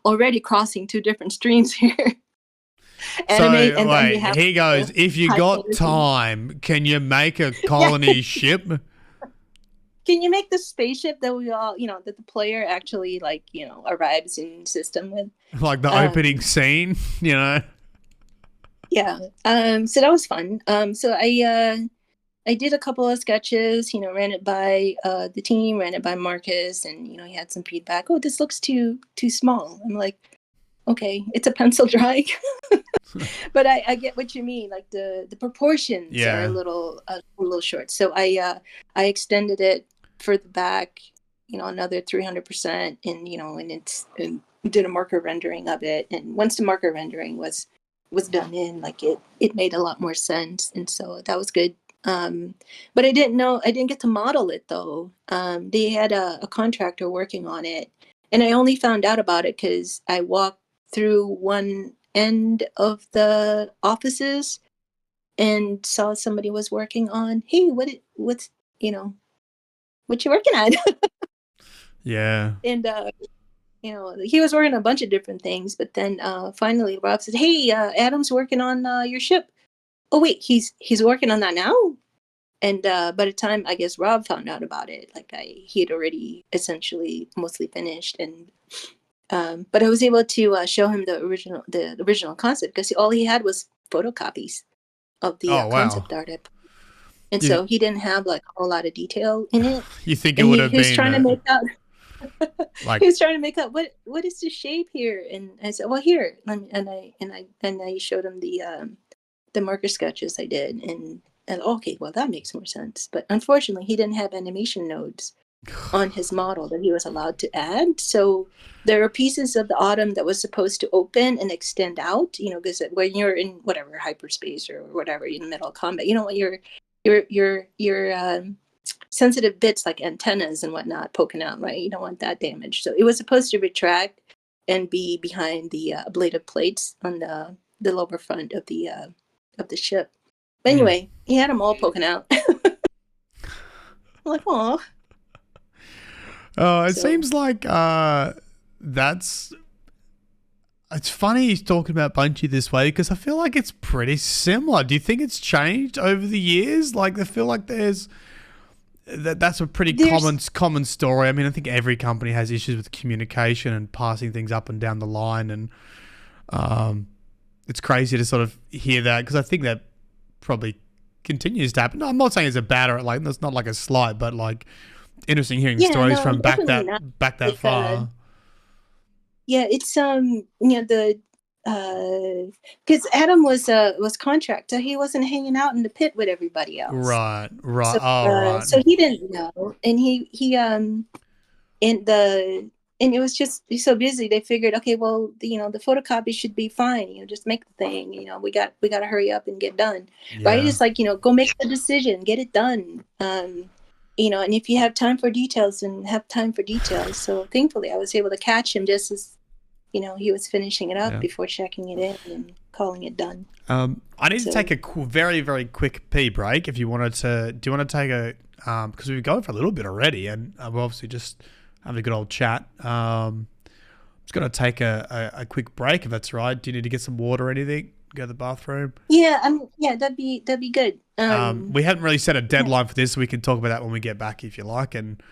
already crossing two different streams here. Anime, so wait, he goes, if you got time, can you make a colony ship? Can you make the spaceship that we all, that the player actually like, arrives in system with? Like the opening scene, you know? Yeah. So that was fun. So I did a couple of sketches, ran it by the team, ran it by Marcus, and he had some feedback. Oh, this looks too small. I'm like, okay, it's a pencil drawing. But I get what you mean. Like the proportions are a little short. So I extended it for the back, another 300%, and did a marker rendering of it. And once the marker rendering was done in, like it made a lot more sense, and so that was good. But I didn't get to model it though. They had a contractor working on it, and I only found out about it because I walked through one end of the offices and saw somebody was working on, hey, what's what you working on? Yeah. And he was working on a bunch of different things, but then finally Rob said, hey, Adam's working on your ship. Oh wait, he's working on that now. And by the time I guess Rob found out about it, like he had already essentially mostly finished. And but I was able to show him the original concept because all he had was photocopies of the Oh, wow. concept art. And so he didn't have like a whole lot of detail in it. You think and it would have he was been trying to make out like he was trying to make out what is the shape here? And I said, well, here. And I showed him the marker sketches I did, and okay, well that makes more sense. But unfortunately, he didn't have animation nodes on his model that he was allowed to add. So there are pieces of the Autumn that was supposed to open and extend out. Because when you're in whatever hyperspace or whatever in the middle of combat, your sensitive bits like antennas and whatnot poking out, right? You don't want that damaged. So it was supposed to retract and be behind the ablative plates on the lower front of the ship. But anyway, he had them all poking out. I'm like, oh. Oh, it seems like it's funny he's talking about Bungie this way because I feel like it's pretty similar. Do you think it's changed over the years? Like, I feel like that's a pretty common story. I mean, I think every company has issues with communication and passing things up and down the line, and it's crazy to sort of hear that because I think that probably continues to happen. No, I'm not saying it's a bad or like that's not like a slight, but like interesting hearing stories from back that far. Yeah, it's the because Adam was contract, so he wasn't hanging out in the pit with everybody else. Right. So, right. So he didn't know, and and it was just so busy. They figured, okay, well, the photocopy should be fine. Just make the thing. We got to hurry up and get done. Yeah. Right? It's like go make the decision, get it done. And if you have time for details, then have time for details. So thankfully, I was able to catch him just as he was finishing it up before checking it in and calling it done. I need to take a very, very quick pee break. If you wanted to, do you want to take a? Because we've gone for a little bit already, and we're obviously just having a good old chat. I'm just going to take a quick break if that's right. Do you need to get some water or anything? Go to the bathroom? Yeah, that'd be good. We haven't really set a deadline for this, so we can talk about that when we get back if you like. And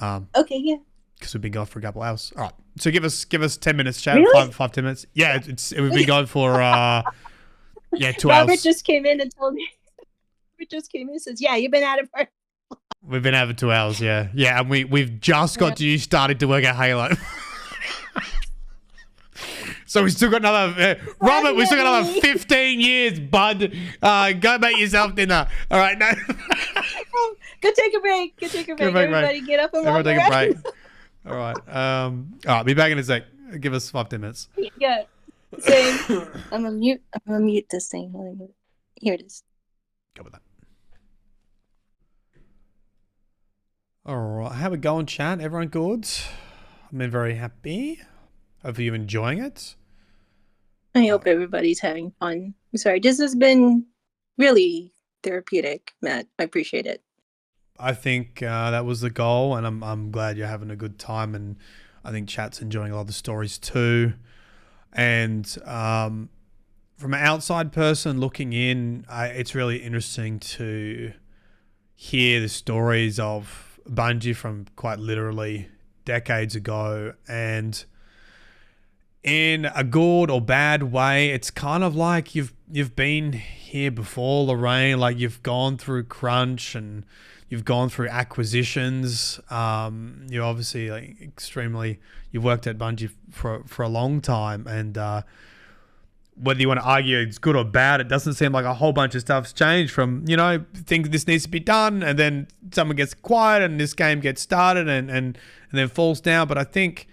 okay, yeah. Because we've been going for a couple hours. All right, so give us 10 minutes, chat. Really? 5-10 minutes. Yeah, we've been going for 2 hours. Robert just came in and told me. Robert just came in and says, "Yeah, you've been at it for." We've been out for 2 hours, yeah, and we've just got you started to work at Halo. So we still got another Robert. We still got another 15 years, bud. Go make yourself dinner. All right, no. Go take a break. Everybody, get up and walk take around. A break. All right. All right. Be back in a sec. Give us 5-10 minutes. Yeah. Same. I'm gonna mute this thing. Here it is. Go with that. All right. How we going, chat? Everyone good? I've been very happy. Hope you're enjoying it. I hope everybody's having fun. I'm sorry. This has been really therapeutic, Matt. I appreciate it. I think that was the goal, and I'm glad you're having a good time, and I think chat's enjoying a lot of the stories too. And from an outside person looking in, it's really interesting to hear the stories of Bungie from quite literally decades ago, and in a good or bad way, it's kind of like you've been here before, Lorraine. Like you've gone through crunch and you've gone through acquisitions. You're obviously like extremely. You've worked at Bungie for a long time, and whether you want to argue it's good or bad, it doesn't seem like a whole bunch of stuff's changed from, think this needs to be done, and then someone gets quiet and this game gets started and then falls down. But I think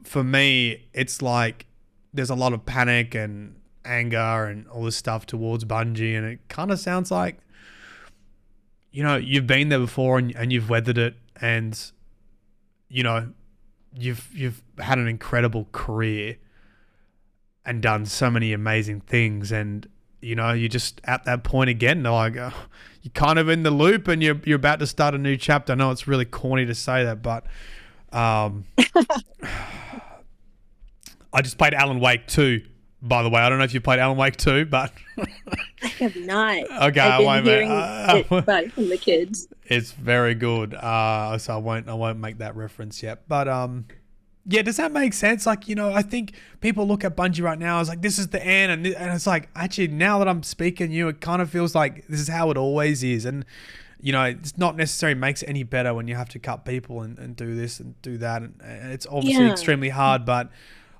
for me, it's like there's a lot of panic and anger and all this stuff towards Bungie, and it kind of sounds like, you've been there before and you've weathered it, and, you've had an incredible career and done so many amazing things, and you're just at that point again. Like you're kind of in the loop, and you're about to start a new chapter. I know it's really corny to say that, but I just played Alan Wake 2, by the way. I don't know if you played Alan Wake 2, but I have not. Okay, I've been hearing about it from the kids. It's very good. So I won't make that reference yet, but yeah, does that make sense? Like, I think people look at Bungie right now as like, this is the end. And it's like, actually, now that I'm speaking to you, it kind of feels like this is how it always is. And, it's not necessarily makes it any better when you have to cut people and do this and do that. And it's obviously extremely hard, but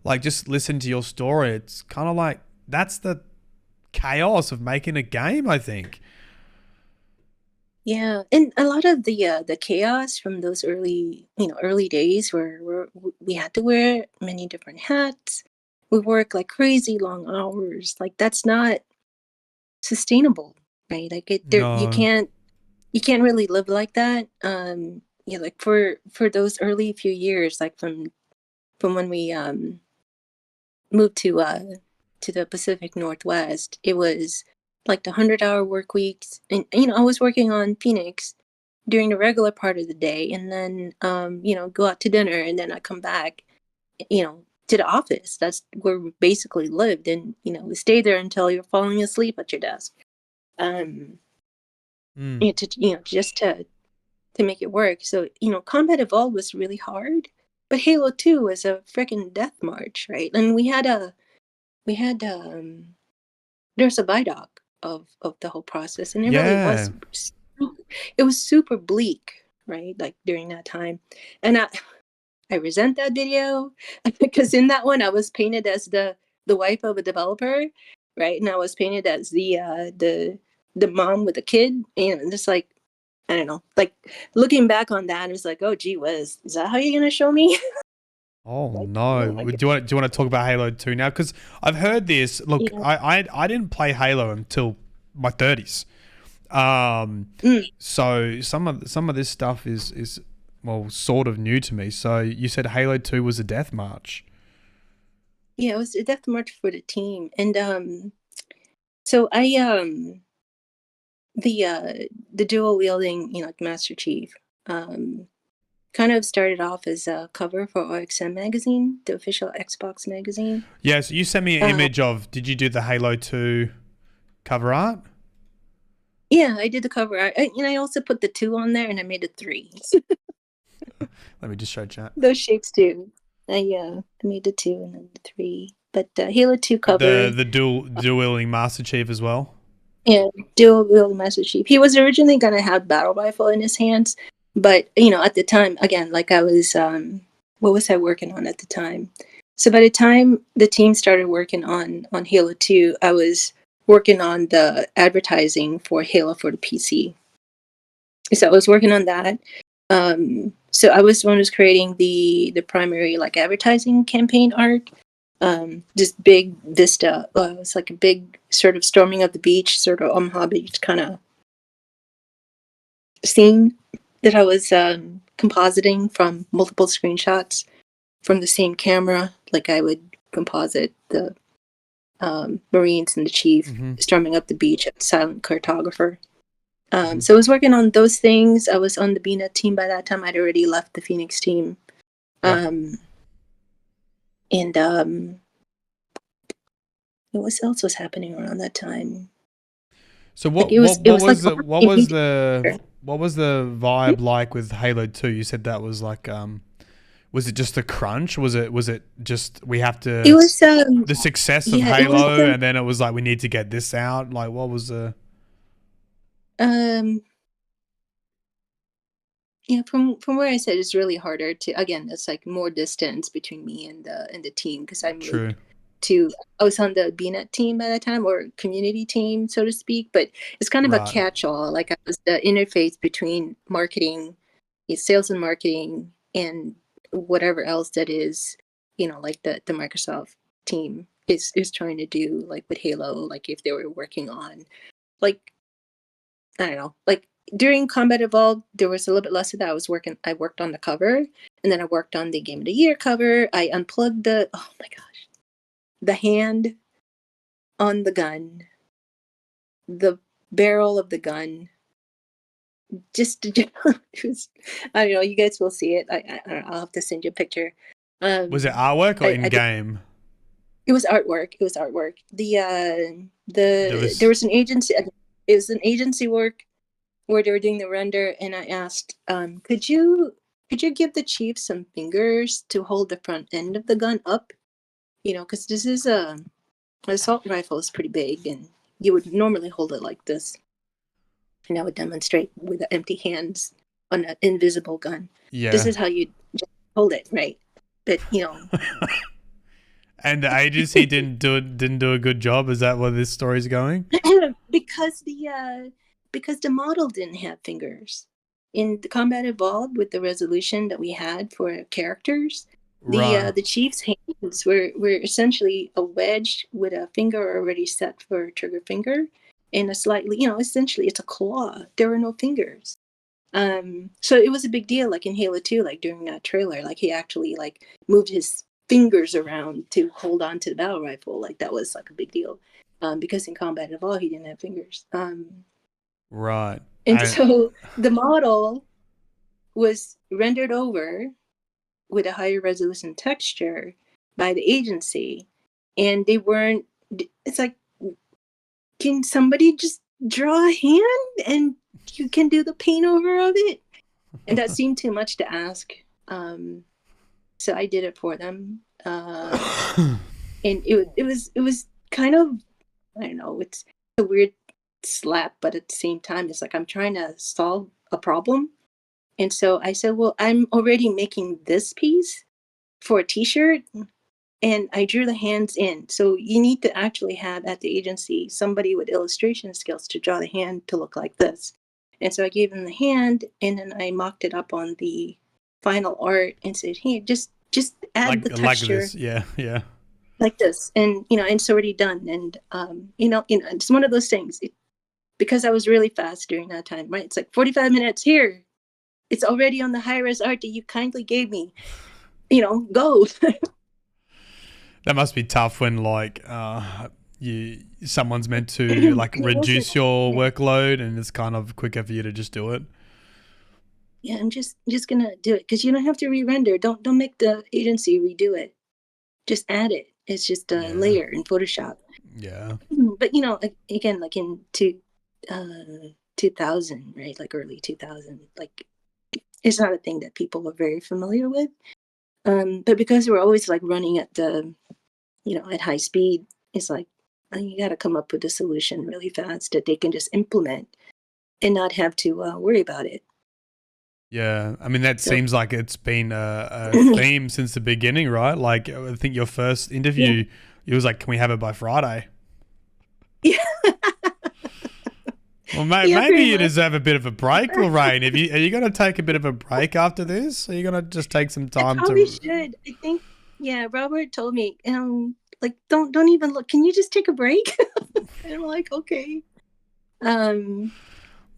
like, just listen to your story. It's kind of like, that's the chaos of making a game, I think. Yeah, and a lot of the chaos from those early days where we had to wear many different hats. We work like crazy long hours. Like that's not sustainable, right? Like No. you can't really live like that. Like for those early few years, like from when we moved to the Pacific Northwest, it was like the 100-hour work weeks, and I was working on Phoenix during the regular part of the day, and then go out to dinner, and then I come back, to the office. That's where we basically lived, and we stay there until you're falling asleep at your desk. Just to make it work. So Combat Evolved was really hard, but Halo 2 was a freaking death march, right? And we had there's a vidoc of the whole process, and it really was, it was super bleak, right? Like during that time, and I resent that video because in that one I was painted as the wife of a developer, right? And I was painted as the mom with a kid, and just like, I don't know, like looking back on that, it's like, oh gee whiz, is that how you're gonna show me? Oh Like, no! like, Do you want to talk about Halo 2 now? Because I've heard this. Look, yeah. I didn't play Halo until my 30s. So some of this stuff is well, sort of new to me. So you said Halo 2 was a death march. Yeah, it was a death march for the team, and so I the dual wielding, like Master Chief, kind of started off as a cover for OXM magazine, the official Xbox magazine. Yeah, so you sent me an image of. Did you do the Halo 2 cover art? Yeah, I did the cover art, and I also put the 2 on there, and I made a 3. Let me just show chat. Those shapes too. I made the 2 and then the 3. But Halo 2 cover. The dual wielding Master Chief as well. Yeah, dual wield Master Chief. He was originally gonna have battle rifle in his hands, but at the time, again, like I was, what was I working on at the time? So by the time the team started working on Halo 2, I was working on the advertising for Halo for the PC. So I was working on that. So I was the one who's creating the primary like advertising campaign art. This big vista. It was like a big sort of storming of the beach, sort of Omaha Beach kind of scene that I was compositing from multiple screenshots from the same camera. Like I would composite the Marines and the Chief storming up the beach at silent cartographer. So I was working on those things. I was on the BNet team by that time. I'd already left the Phoenix team. And what else was happening around that time? So what like was What was the vibe like with Halo 2? You said that was like was it just a crunch? Was it just we have It to was the success of yeah, it was Halo and then it was like we need to get this out? Like what was the um yeah, from where I said it's really harder to, again, it's like more distance between me and the team because I true? moved to, I was on the BNet team by that time, or community team, so to speak, but it's kind of a Right. catch-all. Like I was the interface between marketing, sales and marketing, and whatever else that is, like the Microsoft team is trying to do, like with Halo, like if they were working on, like, I don't know, like during Combat Evolved, there was a little bit less of that. I worked on the cover, and then I worked on the Game of the Year cover. I unplugged oh my gosh, the hand on the gun, the barrel of the gun. Just it was, I don't know. You guys will see it. I don't know, I'll have to send you a picture. Was it Um, artwork or in I did. game? It was artwork. It was artwork. There There was was an agency. It was an agency work where they were doing the render, and I asked, could you give the chief some fingers to hold the front end of the gun up? Because this is a assault rifle is pretty big, and you would normally hold it like this, and I would demonstrate with empty hands on an invisible gun. This yeah. is how you hold it, right? But And the agency didn't do a good job. Is that where this story's going? because the model didn't have fingers. In the Combat Evolved, with the resolution that we had for characters, Right. the chief's hands were essentially a wedge with a finger already set for a trigger finger, and a slightly, essentially it's a claw. There were no fingers. So it was a big deal, like in Halo 2, like during that trailer, like he actually like moved his fingers around to hold on to the battle rifle. Like that was like a big deal. Because in Combat Evolved he didn't have fingers. Right. And so the model was rendered over with a higher resolution texture by the agency, and they weren't, it's like, can somebody just draw a hand and you can do the paint over of it? And that seemed too much to ask. So I did it for them. And it was kind of, I don't know, it's a weird slap, but at the same time, it's like I'm trying to solve a problem. And so I said, well, I'm already making this piece for a t-shirt, and I drew the hands in. So you need to actually have at the agency somebody with illustration skills to draw the hand to look like this. And so I gave them the hand, and then I mocked it up on the final art and said, hey, just add the like texture this. Yeah. Yeah. like this. And it's already done. And it's one of those things. Because I was really fast during that time, right? It's like 45 minutes here. It's already on the high res art that you kindly gave me. Go. That must be tough when like someone's meant to like It wasn't. reduce your workload and it's kind of quicker for you to just do it. Yeah, I'm just gonna do it because you don't have to re-render. Don't make the agency redo it. Just add it. It's just a Yeah. layer in Photoshop. Yeah. But again, like in 2000, right? Like early 2000, like it's not a thing that people were very familiar with. But because we're always like running at at high speed, it's like you got to come up with a solution really fast that they can just implement and not have to worry about it. Yeah. I mean, that So seems like it's been a theme since the beginning, right? Like, I think your first yeah, interview, it was like, can we have it by Friday? yeah, Well, yeah, maybe pretty you much. deserve a bit of a break, Lorraine. Are you going to take a bit of a break after this? Are you going to just take some I time probably to? should. I think, yeah, Robert told me, like don't even look. Can you just take a break? And I'm like, okay. Um,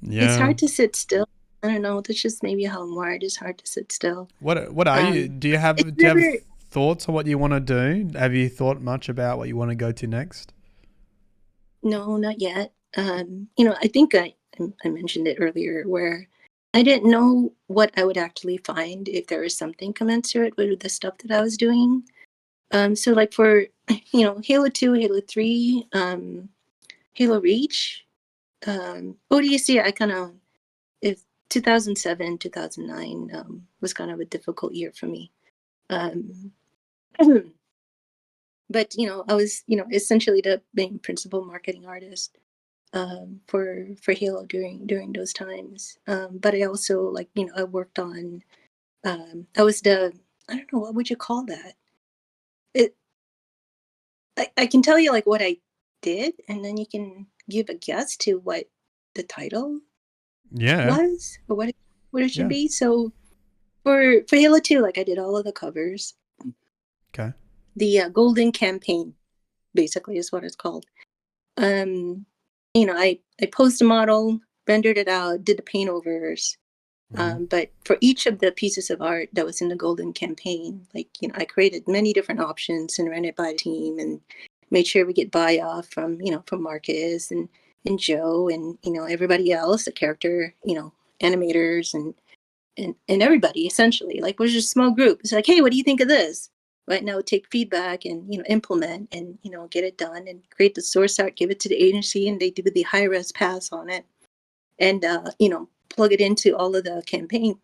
it's Yeah. hard to sit still. I don't know. That's just maybe how I'm wired. It's hard to sit still. What are you? It's Do you have never. thoughts on what you want to do? Have you thought much about what you want to go to next? No, not yet. I think I mentioned it earlier where I didn't know what I would actually find if there was something commensurate with the stuff that I was doing. So like for Halo 2, Halo 3, Halo Reach, ODST, I kind of, if 2007, 2009 was kind of a difficult year for me. Um, but I was essentially the main principal marketing artist for Halo during those times. But I also I worked on I was the I don't know what would you call that. It I can tell you like what I did, and then you can give a guess to what the title Yeah. was or what it should Yeah. be. So for Halo 2, like I did all of the covers. Okay. The Golden Campaign, basically, is what it's called. Um, I posed a model, rendered it out, did the paint overs. But for each of the pieces of art that was in the Golden Campaign, I created many different options and ran it by the team and made sure we get buy off from Marcus and Joe and everybody else, the character animators and everybody essentially. Like, we're just a small group. It's like, hey, what do you think of this? Right now, take feedback and implement and get it done and create the source art, give it to the agency, and they do the high res pass on it, and plug it into all of the campaign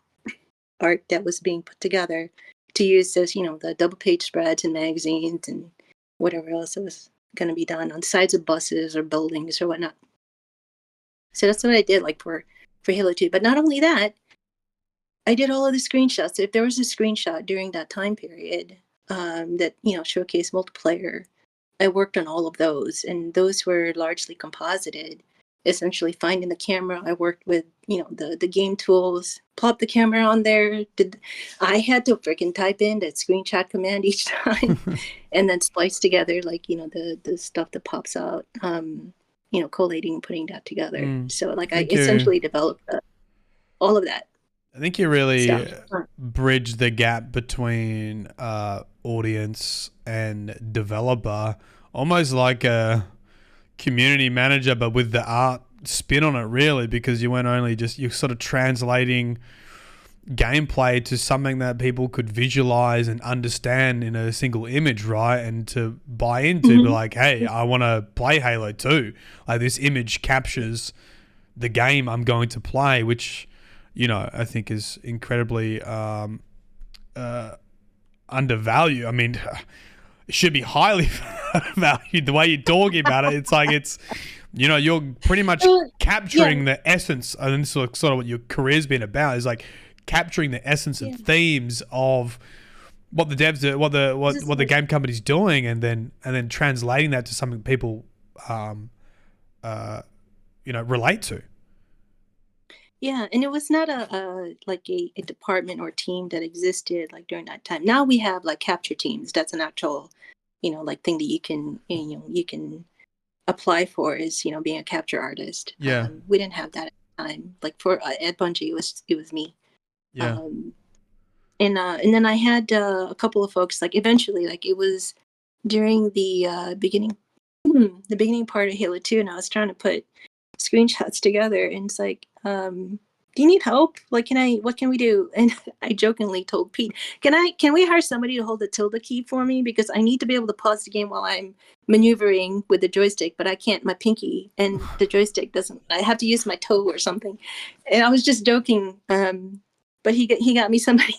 art that was being put together to use as the double page spreads and magazines and whatever else was going to be done on sides of buses or buildings or whatnot. So that's what I did, like for Halo 2. But not only that, I did all of the screenshots. If there was a screenshot during that time period that showcased multiplayer, I worked on all of those, and those were largely composited. Essentially, finding the camera, I worked with the game tools, plop the camera on there. I had to freaking type in that screenshot command each time, and then splice together the stuff that pops out. Collating and putting that together. So I essentially developed all of that. I think you really Stuff. bridge the gap between audience and developer, almost like a community manager, but with the art spin on it, really, because you weren't only you're sort of translating gameplay to something that people could visualize and understand in a single image, right? And to buy into, be like, hey, I want to play Halo 2. Like, this image captures the game I'm going to play, which I think is incredibly undervalued. I mean, it should be highly valued. The way you're talking about it, it's like you're pretty much capturing the essence, and this is sort of what your career's been about, is like capturing the essence and themes of what the devs do, what the game company's doing, and then translating that to something people relate to. Yeah, and it was not a department or team that existed during that time. Now we have capture teams. That's an actual, thing that you can apply for is being a capture artist. Yeah. We didn't have that at the time. Like for at Bungie, it was me. Yeah. And then I had a couple of folks. Eventually, it was during the beginning part of Halo 2, and I was trying to put screenshots together, and it's like, do you need help? What can we do? And I jokingly told Pete, can we hire somebody to hold the tilde key for me, because I need to be able to pause the game while I'm maneuvering with the joystick, but I can't, my pinky and the joystick doesn't, I have to use my toe or something. And I was just joking, but he got me somebody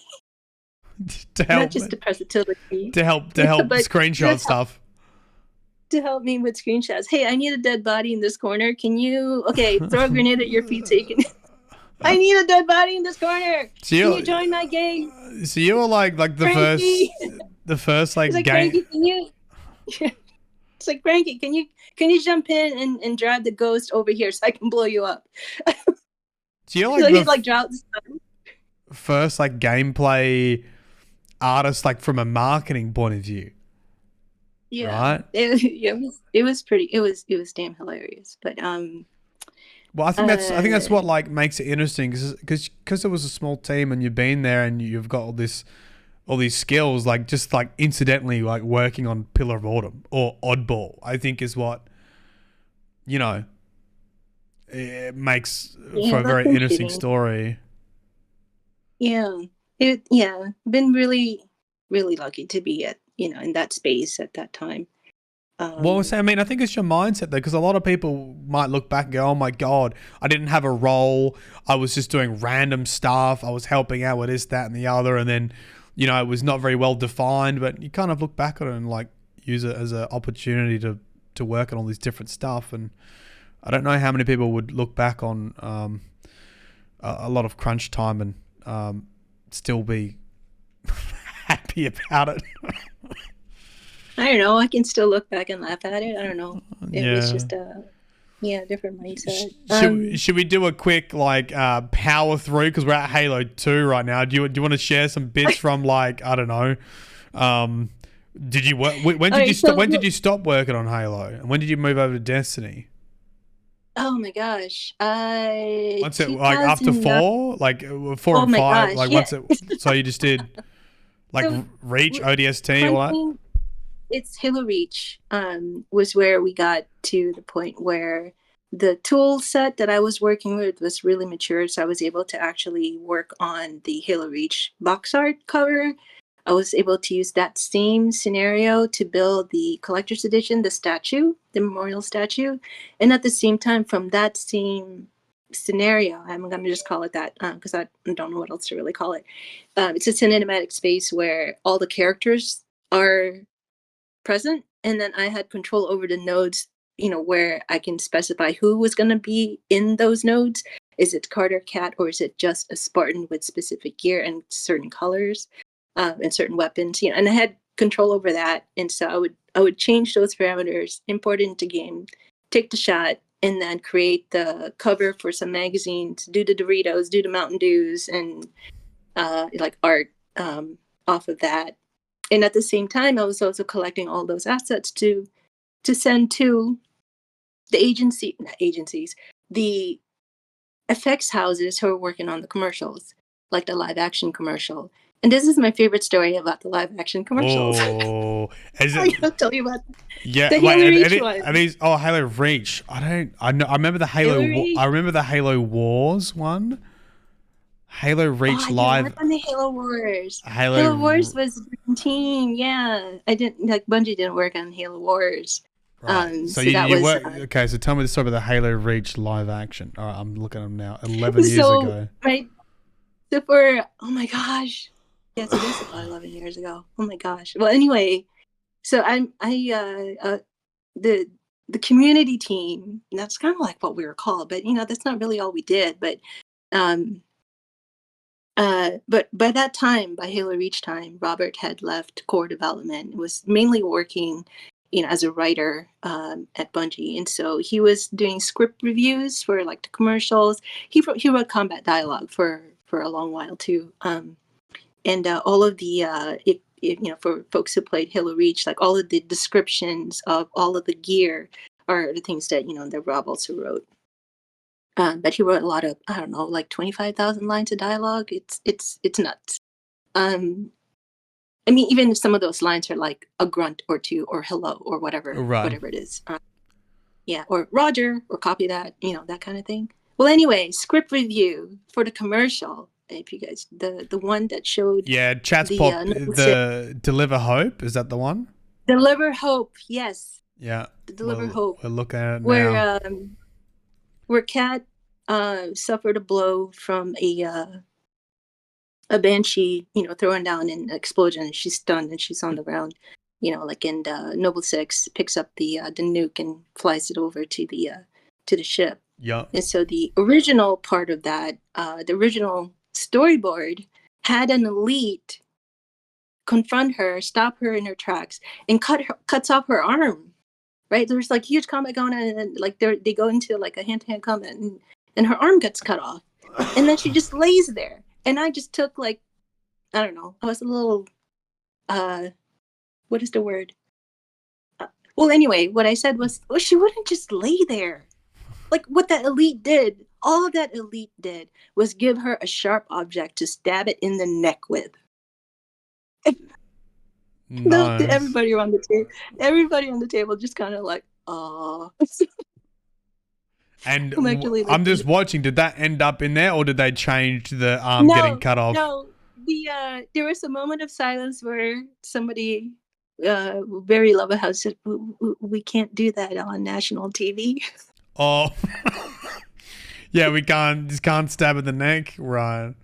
to help, not just to press the tilde key, to help screenshot stuff. To help me with screenshots. Hey, I need a dead body in this corner. Can you throw a grenade at your feet so you can I need a dead body in this corner. Can you join my game? So you were like the Frankie. first like game. Frankie, can you it's like, Frankie, can you jump in and drive the ghost over here so I can blow you up? So you're so he's drought first gameplay artist from a marketing point of view. Yeah. Right? It was pretty, it was damn hilarious. But well, I think that's what makes it interesting, because it was a small team and you've been there and you've got all these skills, just incidentally working on Pillar of Autumn or Oddball, I think is what it makes for a very interesting story. Yeah, been really, really lucky to be at in that space at that time. Well, so, I mean, I think it's your mindset though, because a lot of people might look back and go, "Oh my god, I didn't have a role. I was just doing random stuff. I was helping out with this, that, and the other, and then, it was not very well defined." But you kind of look back on it and like use it as an opportunity to work on all these different stuff. And I don't know how many people would look back on a lot of crunch time and still be happy about it. I don't know. I can still look back and laugh at it. I don't know. It was Yeah. just a different mindset. Should we do a quick like power through, because we're at Halo 2 right now? Do you want to share some bits from like, I don't know, did you work? When did you stop? When did you stop working on Halo, and when did you move over to Destiny? Oh my gosh. Once it like after 4, like 4 and 5, gosh, like yeah. once it. So you just did like So, Reach, ODST, all that. It's Halo Reach was where we got to the point where the tool set that I was working with was really mature, so I was able to actually work on the Halo Reach box art cover. I was able to use that same scenario to build the collector's edition, the statue, the memorial statue. And at the same time, from that same scenario, I'm going to just call it that because I don't know what else to really call it. It's a cinematic space where all the characters are present, and then I had control over the nodes, where I can specify who was going to be in those nodes. Is it Carter Cat, or is it just a Spartan with specific gear and certain colors and certain weapons? And I had control over that, and so I would change those parameters, import it into game, take the shot, and then create the cover for some magazines, do the Doritos, do the Mountain Dews, and like art off of that. And at the same time, I was also collecting all those assets to send to the not agencies, the effects houses who are working on the commercials, like the live action commercial. And this is my favorite story about the live action commercials. Oh, is I'm it? gonna tell you about Yeah, the wait, Halo Reach one. are these? Oh, Halo Reach. I know. I remember the Halo Reach. I remember the Halo Wars one. Halo Reach I didn't Live. work on the Halo Wars. Halo Halo Wars was Dream Team. Yeah, I didn't like Bungie didn't work on Halo Wars. Right. So that you was work. Okay, so tell me the story about the Halo Reach live action. All right, I'm looking at them now. 11 years ago. Right. So for oh my gosh, yes, it is about 11 years ago. Oh my gosh. Well, anyway, so the community team. That's kind of like what we were called, but that's not really all we did. But by that time, by Halo Reach time, Robert had left core development. Was mainly working, as a writer at Bungie, and so he was doing script reviews for like the commercials. He wrote combat dialogue for a long while too. And all of the for folks who played Halo Reach, like all of the descriptions of all of the gear are the things that that Rob also wrote. But he wrote a lot of, I don't know, like 25,000 lines of dialogue. It's nuts. I mean, even if some of those lines are like a grunt or two or hello or whatever it is. Yeah, or Roger, or copy that, that kind of thing. Well, anyway, script review for the commercial. If you guys, the one that showed. Yeah, chat's pop. The Deliver Hope, is that the one? Deliver Hope, yes. Yeah. Deliver Hope. We're looking at it now. Where Kat suffered a blow from a banshee, throwing down an explosion, and she's stunned and she's on the ground. Like in Noble 6, picks up the nuke and flies it over to the ship. Yeah. And so the original part of that, the original storyboard, had an elite confront her, stop her in her tracks, and cuts off her arm. Right, there's like huge combat going on, and then like they go into like a hand-to-hand combat, and her arm gets cut off, and then she just lays there. And I just took like, I don't know, I was a little, what is the word? Well, anyway, what I said was, well, she wouldn't just lay there. Like what that elite did, all that elite did was give her a sharp object to stab it in the neck with. Nice. Everybody on the table just kind of like, oh. And I'm just watching. Did that end up in there, or did they change the arm getting cut off? No, there was a moment of silence where somebody very love a house. We can't do that on national TV. Oh, yeah, we can't stab in the neck, right?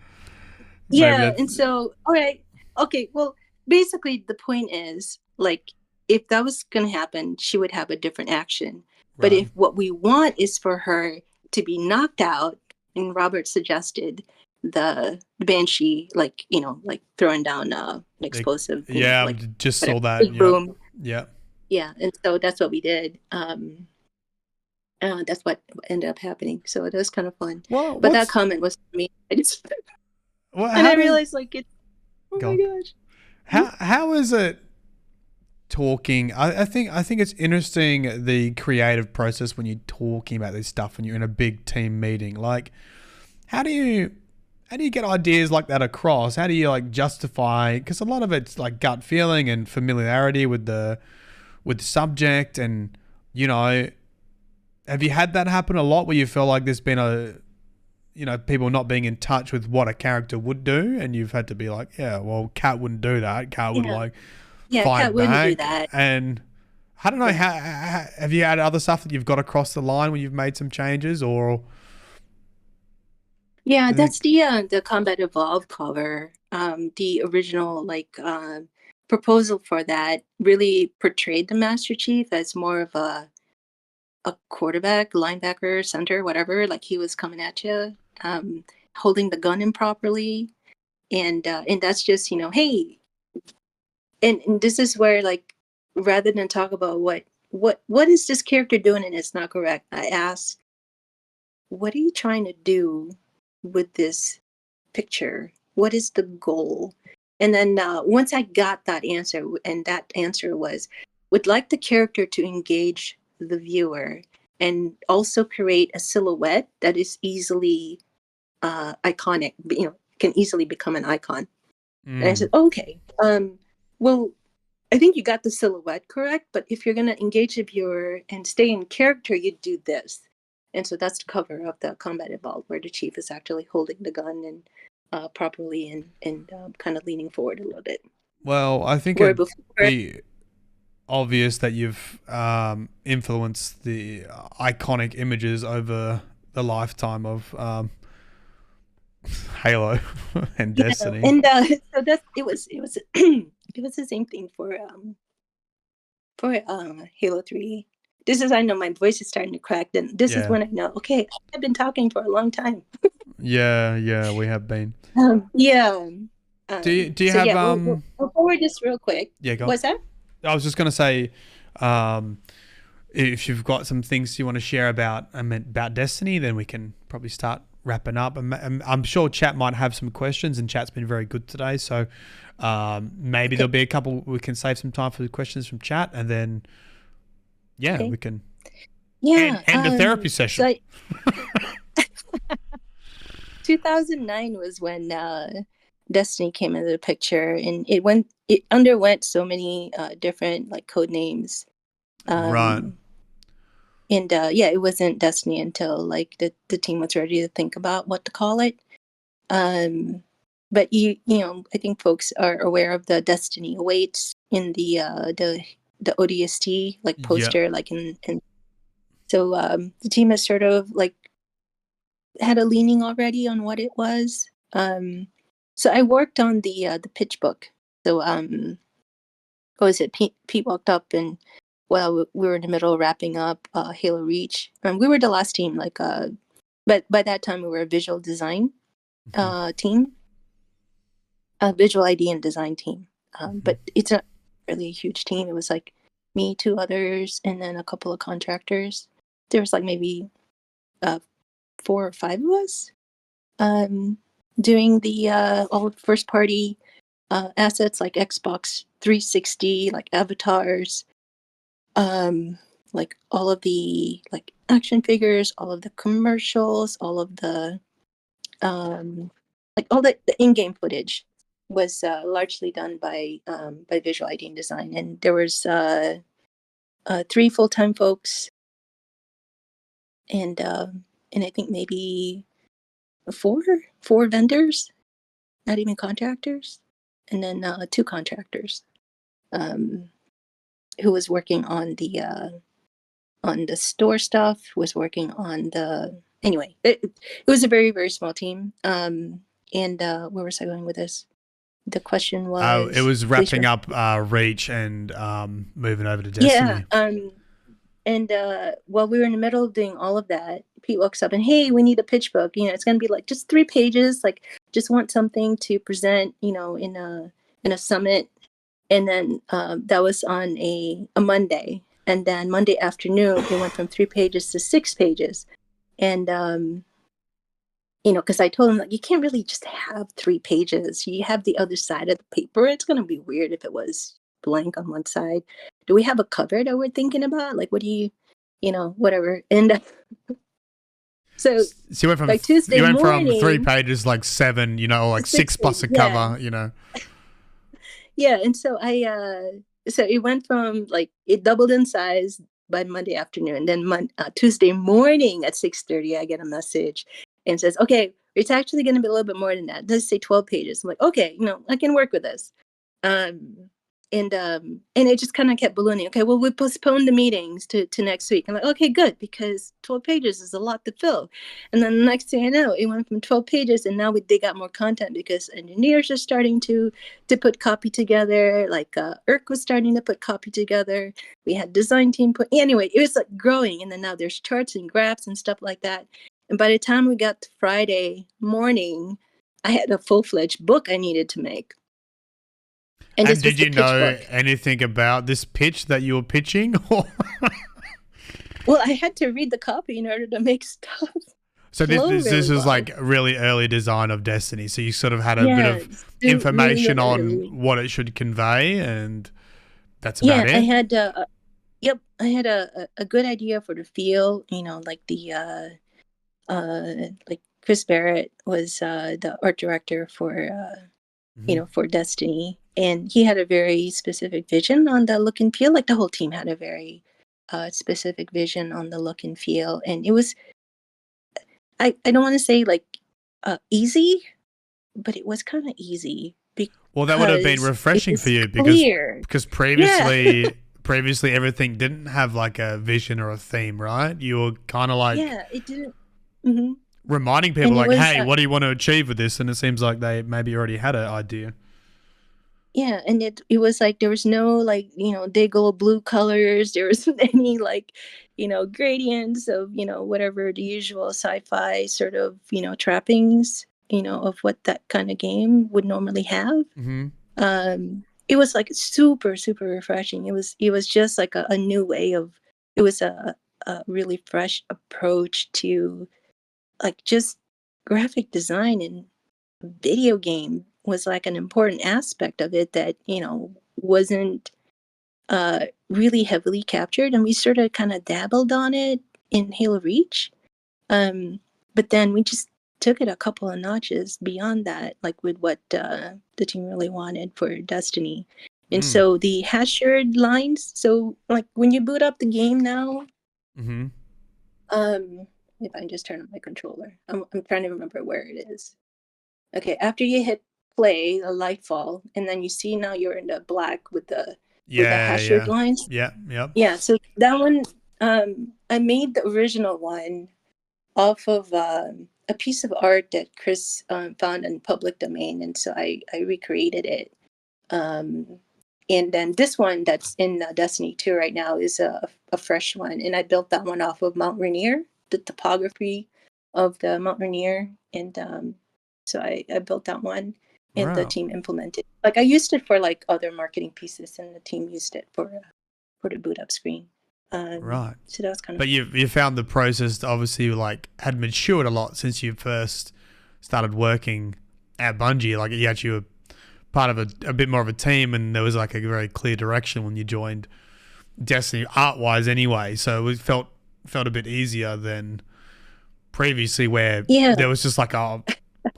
Maybe Yeah, that's and so all right, okay. Well, basically, the point is like if that was going to happen, she would have a different action. But right. if what we want is for her to be knocked out, and Robert suggested the banshee, like like throwing down an explosive, Yeah, like just whatever, saw that. big Yep. boom. Yep. Yeah, and so that's what we did. That's what ended up happening. So it was kind of fun. Well, But that what's comment was for me. I just and how I does realized like oh go my on. gosh. How is it talking? I think it's interesting the creative process when you're talking about this stuff when you're in a big team meeting. Like, how do you get ideas like that across? How do you like justify? Because a lot of it's like gut feeling and familiarity with the subject, and you know, have you had that happen a lot where you feel like there's been a people not being in touch with what a character would do, and you've had to be like, yeah, well, Cat wouldn't do that. Cat would Yeah. like Yeah, Cat fight wouldn't do back, that. and I don't know. Yeah. Have you had other stuff that you've got across the line when you've made some changes, or Yeah, I that's think the Combat Evolved cover. The original proposal for that really portrayed the Master Chief as more of a quarterback, linebacker, center, whatever. Like he was coming at you, holding the gun improperly, and that's just hey, and this is where like rather than talk about what is this character doing and it's not correct, I asked, what are you trying to do with this picture? What is the goal? And then once I got that answer, and that answer was, would like the character to engage the viewer and also create a silhouette that is easily iconic, can easily become an icon. And I said, mm, okay, well, I think you got the silhouette correct, but if you're going to engage the viewer and stay in character, you do this. And so that's the cover of the Combat Evolved, where the chief is actually holding the gun and properly and kind of leaning forward a little bit. well, I think Where it'd before, be obvious that you've influenced the iconic images over the lifetime of Halo and yeah, Destiny. and so that's it was it was the same thing for Halo 3. This is I know my voice is starting to crack. Then this is Yeah, when I know, okay, I've been talking for a long time. yeah, we have been. Yeah. Do you So have yeah, we'll forward this real quick. Yeah, go on. What's that? I was just gonna say, um, if you've got some things you want to share about Destiny, then we can probably start wrapping up. I'm sure chat might have some questions, and chat's been very good today. So maybe Okay. there'll be a couple. We can save some time for the questions from chat, and then yeah, Okay. we can Yeah. end the therapy So session. 2009 was when Destiny came into the picture, and it underwent so many different like code names. Right. Um, and yeah, it wasn't Destiny until like the team was ready to think about what to call it. Um, but I think folks are aware of the Destiny Awaits in the ODST like Yeah. poster, like in so the team has sort of like had a leaning already on what it was. So I worked on the pitch book. So what was it? Pete walked up and well, we were in the middle of wrapping up Halo Reach. We were the last team, but by that time we were a visual design Mhm. team, a visual ID and design team. Mhm. But it's a really huge team. It was like me, two others, and then a couple of contractors. There was like maybe uh, four or five of us um, doing the all first party assets like Xbox 360, like avatars, um, like all of the like action figures, all of the commercials, all of the like all the in-game footage was largely done by visual ID and design, and there was three full-time folks and I think maybe four vendors, not even contractors, and then two contractors. who was working on the store stuff, was working on the anyway. It was a very very small team. And where was I going with this? The question It was, was please. wrapping up Reach and moving over to Yeah. Destiny. And while we were in the middle of doing all of that, Pete walks up and, hey, we need a pitch book. It's going to be like just 3 pages. Like, just want something to present, in a summit. And then that was on a Monday. And then Monday afternoon, it went from 3 pages to 6 pages. And because I told him, like, you can't really just have 3 pages. You have the other side of the paper. It's going to be weird if it was blank on one side. Do we have a cover that we're thinking about? Like, what do you, whatever. And so you went from by Tuesday you went from morning, 3 pages like 7, or like 6 plus a cover, Yeah, and so so it went from like it doubled in size by Monday afternoon. Then Tuesday morning at 6:30, I get a message and says, "Okay, it's actually going to be a little bit more than that. Let's say 12 pages." I'm like, "Okay, I can work with this." Um, and it just kind of kept ballooning. Okay, well, we postponed the meetings to next week. I'm like, okay, good, because 12 pages is a lot to fill. And then the next thing I know, it went from 12 pages, and now they got more content because engineers are starting to put copy together. Like Irk was starting to put copy together. We had design team put. Anyway, it was like growing, and then now there's charts and graphs and stuff like that. And by the time we got to Friday morning, I had a full-fledged book I needed to make. And this did was the you pitch know book. anything about this pitch that you were pitching? Well, I had to read the copy in order to make stuff So flow this really was well. like really early design of Destiny. So you sort of had a bit Yeah, of really, information really on early. what it should convay, and that's about Yeah, I it. had yep, I had a good idea for the feel. Like the like Chris Barrett was the art director for for Destiny, and he had a very specific vision on the look and feel. Like the whole team had a very specific vision on the look and feel, and it was I don't want to say like easy, but it was kind of easy Well, that would have been because it refreshing for was you clear. because Yeah. previously everything didn't have like a vision or a theme, right? You were kind of like Yeah, it didn't. Hmm. reminding people And it like, was "Hey, what do you want to achieve with this?" And it seems like they maybe already had an idea. yeah, and it was like there was no like Dayglow blue colors. There wasn't any like gradients of whatever the usual sci-fi sort of trappings of what that kind of game would normally have. Mm-hmm. It was like super super refreshing. It was just like a new way of. It was a really fresh approach to like just graphic design, and video game was like an important aspect of it that wasn't really heavily captured, and we sort of kind of dabbled on it in Halo Reach. But then we just took it a couple of notches beyond that, like with what the team really wanted for Destiny. And Mm. so the hashed lines, so like when you boot up the game now, Mm-hmm. if I just turn on my controller, I'm trying to remember where it is. Okay, after you hit play, a light fall, and then you see now you're in the black with the Yeah, hashed yeah, lines. yeah, yep. Yeah, so that one, I made the original one off of a piece of art that Chris found in public domain, and so I recreated it. Um, and then this one that's in Destiny 2 right now is a fresh one, and I built that one off of Mount Rainier, the topography of the Mount Rainier, and so I built that one, and the Wow. team implemented. Like I used it for like other marketing pieces, and the team used it for the boot up screen. Right. So that was kind of. But you found the process obviously like had matured a lot since you first started working at Bungie. Like you were part of a bit more of a team, and there was like a very clear direction when you joined Destiny art wise anyway. So it felt a bit easier than previously where Yeah. there was just like a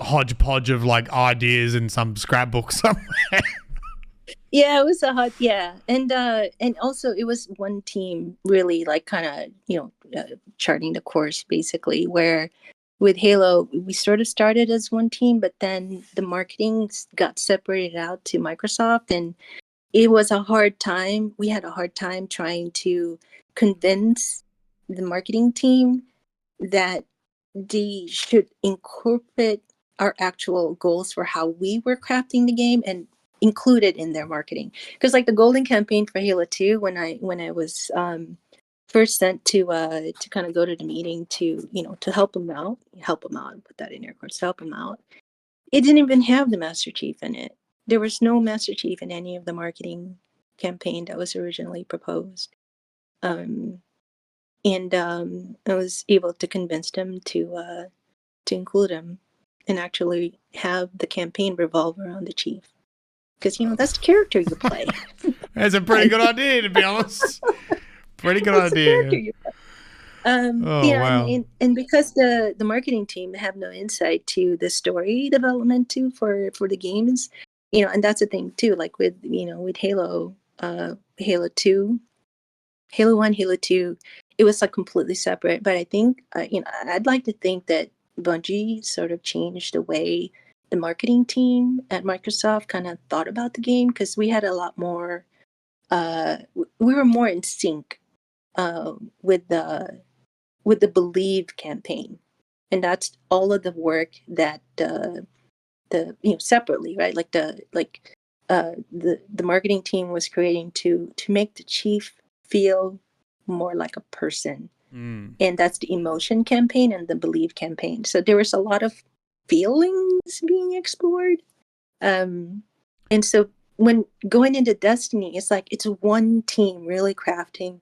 hodgepodge of like ideas in some scrapbook somewhere. Yeah, it was a hot, yeah. And also it was one team really like kind of, charting the course basically, where with Halo, we sort of started as one team, but then the marketing got separated out to Microsoft, and it was a hard time. We had a hard time trying to convince the marketing team that they should incorporate our actual goals for how we were crafting the game and include it in their marketing. Because like the golden campaign for Halo 2, when I was first sent to kind of go to the meeting to, you know, to help them out, put that in air quotes, help them out. It didn't even have the Master Chief in it. There was no Master Chief in any of the marketing campaign that was originally proposed. Um, and I was able to convince them to include him and actually have the campaign revolve around the chief, because you know that's the character you play. That's a pretty good idea, to be honest. Pretty good That's the character idea. you play. Oh, You know, wow. and because the marketing team have no insight to the story development too for the games, you know, and that's the thing too. Like with, you know, with Halo, Halo 2, Halo 1, Halo 2, it was like completely separate. But I think, you know, I'd like to think that Bungie sort of changed the way the marketing team at Microsoft kind of thought about the game, because we had a lot more, we were more in sync uh, with the Believe campaign. And that's all of the work that the you know, separately, right? Like the marketing team was creating to make the chief feel more like a person. Mm. And that's the Emotion campaign and the Believe campaign. So there was a lot of feelings being explored. And so when going into Destiny, it's like it's one team really crafting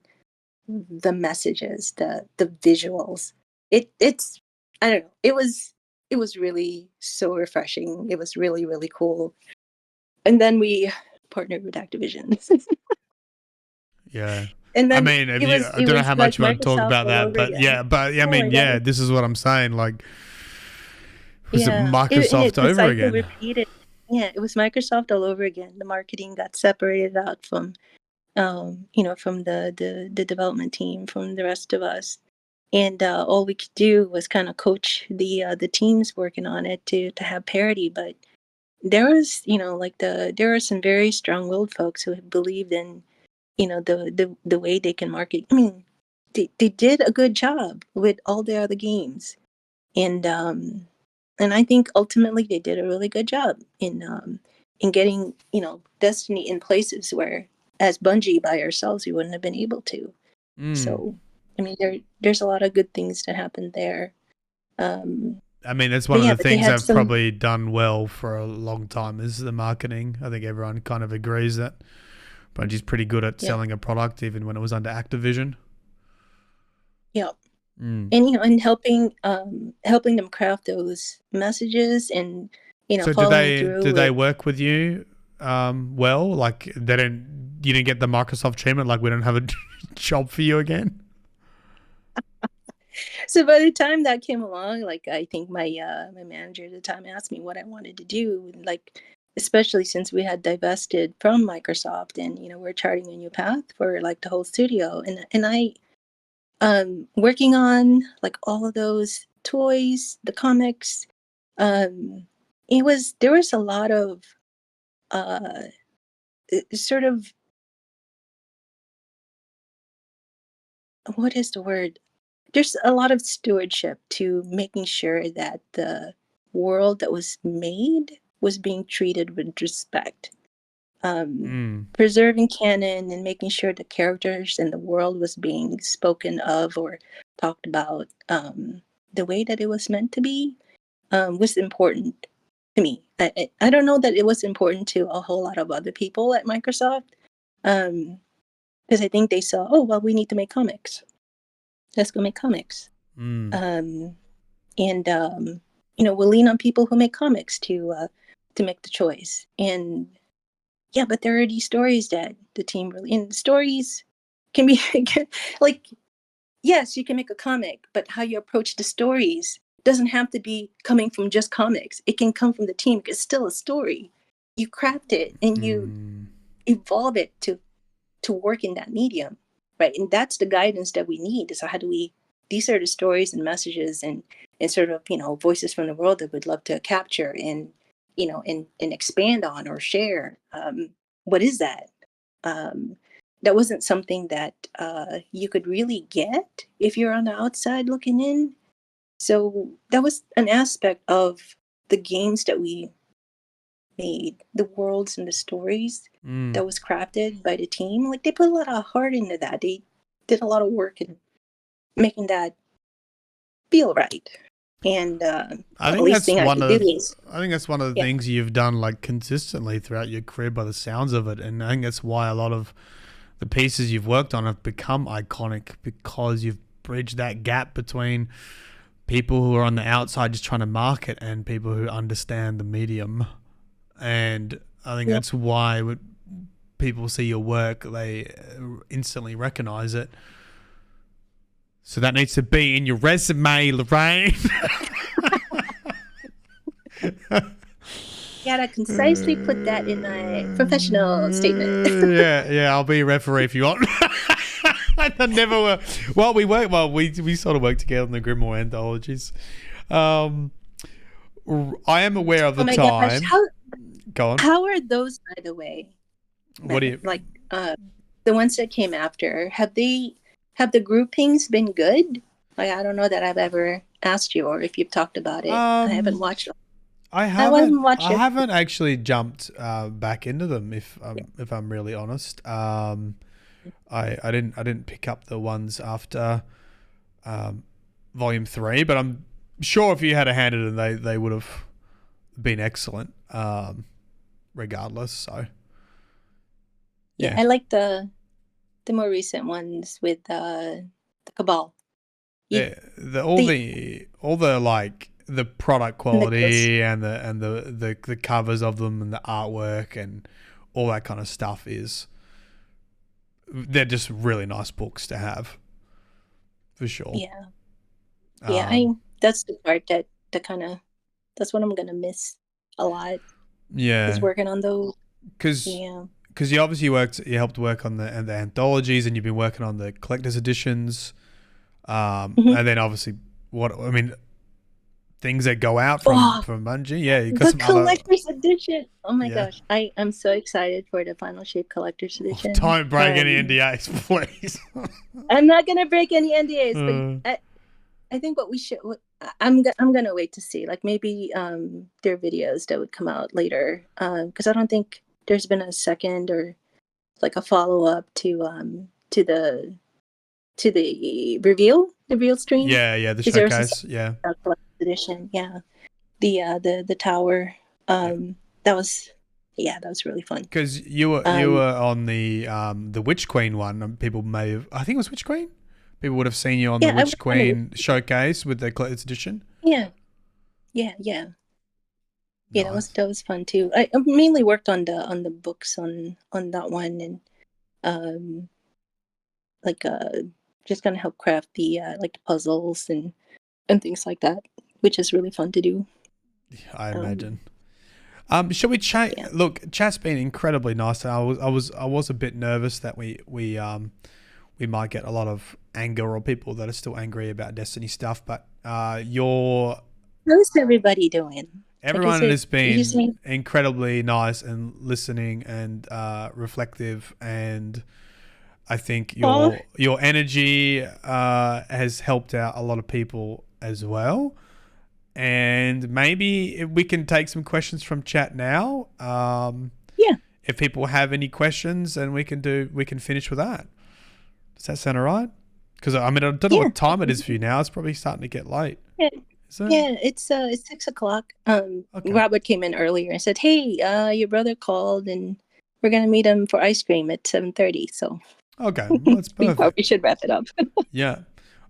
the messages, the visuals. It's, I don't know. It was really so refreshing. It was really, really cool. And then we partnered with Activision. Yeah. And I then mean, if it you, was I it don't know was how like much you want to talk Microsoft about all that, over but again. yeah, but I Oh my mean, god. yeah, this is what I'm saying. Like, was it Yeah. Microsoft The over cycle again? repeated. Yeah, it was Microsoft all over again. The marketing got separated out from you know, from the development team, from the rest of us. And all we could do was kind of coach the teams working on it to have parity. But there was, you know, like there are some very strong-willed folks who believed in, you know, the way they can market. I mean, they did a good job with all the other games, and I think ultimately they did a really good job in getting, you know, Destiny in places where, as Bungie by ourselves, we wouldn't have been able to. Mm. So, I mean, there's a lot of good things that happened there. Um, I mean, that's one but of yeah, the but they things had I've some, probably done well for a long time is the marketing. I think everyone kind of agrees that Bungie's pretty good at yeah, selling a product, even when it was under Activision. yeah, Mm. and you know, and helping them craft those messages, and you know, So did following they through did they with. work with you well? Like they didn't you didn't get the Microsoft treatment. Like we don't have a job for you again. So by the time that came along, like I think my manager at the time asked me what I wanted to do, like especially since we had divested from Microsoft, and you know, we're charting a new path for like the whole studio, and I working on like all of those toys, the comics. um there was a lot of uh sort of, what is the word, there's a lot of stewardship to making sure that the world that was made was being treated with respect. um Mm. Preserving canon and making sure the characters and the world was being spoken of or talked about the way that it was meant to be, was important to me. I don't know that it was important to a whole lot of other people at Microsoft, because I think they saw, oh, well, we need to make comics. Let's go make comics. Mm. Um, and you know, we'll lean on people who make comics to make the choice. And yeah, but there are these stories that the team really, and stories can be like, yes, you can make a comic, but how you approach the stories doesn't have to be coming from just comics. It can come from the team. It's still a story. You craft it and you Mm. evolve it to work in that medium, right? And that's the guidance that we need. Is how do we? These are the stories and messages and sort of, you know, voices from the world that we'd love to capture and, you know, and expand on or share. What is that? that wasn't something that you could really get if you're on the outside looking in. So that was an aspect of the games that we made, the worlds and the stories that was crafted by the team. Like, they put a lot of heart into that. They did a lot of work in making that feel right. And the least thing I could do is, I think that's one of the things you've done like consistently throughout your career by the sounds of it. And I think that's why a lot of the pieces you've worked on have become iconic, because you've bridged that gap between people who are on the outside just trying to market and people who understand the medium. And I think that's why when people see your work, they instantly recognize it. So that needs to be in your resume, Lorraine. gotta concisely put that in my professional statement. yeah, I'll be a referee if you want. I never were. Well, we sort of work together on the Grimoire anthologies. I am aware of the time. Gosh, go on. How are those, by the way? What do you like? The ones that came after, have the groupings been good? Like, I don't know that I've ever asked you, or if you've talked about it. I haven't watched them. I haven't actually jumped back into them. If I'm really honest, I didn't pick up the ones after Volume 3, but I'm sure if you had a hand in it, they would have been excellent, regardless. So yeah, I like the more recent ones with the Cabal. All the like the product quality and the covers of them and the artwork and all that kind of stuff they're just really nice books to have, for sure. That's the part that that's what I'm gonna miss a lot. Is working on those, because you obviously you helped work on the anthologies, and you've been working on the collector's editions, and then obviously things that go out from Bungie. Yeah, you got the collector's edition. Oh my gosh, I'm so excited for the Final Shape collector's edition. Don't break any NDAs, please. I'm not gonna break any NDAs, but I think what we should. I'm gonna wait to see. Like, maybe there are videos that would come out later, because I don't think there's been a second or like a follow up to the reveal stream. The showcase. Edition. The tower. That was really fun. Because you were on the Witch Queen one. People may have, I think it was Witch Queen. People would have seen you on the Witch Queen showcase with the collector's edition. Yeah. Nice. That was fun too. I mainly worked on the books on that one, and just gonna help craft the the puzzles and things like that, which is really fun to do. I imagine. Shall we chat? Yeah. Look, chat's been incredibly nice. I was a bit nervous that we might get a lot of anger or people that are still angry about Destiny stuff, but how's everybody doing? Everyone has been incredibly nice and listening and reflective, and I think your energy has helped out a lot of people as well. And maybe we can take some questions from chat now. If people have any questions, and we can finish with that. Does that sound all right? Because I don't know what time it is for you now. It's probably starting to get late. Yeah. It's 6:00. Okay. Robert came in earlier and said, "Hey, your brother called, and we're gonna meet him for ice cream at 7:30." So okay, well, that's perfect. We probably should wrap it up. Yeah.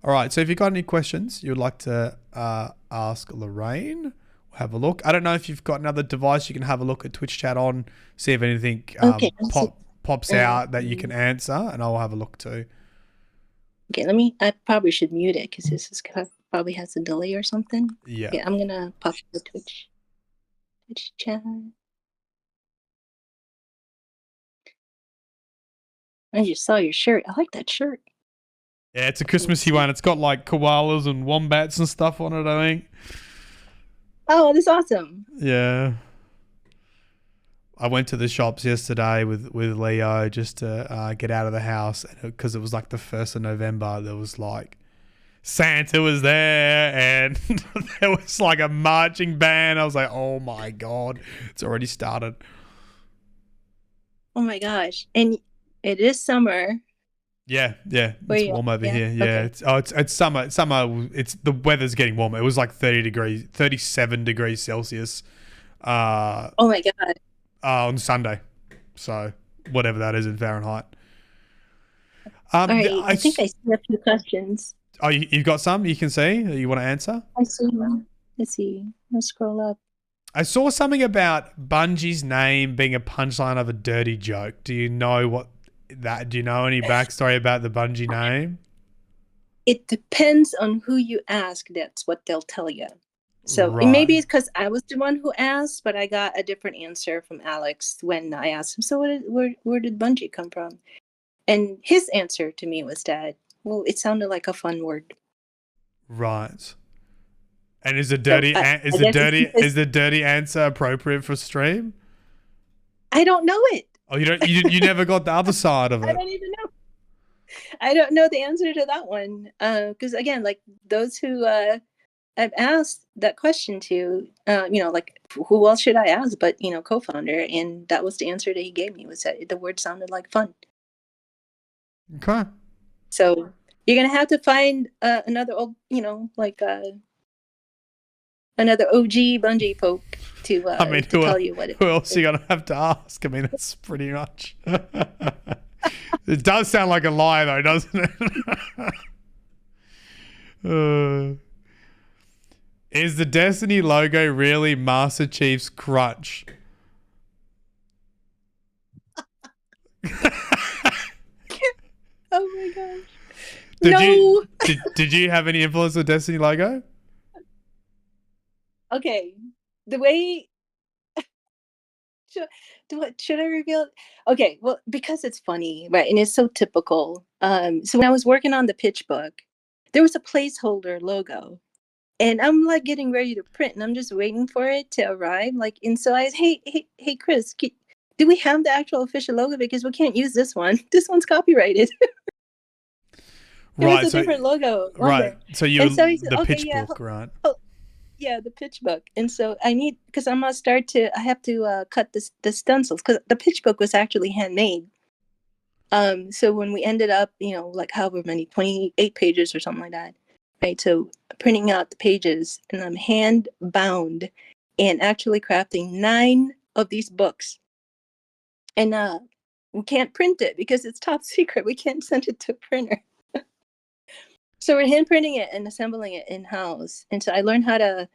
All right. So if you've got any questions you would like to ask Lorraine, we'll have a look. I don't know if you've got another device you can have a look at Twitch chat on, see if anything pops out that you can answer, and I'll have a look too. Okay, I probably should mute it because this is probably has a delay or something. Yeah. Okay, I'm gonna pop the Twitch chat. I just saw your shirt. I like that shirt. Yeah, it's a Christmassy one. It's got like koalas and wombats and stuff on it, I think. Oh, that's awesome. Yeah. I went to the shops yesterday with Leo just to get out of the house because it was like the 1st of November. There was like Santa was there and there was like a marching band. I was like, oh my God, it's already started. Oh my gosh. And it is summer. Yeah, Where it's you warm over Yeah. here. Yeah, Okay. it's summer. It's the weather's getting warmer. It was like 37 degrees Celsius, uh, Oh my God. on Sunday. So whatever that is in Fahrenheit. All right. I I think I see a few questions. oh, you've got some you can see that you want to answer. I see them. Let's see. Let's scroll up. I saw something about Bungie's name being a punchline of a dirty joke. Do you know what that? Do you know any backstory about the Bungie name? It depends on who you ask. That's what they'll tell you. So Right. maybe it's because I was the one who asked, but I got a different answer from Alex when I asked him. So where did Bungie come from? And his answer to me was that, well, it sounded like a fun word. Right. And is the So dirty I guess it's because is the dirty answer appropriate for stream? I don't know it. Oh, you never got the other side of I it. don't even know. I don't know the answer to that one. Because again, like those who I've asked that question to, like who else should I ask but co-founder, and that was the answer that he gave me, was that the word sounded like fun. Okay. So you're gonna have to find another old, another OG Bungie folk to I mean, tell you what it who else is. are you gonna have to ask? I mean, that's pretty much. It does sound like a lie, though, doesn't it? Is the Destiny logo really Master Chief's crutch? Oh my gosh. Did you have any influence with Destiny logo? Okay. The way should I reveal it? Okay, well, because it's funny, right? And it's so typical. So when I was working on the pitch book, there was a placeholder logo. And I'm like getting ready to print and I'm just waiting for it to arrive. Like, and so I, hey, Chris, do we have the actual official logo? Because we can't use this one. This one's copyrighted. There was a different logo on there. So you And so he said, the okay, pitch yeah, book, right? yeah, the pitch book. And so because I'm gonna I have to cut the stencils because the pitch book was actually handmade. So when we ended up, like however many, 28 pages or something like that, right? So printing out the pages and I'm hand bound and actually crafting 9 of these books. And we can't print it because it's top secret. We can't send it to a printer. So we're hand printing it and assembling it in house. And so I learned how to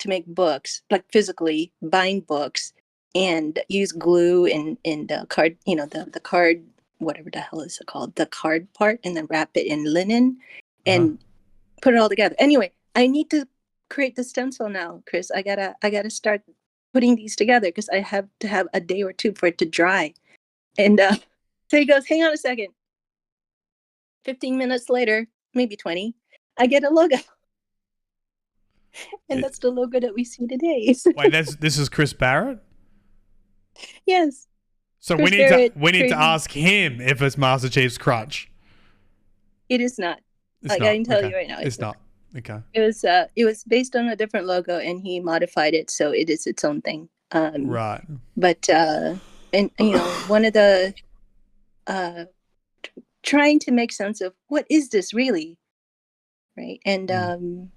make books, like physically bind books and use glue and card, the card, whatever the hell is it called, the card part, and then wrap it in linen and put it all together. Anyway, I need to create the stencil now, Chris. I gotta start putting these together because I have to have a day or two for it to dry. And so he goes, hang on a second. 15 minutes later, maybe 20, I get a logo. And that's the logo that we see today. Wait, this is Chris Barrett? Yes. So Chris we need to ask him if it's Master Chief's crutch. It is not. It's I not. can tell Okay. you right now. It's not. Okay. It was based on a different logo and he modified it so it is its own thing. Right. But and one of the trying to make sense of what is this really, right? And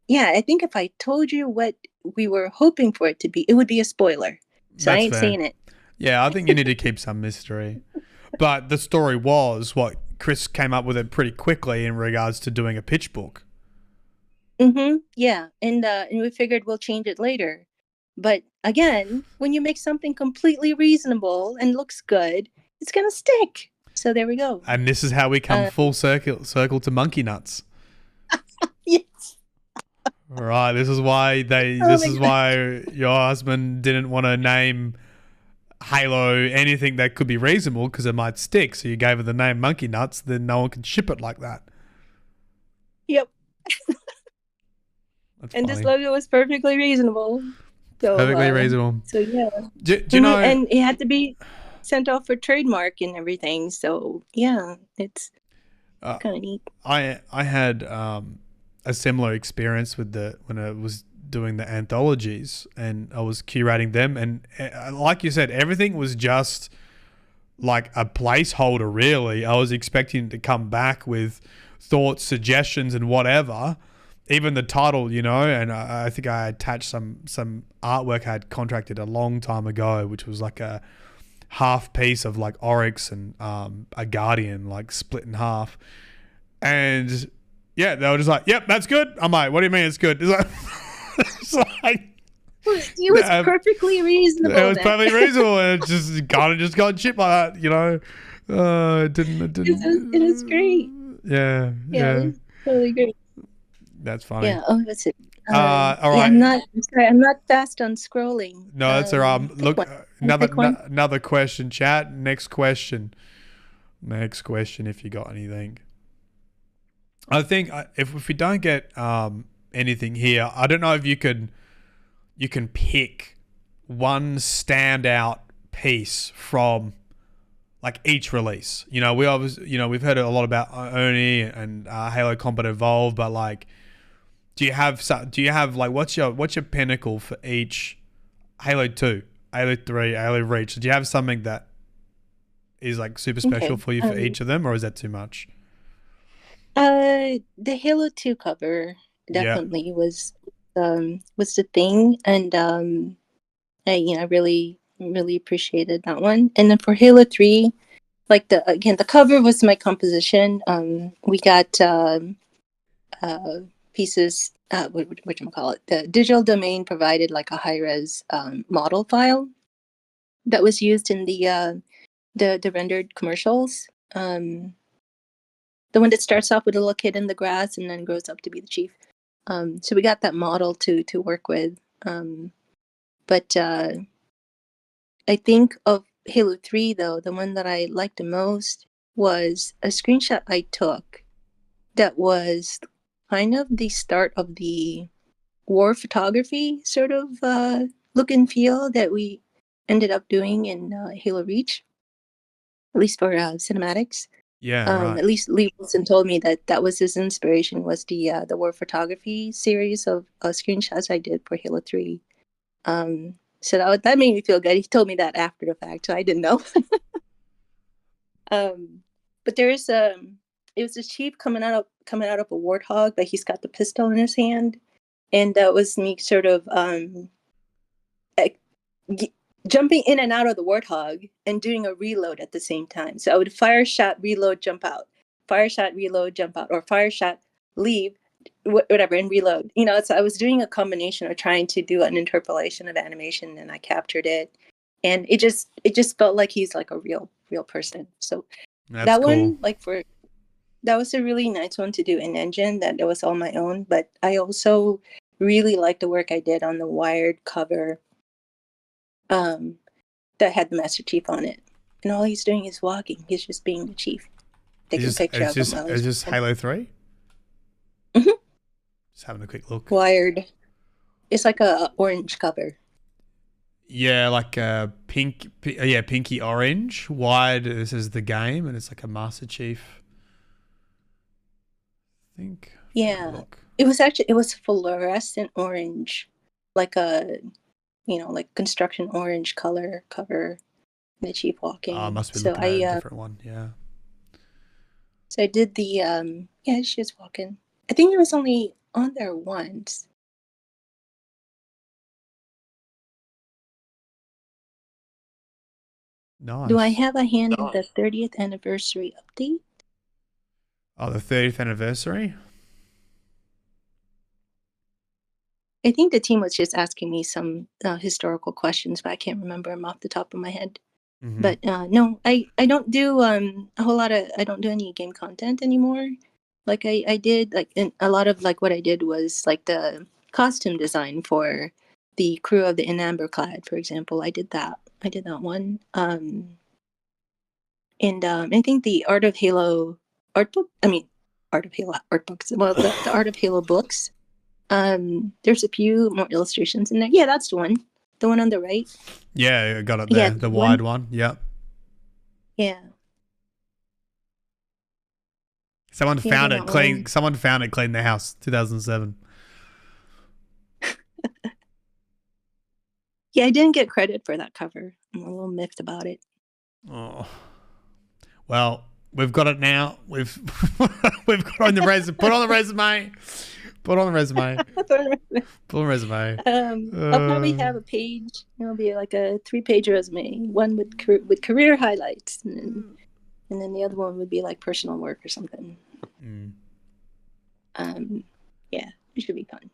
yeah, I think if I told you what we were hoping for it to be, it would be a spoiler. So I ain't saying it. Yeah, I think you need to keep some mystery. But the story was what Chris came up with it pretty quickly in regards to doing a pitch book. Yeah, and we figured we'll change it later. But again, when you make something completely reasonable and looks good, it's gonna stick. So there we go. And this is how we come full circle to Monkey Nuts. Yes. Right. This is why why your husband didn't want to name Halo anything that could be reasonable because it might stick. So you gave it the name Monkey Nuts, then no one can ship it like that. Yep. That's and funny. this logo was perfectly reasonable. So, Perfectly reasonable. so yeah. Do you know? And it had to be sent off for trademark and everything. So yeah, it's Uh, kind of neat. I had a similar experience with when I was doing the anthologies and I was curating them, and like you said, everything was just like a placeholder. Really, I was expecting to come back with thoughts, suggestions, and whatever. Even the title, and I think I attached some artwork I had contracted a long time ago, which was like a half piece of like Oryx and a Guardian, like split in half. And yeah, they were just like, "Yep, that's good." I'm like, "What do you mean it's good?" It's like, it's like It was perfectly reasonable. it was perfectly reasonable, and it just kind of just got chipped like that, It didn't. It is great. Yeah. It's totally great. That's funny. Yeah. Oh, that's it. All right. I'm sorry. I'm not fast on scrolling. No, that's all right. Look, one. another question, chat. Next question. If you got anything. I think if we don't get anything here, I don't know if you can pick one standout piece from like each release. We've heard a lot about Oni and Halo Combat Evolved, but like, do you have like what's your pinnacle for each? Halo 2, Halo 3, Halo Reach. Do you have something that is like super special for you for each of them, or is that too much? The Halo 2 cover definitely was the thing, and I really appreciated that one. And then for Halo 3, like the cover was my composition. We got pieces. What you call it? The digital domain provided like a high res model file that was used in the rendered commercials. The one that starts off with a little kid in the grass and then grows up to be the chief. So we got that model to work with. But I think of Halo 3, though, the one that I liked the most was a screenshot I took that was kind of the start of the war photography sort of look and feel that we ended up doing in Halo Reach, at least for cinematics. Yeah, right. At least Lee Wilson told me that was his inspiration, was the war photography series of screenshots I did for Halo 3. So that made me feel good. He told me that after the fact, so I didn't know. But there is it was a chief coming out of a warthog, but he's got the pistol in his hand, and that was me sort of jumping in and out of the warthog and doing a reload at the same time. So I would fire shot, reload, jump out, fire shot, reload, jump out, or fire shot, leave, whatever, and reload. So I was doing a combination of trying to do an interpolation of animation, and I captured it, and it just felt like he's like a real person. So that's cool. One, that was a really nice one to do in engine. That was all my own, but I also really liked the work I did on the wired cover. That had the Master Chief on it, and all he's doing is walking. He's just being the chief, taking a picture of him. It's just Halo 3. Mm-hmm. Just having a quick look. Wired. It's like a orange cover. Yeah, like a pinky orange. Wired. This is the game, and it's like a Master Chief. I think. Yeah, it was fluorescent orange, like a like construction orange color cover. The chief walking. Must be looking at a different one. Yeah. So I did the she's walking. I think it was only on there once. Nice. Do I have a hand in the 30th anniversary update? Oh, the 30th anniversary? I think the team was just asking me some historical questions, but I can't remember them off the top of my head. Mm-hmm. But no, I don't do a whole lot of, I don't do any game content anymore. Like I did, like a lot of like what I did was like the costume design for the crew of the In Amber Clad, for example. I did that one. And I think the Art of Halo art books. Well, the Art of Halo books. There's a few more illustrations in there. Yeah, that's the one. the one on the right. Yeah, I got it Yeah, there. The one. wide one. Yep. Yeah, Someone he has found an it. Clean. own. Someone found it. Cleaned the house. 2007. Yeah, I didn't get credit for that cover. I'm a little miffed about it. Oh. Well, we've got it now. We've we've got on the resume. Put on the resume. Put on the resume. Put on the resume. I'll probably have a page. It'll be like a 3-page resume, one with career highlights, and then the other one would be like personal work or something. Yeah, it should be fun.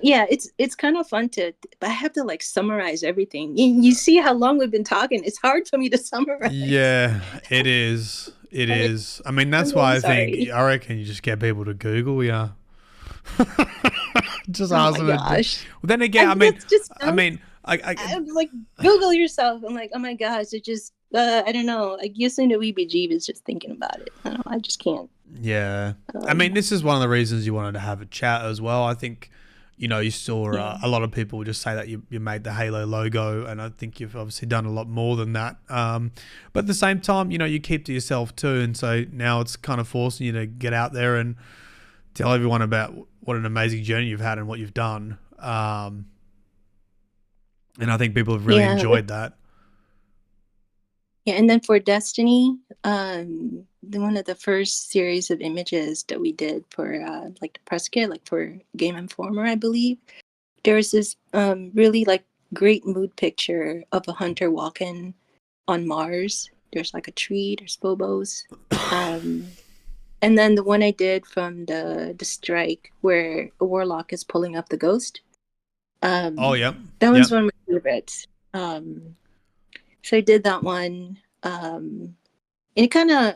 Yeah, it's kind of fun but I have to like summarize everything. You see how long we've been talking. It's hard for me to summarize. Yeah, it is. It is. I mean, that's I'm why sorry. I reckon you just get people to Google you. Just Oh ask my them. gosh. Well, then again, I'm like, Google yourself. I'm like, oh my gosh, it just I don't know. Like using the weebie is just thinking about it. I don't know, I just can't. Yeah. I mean, this is one of the reasons you wanted to have a chat as well. I think, you saw a lot of people just say that you made the Halo logo, and I think you've obviously done a lot more than that. But at the same time, you keep to yourself too, and so now it's kind of forcing you to get out there and tell everyone about what an amazing journey you've had and what you've done. And I think people have really enjoyed that. Yeah, and then for Destiny, one of the first series of images that we did for like the press kit, like for Game Informer, I believe, there was this really like great mood picture of a hunter walking on Mars. There's like a tree, there's Phobos. And then the one I did from the strike where a warlock is pulling up the ghost. That one's one of my favorites. So I did that one. And it kind of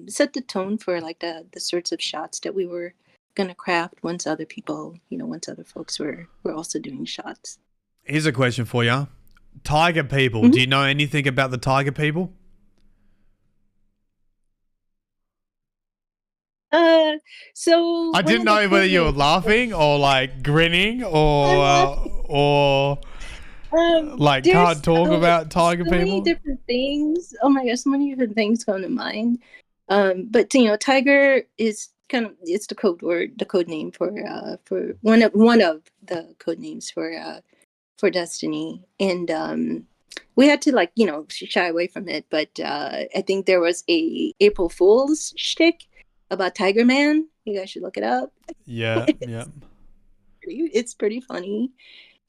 set the tone for like the sorts of shots that we were going to craft once other people, once other folks were also doing shots. Here's a question for you. Tiger people. Mm-hmm. Do you know anything about the tiger people? So I didn't know whether you were laughing or like grinning or like can't talk about tiger people. So many different things. Oh my gosh, so many different things come to mind. But tiger is kind of it's the code name for one of the code names for Destiny, and we had to shy away from it. But I think there was a April Fool's shtick about Tiger Man. You guys should look it up. Yeah, yeah. It's pretty funny.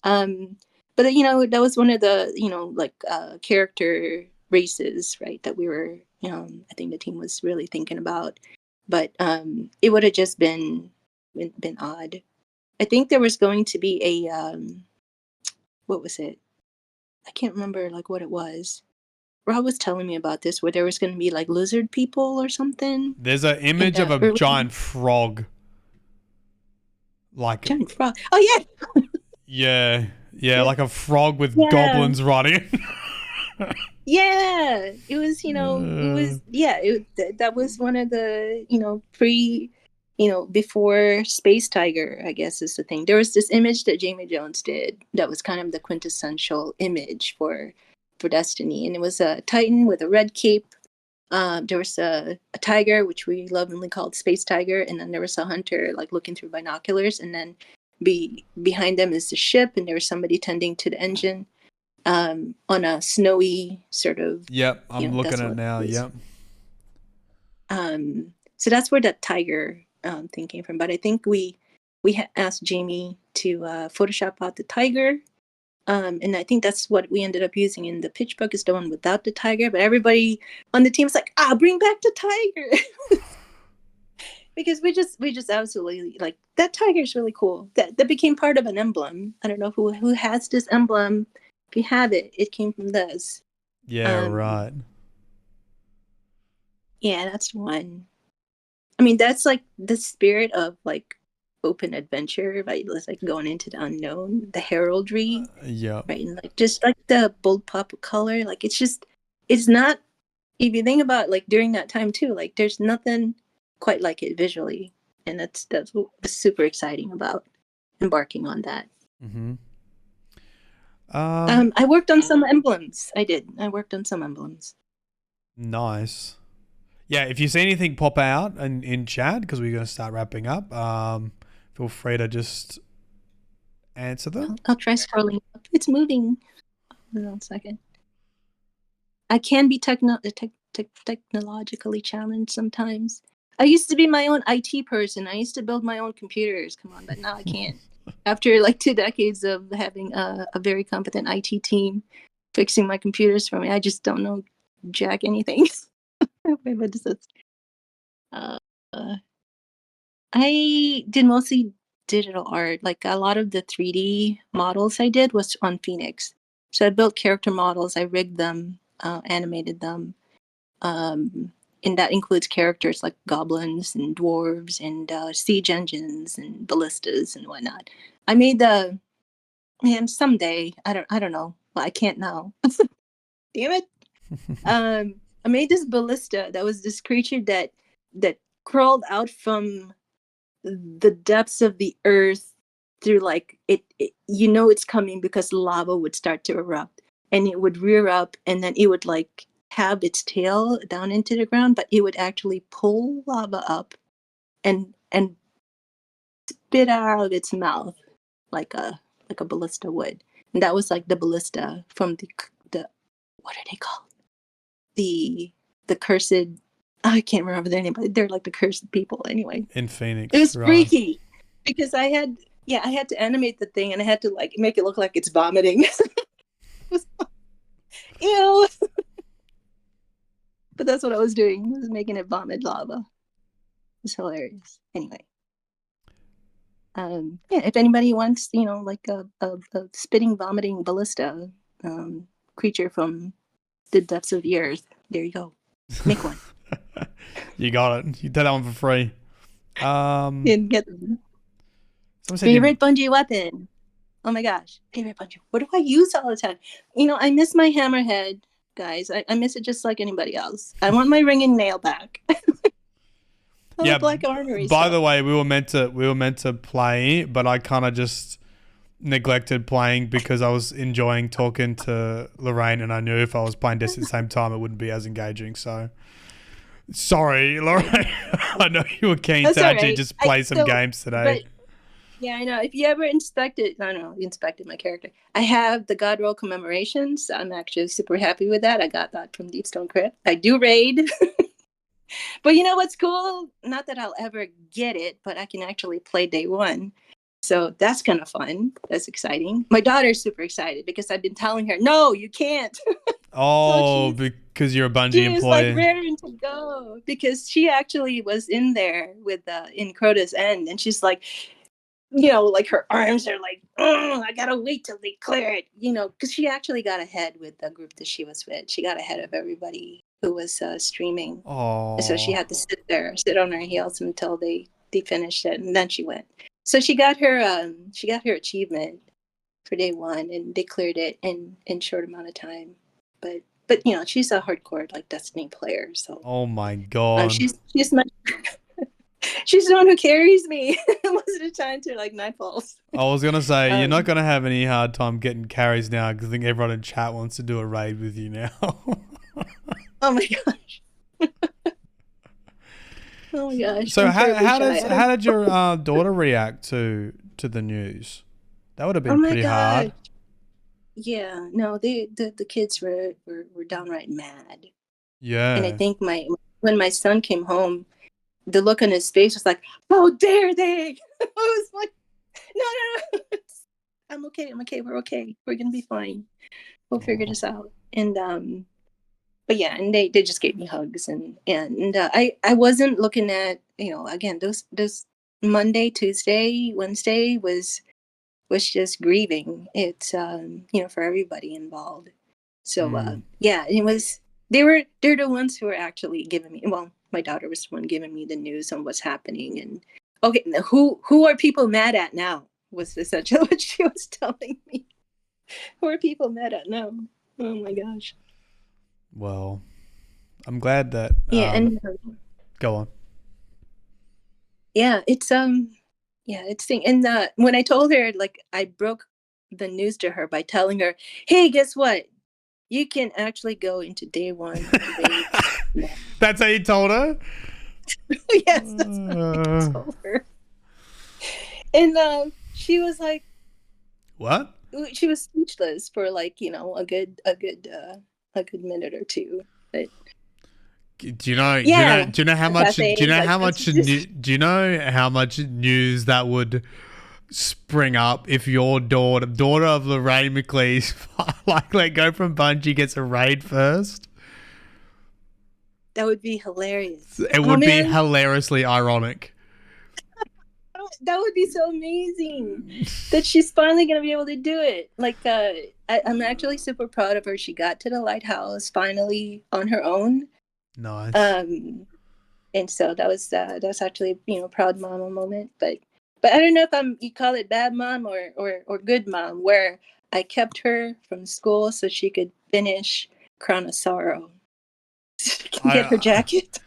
But that was one of the character races, right? That we were, I think the team was really thinking about. But it would have just been odd. I think there was going to be a what was it? I can't remember what it was. Rob was telling me about this, where there was going to be like lizard people or something. There's an image of a giant frog. Like giant frog. Oh yeah. Yeah, like a frog with goblins running. Yeah, it was. That was one of the pre. Before Space Tiger, I guess is the thing. There was this image that Jamie Jones did that was kind of the quintessential image for Destiny, and it was a Titan with a red cape. There was a tiger, which we lovingly called Space Tiger, and then there was a hunter looking through binoculars, and then behind them is the ship, and there was somebody tending to the engine on a snowy sort of. Yep, I'm looking at it now. Yep. So that's where that tiger thing came from. But I think we had asked Jamie to Photoshop out the tiger. And I think that's what we ended up using in the pitch book, is the one without the tiger. But everybody on the team was like, bring back the tiger. Because we just absolutely that tiger is really cool. That became part of an emblem. I don't know who has this emblem. If you have it, it came from this. Yeah, right. Yeah, that's one. I mean, that's the spirit of open adventure, right? It's going into the unknown, the heraldry. Yeah. Right. And just the bold pop of color. It's not, if you think about during that time too, there's nothing quite like it visually. And that's what was super exciting about embarking on that. Mm-hmm. I worked on some emblems. I did. I worked on some emblems. Nice. Yeah, if you see anything pop out in chat, because we're going to start wrapping up, feel free to just answer them. I'll try scrolling up. It's moving. Hold on a second. I can be technologically challenged sometimes. I used to be my own IT person. I used to build my own computers. Come on, but now I can't. After like 2 decades of having a very competent IT team fixing my computers for me, I just don't know jack anything. Wait, what is this? Uh, I did mostly digital art. Like a lot of the 3D models I did was on Phoenix. So I built character models, I rigged them, animated them. And that includes characters like goblins and dwarves and siege engines and ballistas and whatnot. I made the man someday. I don't know. Well, I can't now. Damn it. I made this ballista that was this creature that crawled out from the depths of the earth through like it you know it's coming because lava would start to erupt and it would rear up and then it would like have its tail down into the ground, but it would actually pull lava up and spit out of its mouth like a ballista would. And that was like the ballista from the what are they called, the cursed, I can't remember their name, but they're like the cursed people anyway. In It Phoenix, was right. freaky because I had to animate the thing and I had to like make it look like it's vomiting. Ew. But that's what I was doing. I was making it vomit lava. It was hilarious. Anyway. Yeah, if anybody wants, like a spitting, vomiting ballista creature from the depths of the earth, there you go. Make one. You got it. You did that one for free. And get them. Said Favorite Bungie weapon. Oh my gosh. Favorite Bungie. What do I use all the time? I miss my hammerhead, guys. I miss it just like anybody else. I want my ringing nail back. Yeah. Black armory By stuff. the way, we were meant to play, but I kind of just neglected playing because I was enjoying talking to Lorraine, and I knew if I was playing Destiny at the same time, it wouldn't be as engaging. So, sorry, Lorraine. I know you were keen That's to all actually right. just play some games today. But, yeah, I know. If you ever inspected my character. I have the God Roll commemorations. I'm actually super happy with that. I got that from Deepstone Crypt. I do raid. But you know what's cool? Not that I'll ever get it, but I can actually play day one. So that's kind of fun. That's exciting. My daughter's super excited because I've been telling her, no, you can't. Oh, because you're a Bungie She employee. is like raring to go because she actually was in there with in Crota's End, and she's like, like her arms are like, I gotta wait till they clear it, because she actually got ahead with the group that she was with. She got ahead of everybody who was streaming. Oh. So she had to sit on her heels until they finished it, and then she went. So she got her achievement for day one, and they cleared it in short amount of time. But she's a hardcore like Destiny player, so. Oh my god. She's my. She's the one who carries me most of the time through like nightfalls. I was gonna say you're not gonna have any hard time getting carries now because I think everyone in chat wants to do a raid with you now. Oh my gosh. Oh my gosh. So how did your daughter react to the news? That would have been pretty hard. Yeah, no, the kids were downright mad. Yeah. And I think when my son came home, the look on his face was like, "How dare they!" I was like, "No. I'm okay. We're okay. We're gonna be fine. We'll figure this out." And but yeah, and they just gave me hugs and I wasn't looking at again those Monday, Tuesday, Wednesday was just grieving. It's for everybody involved. So yeah, it was. They're the ones who were actually giving me. Well, my daughter was the one giving me the news on what's happening. And okay, who are people mad at now? Was essentially what she was telling me. Who are people mad at now? Oh my gosh. Well, I'm glad that. And go on. Yeah, it's thing. And when I told her, like, I broke the news to her by telling her, "Hey, guess what? You can actually go into day one." That's how you told her? Yes, that's what I told her. And she was like, What? she was speechless for like, a good minute or two. But Do you know? yeah, Do you know how much? Do you cafe, know like how this much? is just Do you know how much news that would spring up if your daughter of Lorraine McLees, like let go from Bungie, gets a raid first? that would be hilarious. It Oh would be man, hilariously ironic. that would be so amazing that she's finally gonna be able to do it. Like, I'm actually super proud of her. She got to the lighthouse finally on her own. Nice. And so that was actually, proud mama moment. But I don't know if you call it bad mom or good mom, where I kept her from school so she could finish Crown of Sorrow. She can get her I jacket.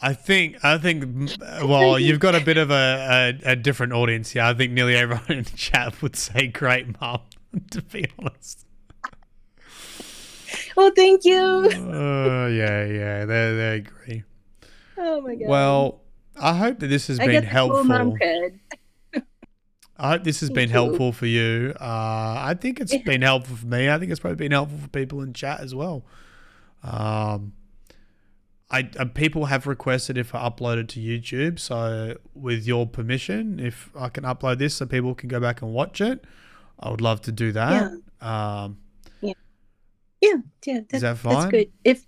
I think well, you've got a bit of a different audience here. I think nearly everyone in the chat would say great mum, to be honest. Well, thank you. Yeah, they agree. Oh my god. Well, I hope that this has I been get the cool mom helpful. cred. I hope this has been Thank you. helpful for you. I think it's been helpful for me. I think it's probably been helpful for people in chat as well. People have requested if I upload it to YouTube. So with your permission, if I can upload this so people can go back and watch it, I would love to do that. Yeah. Yeah. Is that That's fine? good. If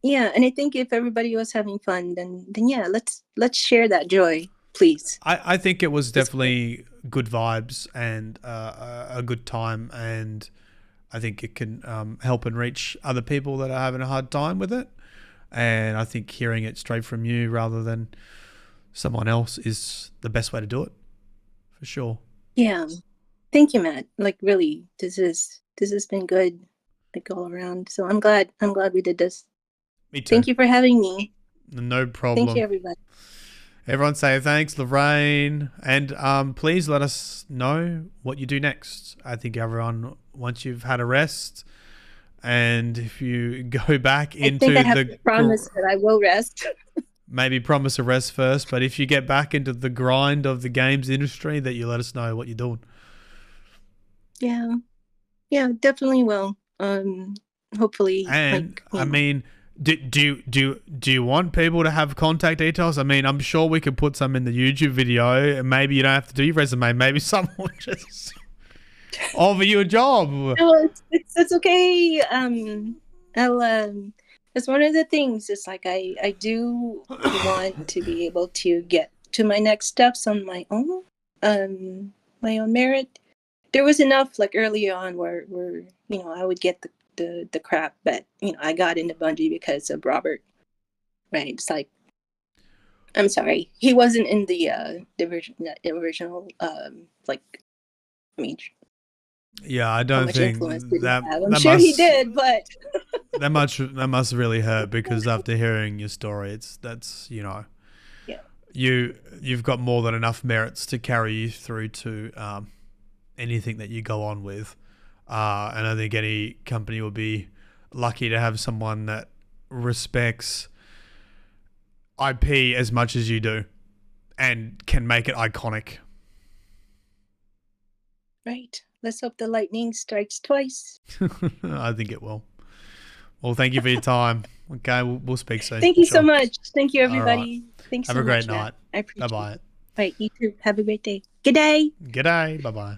yeah, and I think if everybody was having fun, then yeah, let's share that joy, please. I think it was definitely good vibes and a good time, and I think it can help and reach other people that are having a hard time with it. And I think hearing it straight from you rather than someone else is the best way to do it, for sure. Yeah. Thank you, Matt. Like, really, this has been good, like, all around. So I'm glad we did this. Me too. Thank you for having me. No problem. Thank you, everybody. Everyone say thanks, Lorraine. And please let us know what you do next. I think everyone, once you've had a rest, and if you go back into I think I have to promise that I will rest. maybe promise a rest first, but if you get back into the grind of the games industry, that you let us know what you're doing. Yeah, definitely will. Hopefully, And like, I mean, do you want people to have contact details? I mean, I'm sure we could put some in the YouTube video, and maybe you don't have to do your resume. Maybe someone just offer you a job. no, it's okay. I'll It's one of the things. It's like I do want to be able to get to my next steps on my own merit. There was enough, like, early on where I would get the crap, but I got into Bungie because of Robert. Right? It's like, I'm sorry, he wasn't in the original like, I mean, Yeah, I how don't much think influence did he that have? I'm that sure he must did, but that must really hurt, because after hearing your story, that's yeah. you've got more than enough merits to carry you through to anything that you go on with. And I think any company would be lucky to have someone that respects IP as much as you do and can make it iconic. Right. Let's hope the lightning strikes twice. I think it will. Well, thank you for your time. Okay, we'll speak soon. Thank you so much. Thank you, everybody. Right. Thanks Have so a great much, night. Matt. I appreciate it. Bye-bye. Right, you too. Have a great day. Good day. Good day. Bye-bye.